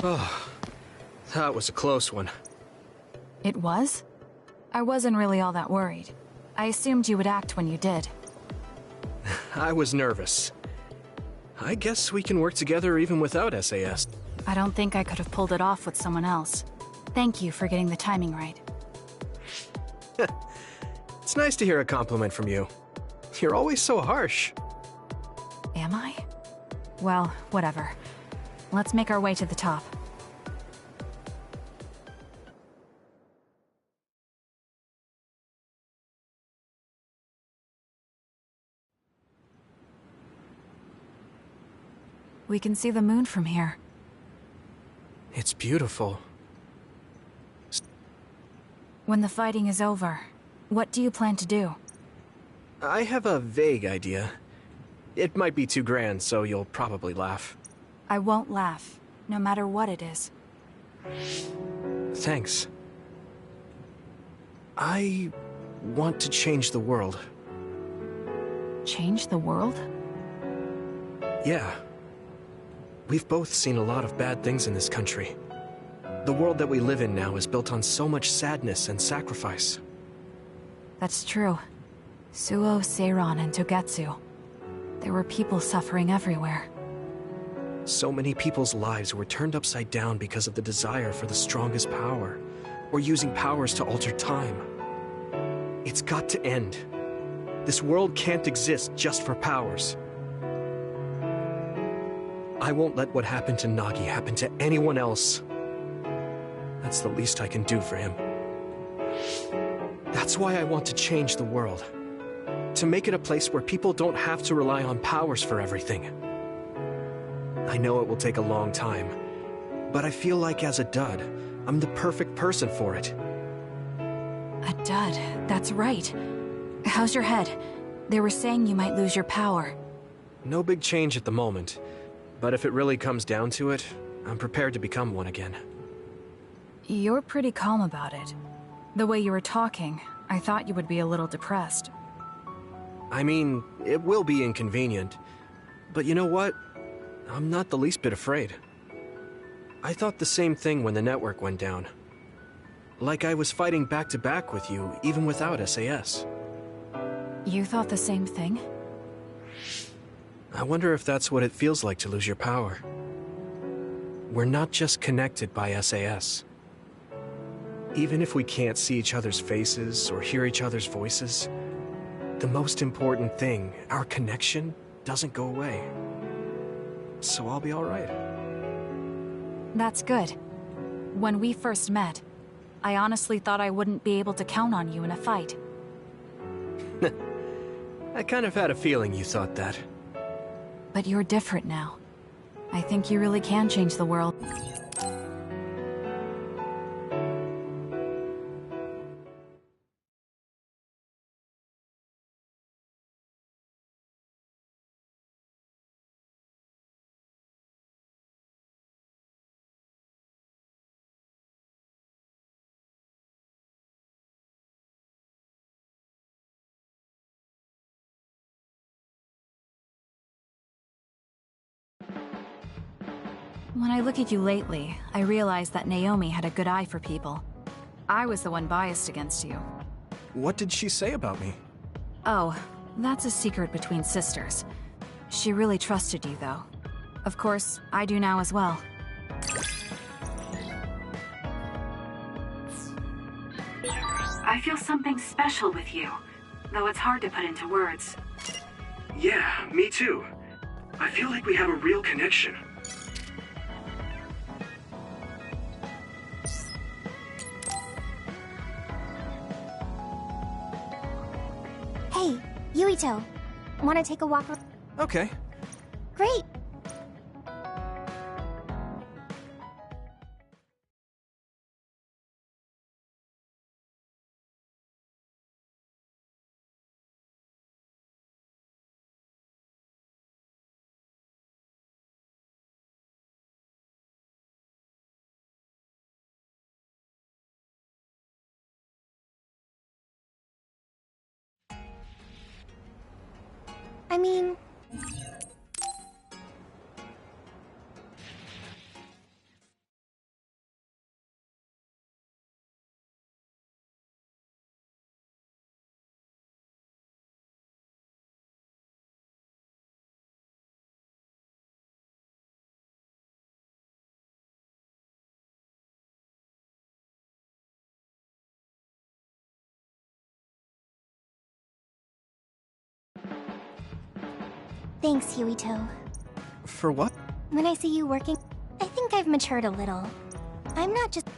Oh, that was a close one. It was? I wasn't really all that worried. I assumed you would act when you did. I was nervous. I guess we can work together even without SAS. I don't think I could have pulled it off with someone else. Thank you for getting the timing right. It's nice to hear a compliment from you. You're always so harsh. Am I? Well, whatever. Let's make our way to the top. We can see the moon from here. It's beautiful. When the fighting is over, what do you plan to do? I have a vague idea. It might be too grand, so you'll probably laugh. I won't laugh, no matter what it is. Thanks. I want to change the world. Change the world? Yeah. We've both seen a lot of bad things in this country. The world that we live in now is built on so much sadness and sacrifice. That's true. Suo, Seiran, and Togetsu. There were people suffering everywhere. So many people's lives were turned upside down because of the desire for the strongest power, or using powers to alter time. It's got to end. This world can't exist just for powers. I won't let what happened to Nagi happen to anyone else. That's the least I can do for him. That's why I want to change the world. To make it a place where people don't have to rely on powers for everything. I know it will take a long time, but I feel like as a dud, I'm the perfect person for it. A dud, that's right. How's your head? They were saying you might lose your power. No big change at the moment, but if it really comes down to it, I'm prepared to become one again. You're pretty calm about it. The way you were talking, I thought you would be a little depressed. I mean, it will be inconvenient, but you know what? I'm not the least bit afraid. I thought the same thing when the network went down. Like I was fighting back-to-back with you, even without SAS. You thought the same thing? I wonder if that's what it feels like to lose your power. We're not just connected by SAS. Even if we can't see each other's faces or hear each other's voices, the most important thing, our connection, doesn't go away. So I'll be all right. That's good. When we first met, I honestly thought I wouldn't be able to count on you in a fight. I kind of had a feeling you thought that. But you're different now. I think you really can change the world. When I look at you lately, I realize that Naomi had a good eye for people. I was the one biased against you. What did she say about me? Oh, that's a secret between sisters. She really trusted you, though. Of course, I do now as well. I feel something special with you, though it's hard to put into words. Yeah, me too. I feel like we have a real connection. Hey, Yuito, want to take a walk? Okay. Great. I mean... Thanks, Yuito. For what? When I see you working, I think I've matured a little. I'm not just...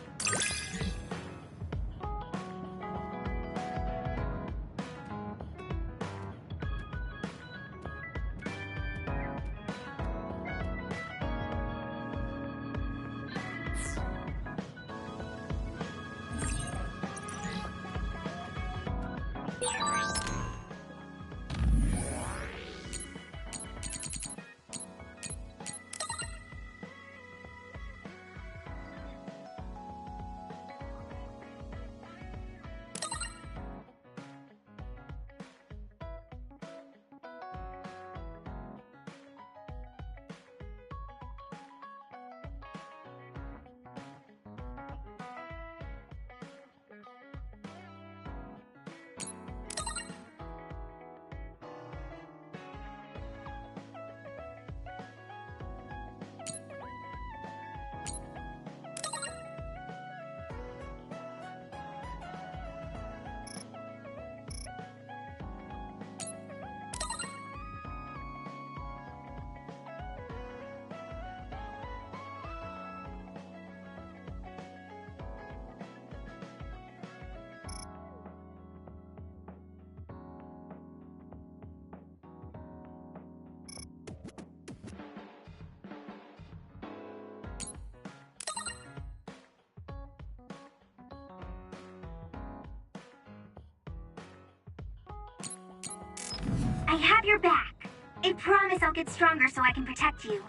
I have your back. I promise I'll get stronger so I can protect you.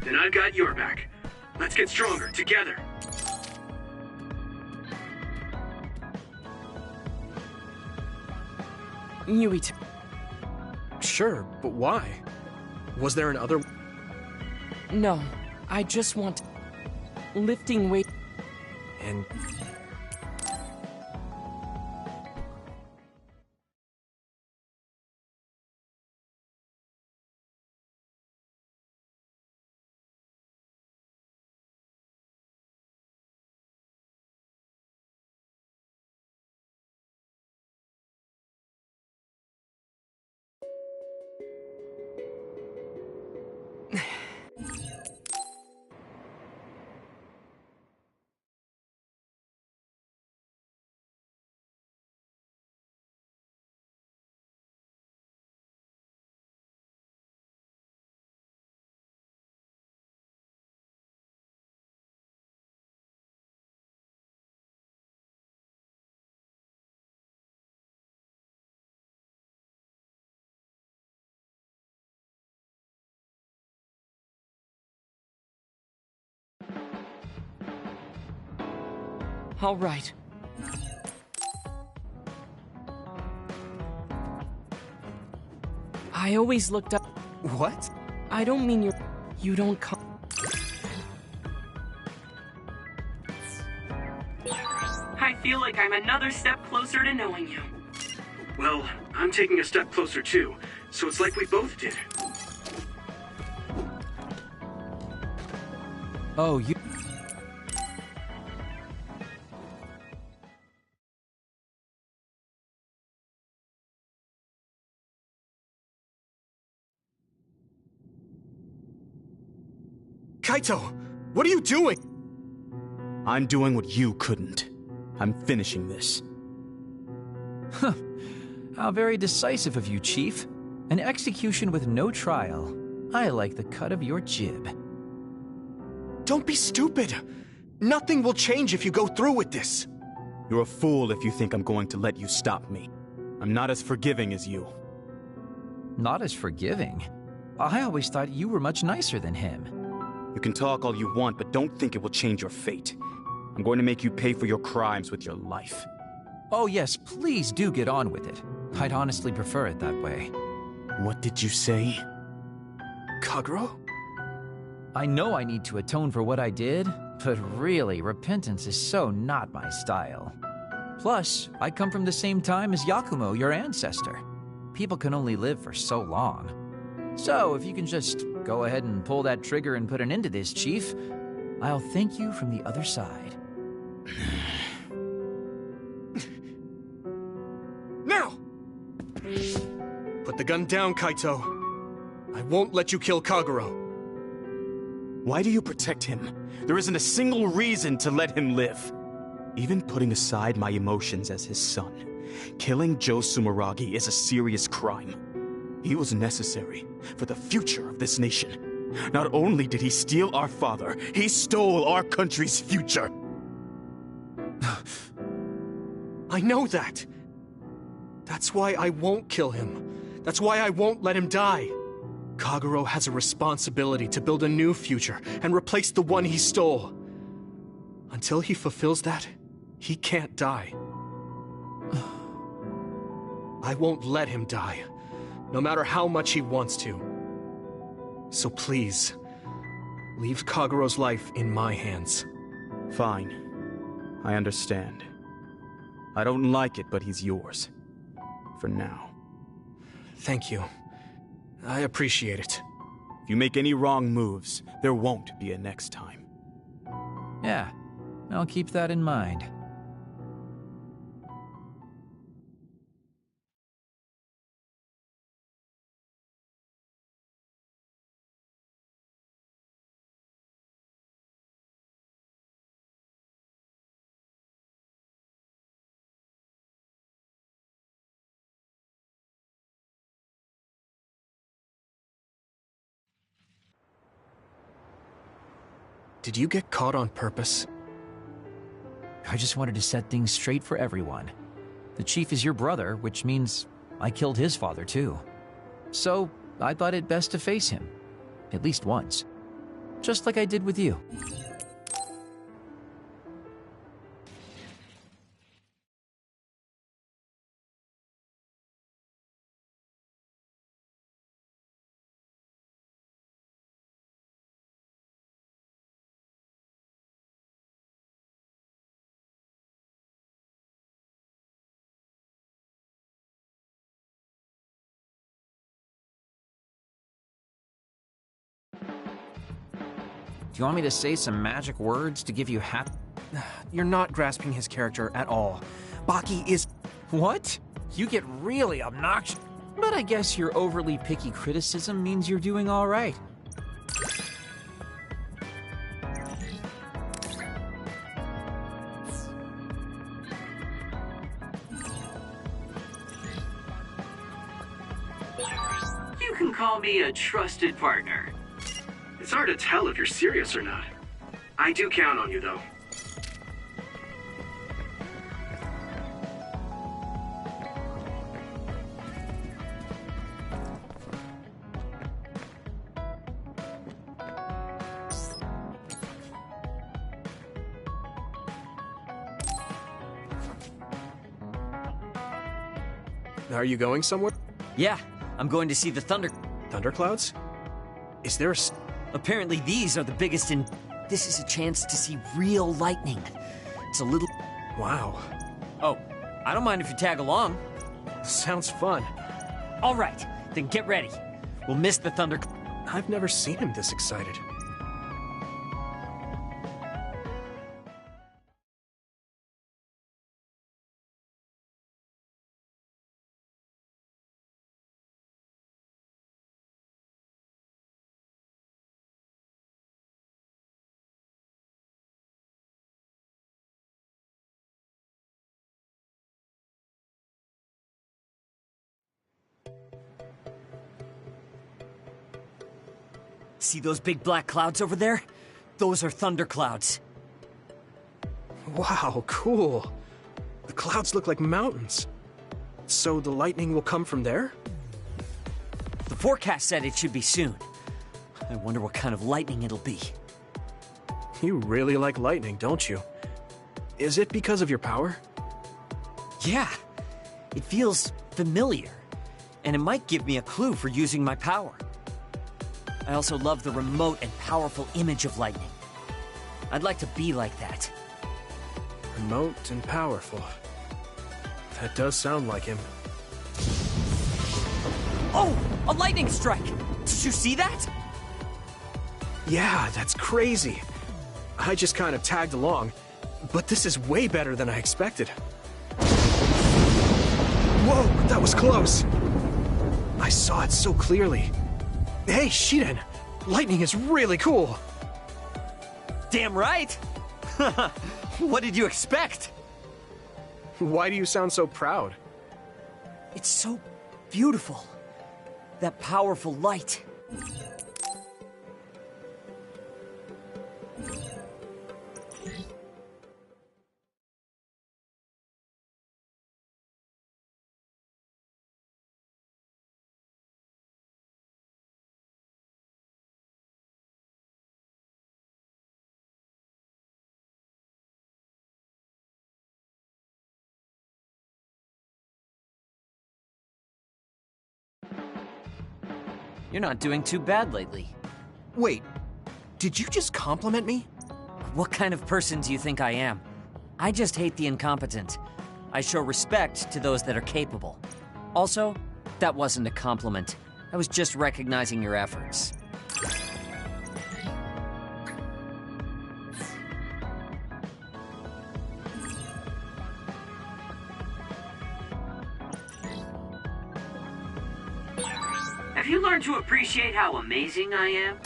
Then I've got your back. Let's get stronger, together. Yuito. Sure, but why? Was there an other... No, I just want... lifting weight... And... All right. I always looked up... What? I don't mean you don't come... I feel like I'm another step closer to knowing you. Well, I'm taking a step closer too, so it's like we both did. Oh, you... Kaito! What are you doing? I'm doing what you couldn't. I'm finishing this. Huh. How very decisive of you, Chief. An execution with no trial. I like the cut of your jib. Don't be stupid! Nothing will change if you go through with this! You're a fool if you think I'm going to let you stop me. I'm not as forgiving as you. Not as forgiving? I always thought you were much nicer than him. You can talk all you want, but don't think it will change your fate. I'm going to make you pay for your crimes with your life. Oh yes, please do get on with it. I'd honestly prefer it that way. What did you say? Kagero? I know I need to atone for what I did, but really, repentance is so not my style. Plus, I come from the same time as Yakumo, your ancestor. People can only live for so long. So, if you can just go ahead and pull that trigger and put an end to this, Chief, I'll thank you from the other side. Now! Put the gun down, Kaito. I won't let you kill Kagero. Why do you protect him? There isn't a single reason to let him live. Even putting aside my emotions as his son, killing Joe Sumeragi is a serious crime. He was necessary for the future of this nation. Not only did he steal our father, he stole our country's future. I know that. That's why I won't kill him. That's why I won't let him die. Kagero has a responsibility to build a new future and replace the one he stole. Until he fulfills that, he can't die. I won't let him die, no matter how much he wants to. So please, leave Kagero's life in my hands. Fine. I understand. I don't like it, but he's yours. For now. Thank you. I appreciate it. If you make any wrong moves, there won't be a next time. Yeah, I'll keep that in mind. Did you get caught on purpose? I just wanted to set things straight for everyone. The Chief is your brother, which means I killed his father too. So, I thought it best to face him. At least once. Just like I did with you. Do you want me to say some magic words to give you You're not grasping his character at all. Baki is... What? You get really obnoxious. But I guess your overly picky criticism means you're doing all right. You can call me a trusted partner. It's hard to tell if you're serious or not. I do count on you, though. Are you going somewhere? Yeah, I'm going to see the Thunderclouds? Is there a... Apparently these are the biggest in... This is a chance to see real lightning. It's a little... Wow. Oh, I don't mind if you tag along. Sounds fun. All right, then get ready. We'll miss the thunder... I've never seen him this excited. See those big black clouds over there? Those are thunderclouds. Wow, cool. The clouds look like mountains. So the lightning will come from there? The forecast said it should be soon. I wonder what kind of lightning it'll be. You really like lightning, don't you? Is it because of your power? Yeah. It feels familiar. And it might give me a clue for using my power. I also love the remote and powerful image of lightning. I'd like to be like that. Remote and powerful. That does sound like him. Oh! A lightning strike! Did you see that? Yeah, that's crazy. I just kind of tagged along, but this is way better than I expected. Whoa, that was close! I saw it so clearly. Hey, Shiden! Lightning is really cool! Damn right! What did you expect? Why do you sound so proud? It's so beautiful. That powerful light. You're not doing too bad lately. Wait, did you just compliment me? What kind of person do you think I am? I just hate the incompetent. I show respect to those that are capable. Also, that wasn't a compliment. I was just recognizing your efforts. Have you learned to appreciate how amazing I am?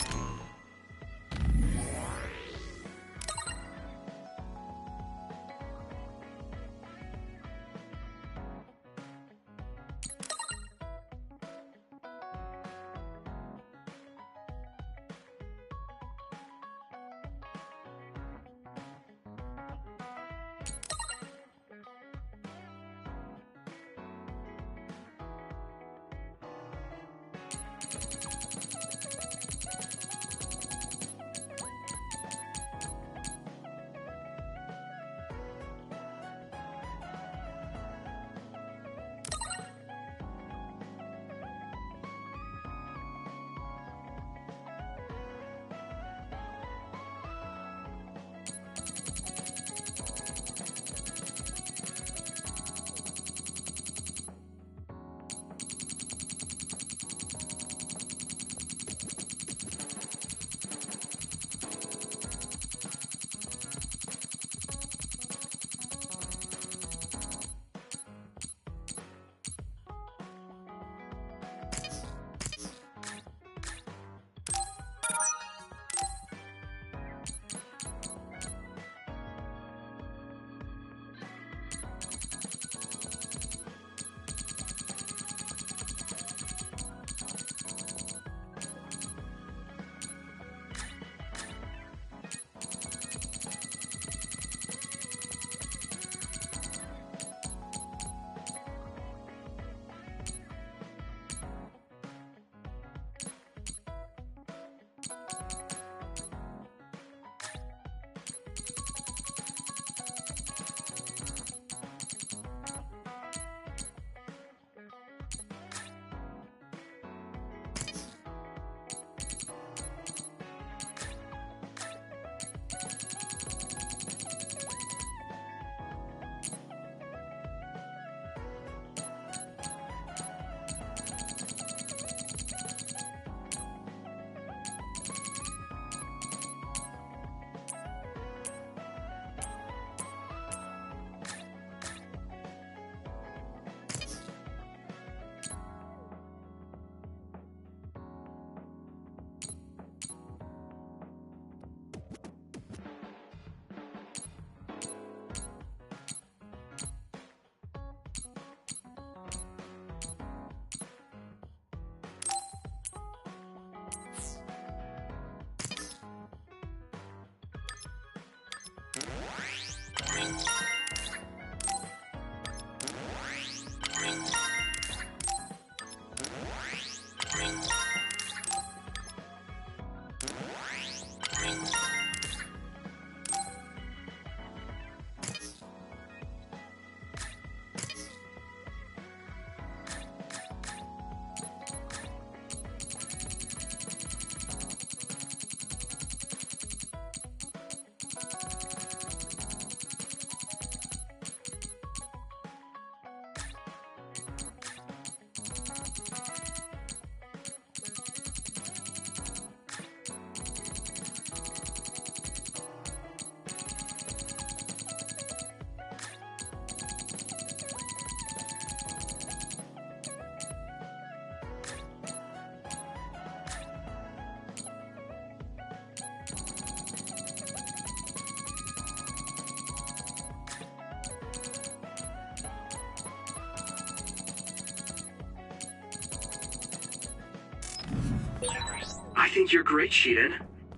I think you're great, Shiden.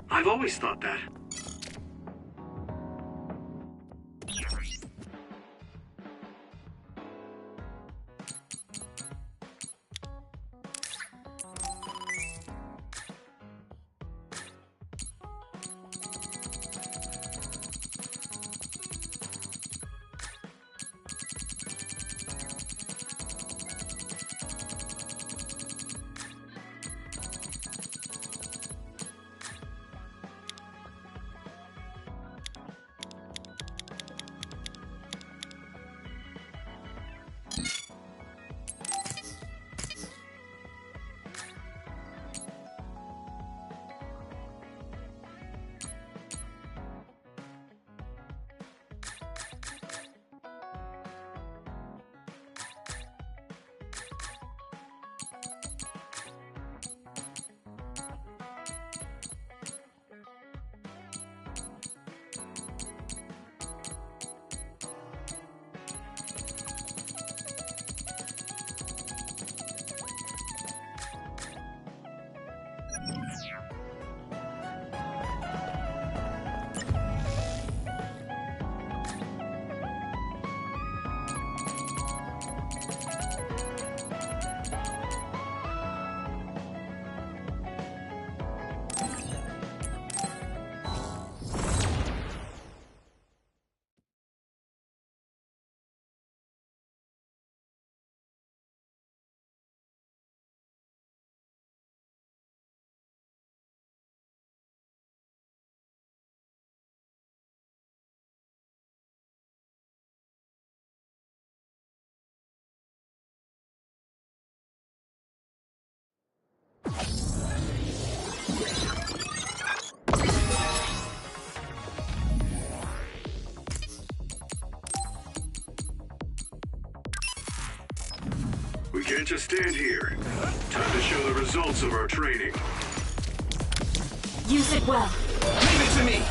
I've always thought that. We can't just stand here. Time to show the results of our training. Use it well. Leave it to me!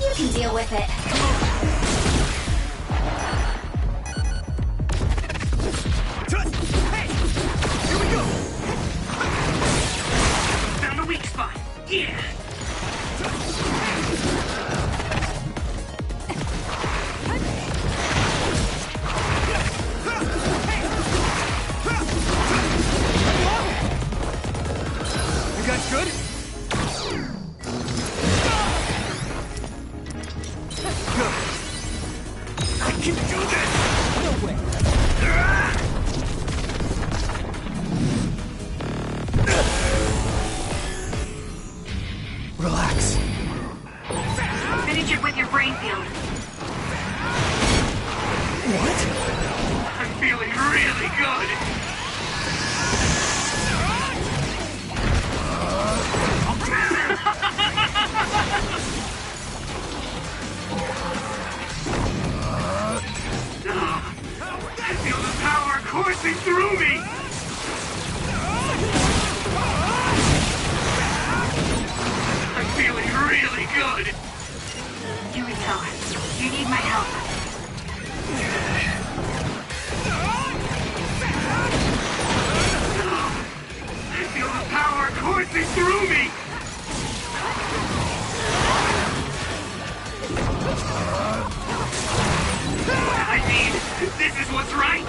You can deal with it. Hey! Here we go! Found a weak spot. Yeah! You guys good? Good. I can do this! No way! Relax. Finish it with your brain field. What? I'm feeling really good. I feel the power coursing through me. I'm feeling really good. Yuito, you need my help. I feel the power coursing through me. I mean, this is what's right.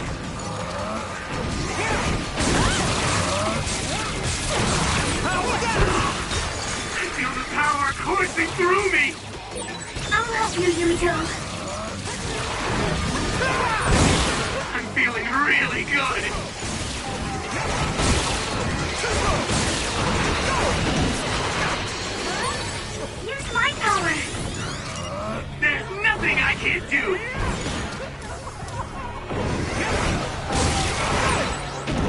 I feel the power coursing through me. I'll help you, Yuito. I'm feeling really good. Use my power. There's nothing I can't do.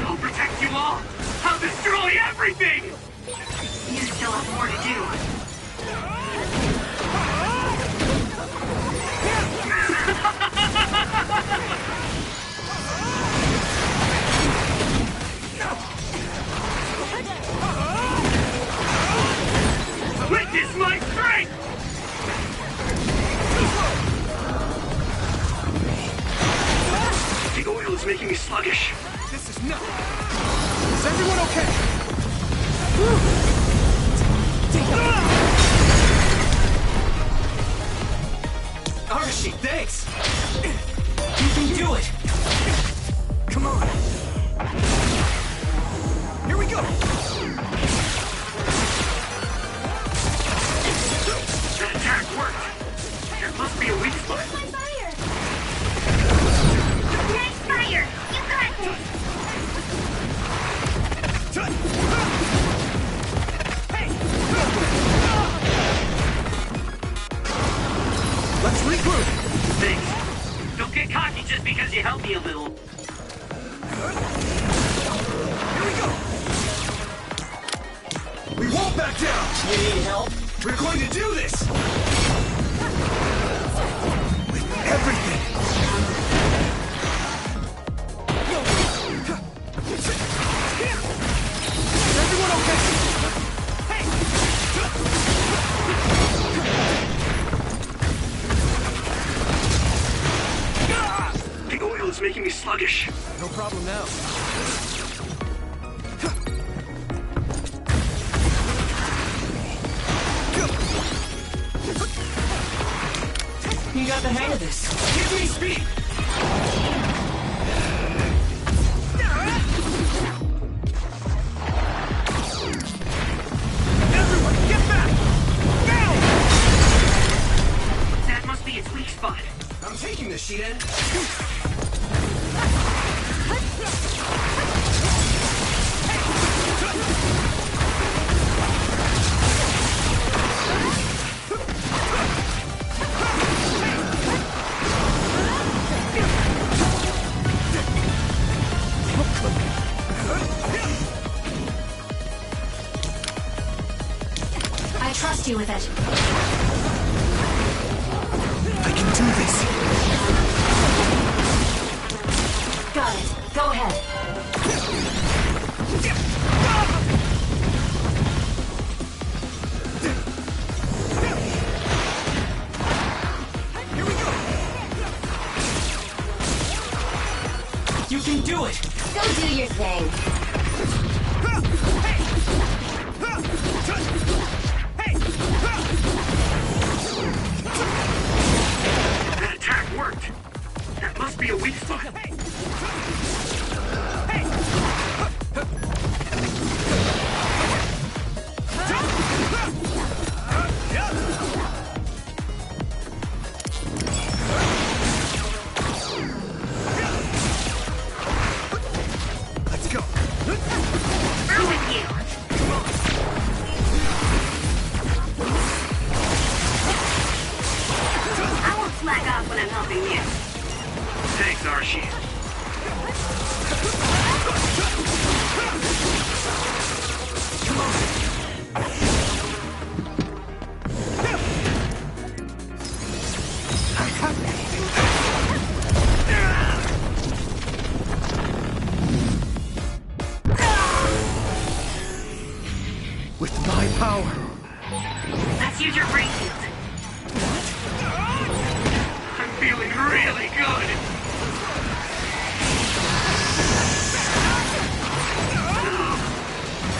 I'll protect you all. I'll destroy everything. You still have more to do. Witness my strength! The oil is making me sluggish. This is nothing. Is everyone okay? Arashi, thanks! You can do it! Come on! Here we go! That attack worked! There must be a weak spot. Nice fire! You got this! Let's regroup! Thanks. Don't get cocky just because you helped me a little. Here we go! We won't back down! You need help? We're going to do this! With everything! Is everyone okay? Hey! The oil is making me sluggish. No problem now. You got the hang of this. Give me speed! Everyone, get back! Now! That must be its weak spot. I'm taking this, Shiden. I trust you with it. I can do this. Got it. Go ahead. Here we go. You can do it! Go do your thing. That attack worked. That must be a weak spot. Let's go. I'm with you. I won't slack off when I'm helping you. Thanks, Arashi. With my power. Let's use your brain field. I'm feeling really good.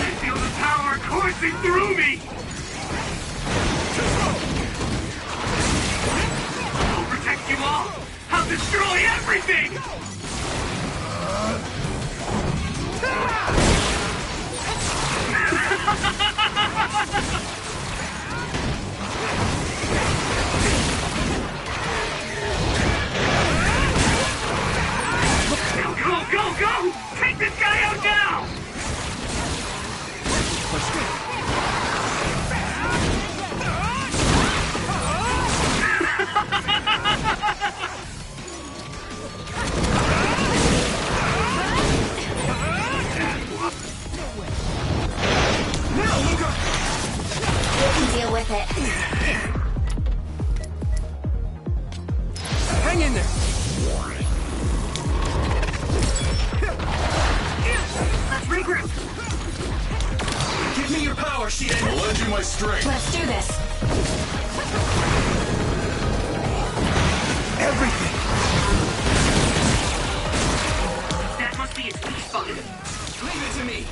I feel the power coursing through me. I'll protect you all. I'll destroy everything. Go, go, go! Take this guy out now! You can deal with it. Hang in there. Let's regroup. Give me your power, Shiden. I'll lend you my strength. Let's do this. Everything. That must be its weak spot. Leave it to me.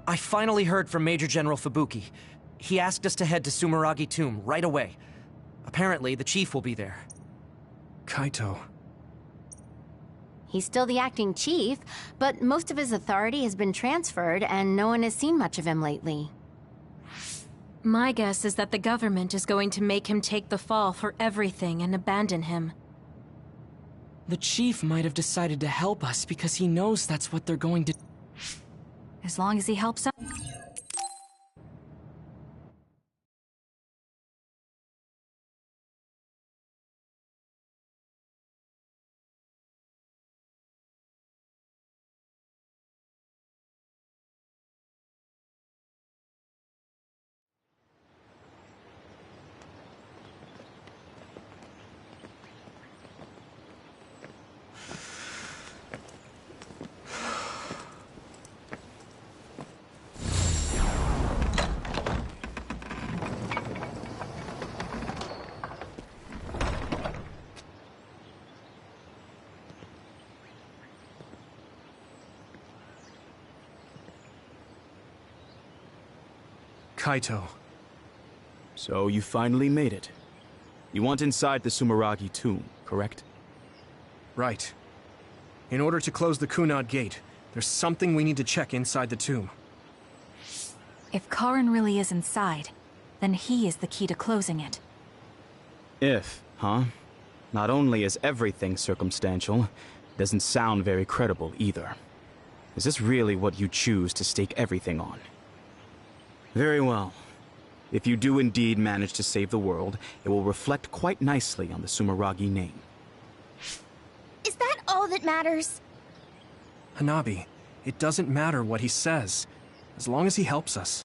I finally heard from Major General Fubuki. He asked us to head to Sumeragi Tomb right away. Apparently, the chief will be there. Kaito. He's still the acting chief, but most of his authority has been transferred and no one has seen much of him lately. My guess is that the government is going to make him take the fall for everything and abandon him. The chief might have decided to help us because he knows that's what they're going to... As long as he helps us. Kaito. So you finally made it. You want inside the Sumeragi tomb, correct? Right. In order to close the Kunad Gate, there's something we need to check inside the tomb. If Karin really is inside, then he is the key to closing it. If, huh? Not only is everything circumstantial, it doesn't sound very credible either. Is this really what you choose to stake everything on? Very well. If you do indeed manage to save the world, it will reflect quite nicely on the Sumeragi name. Is that all that matters? Hanabi, it doesn't matter what he says, as long as he helps us.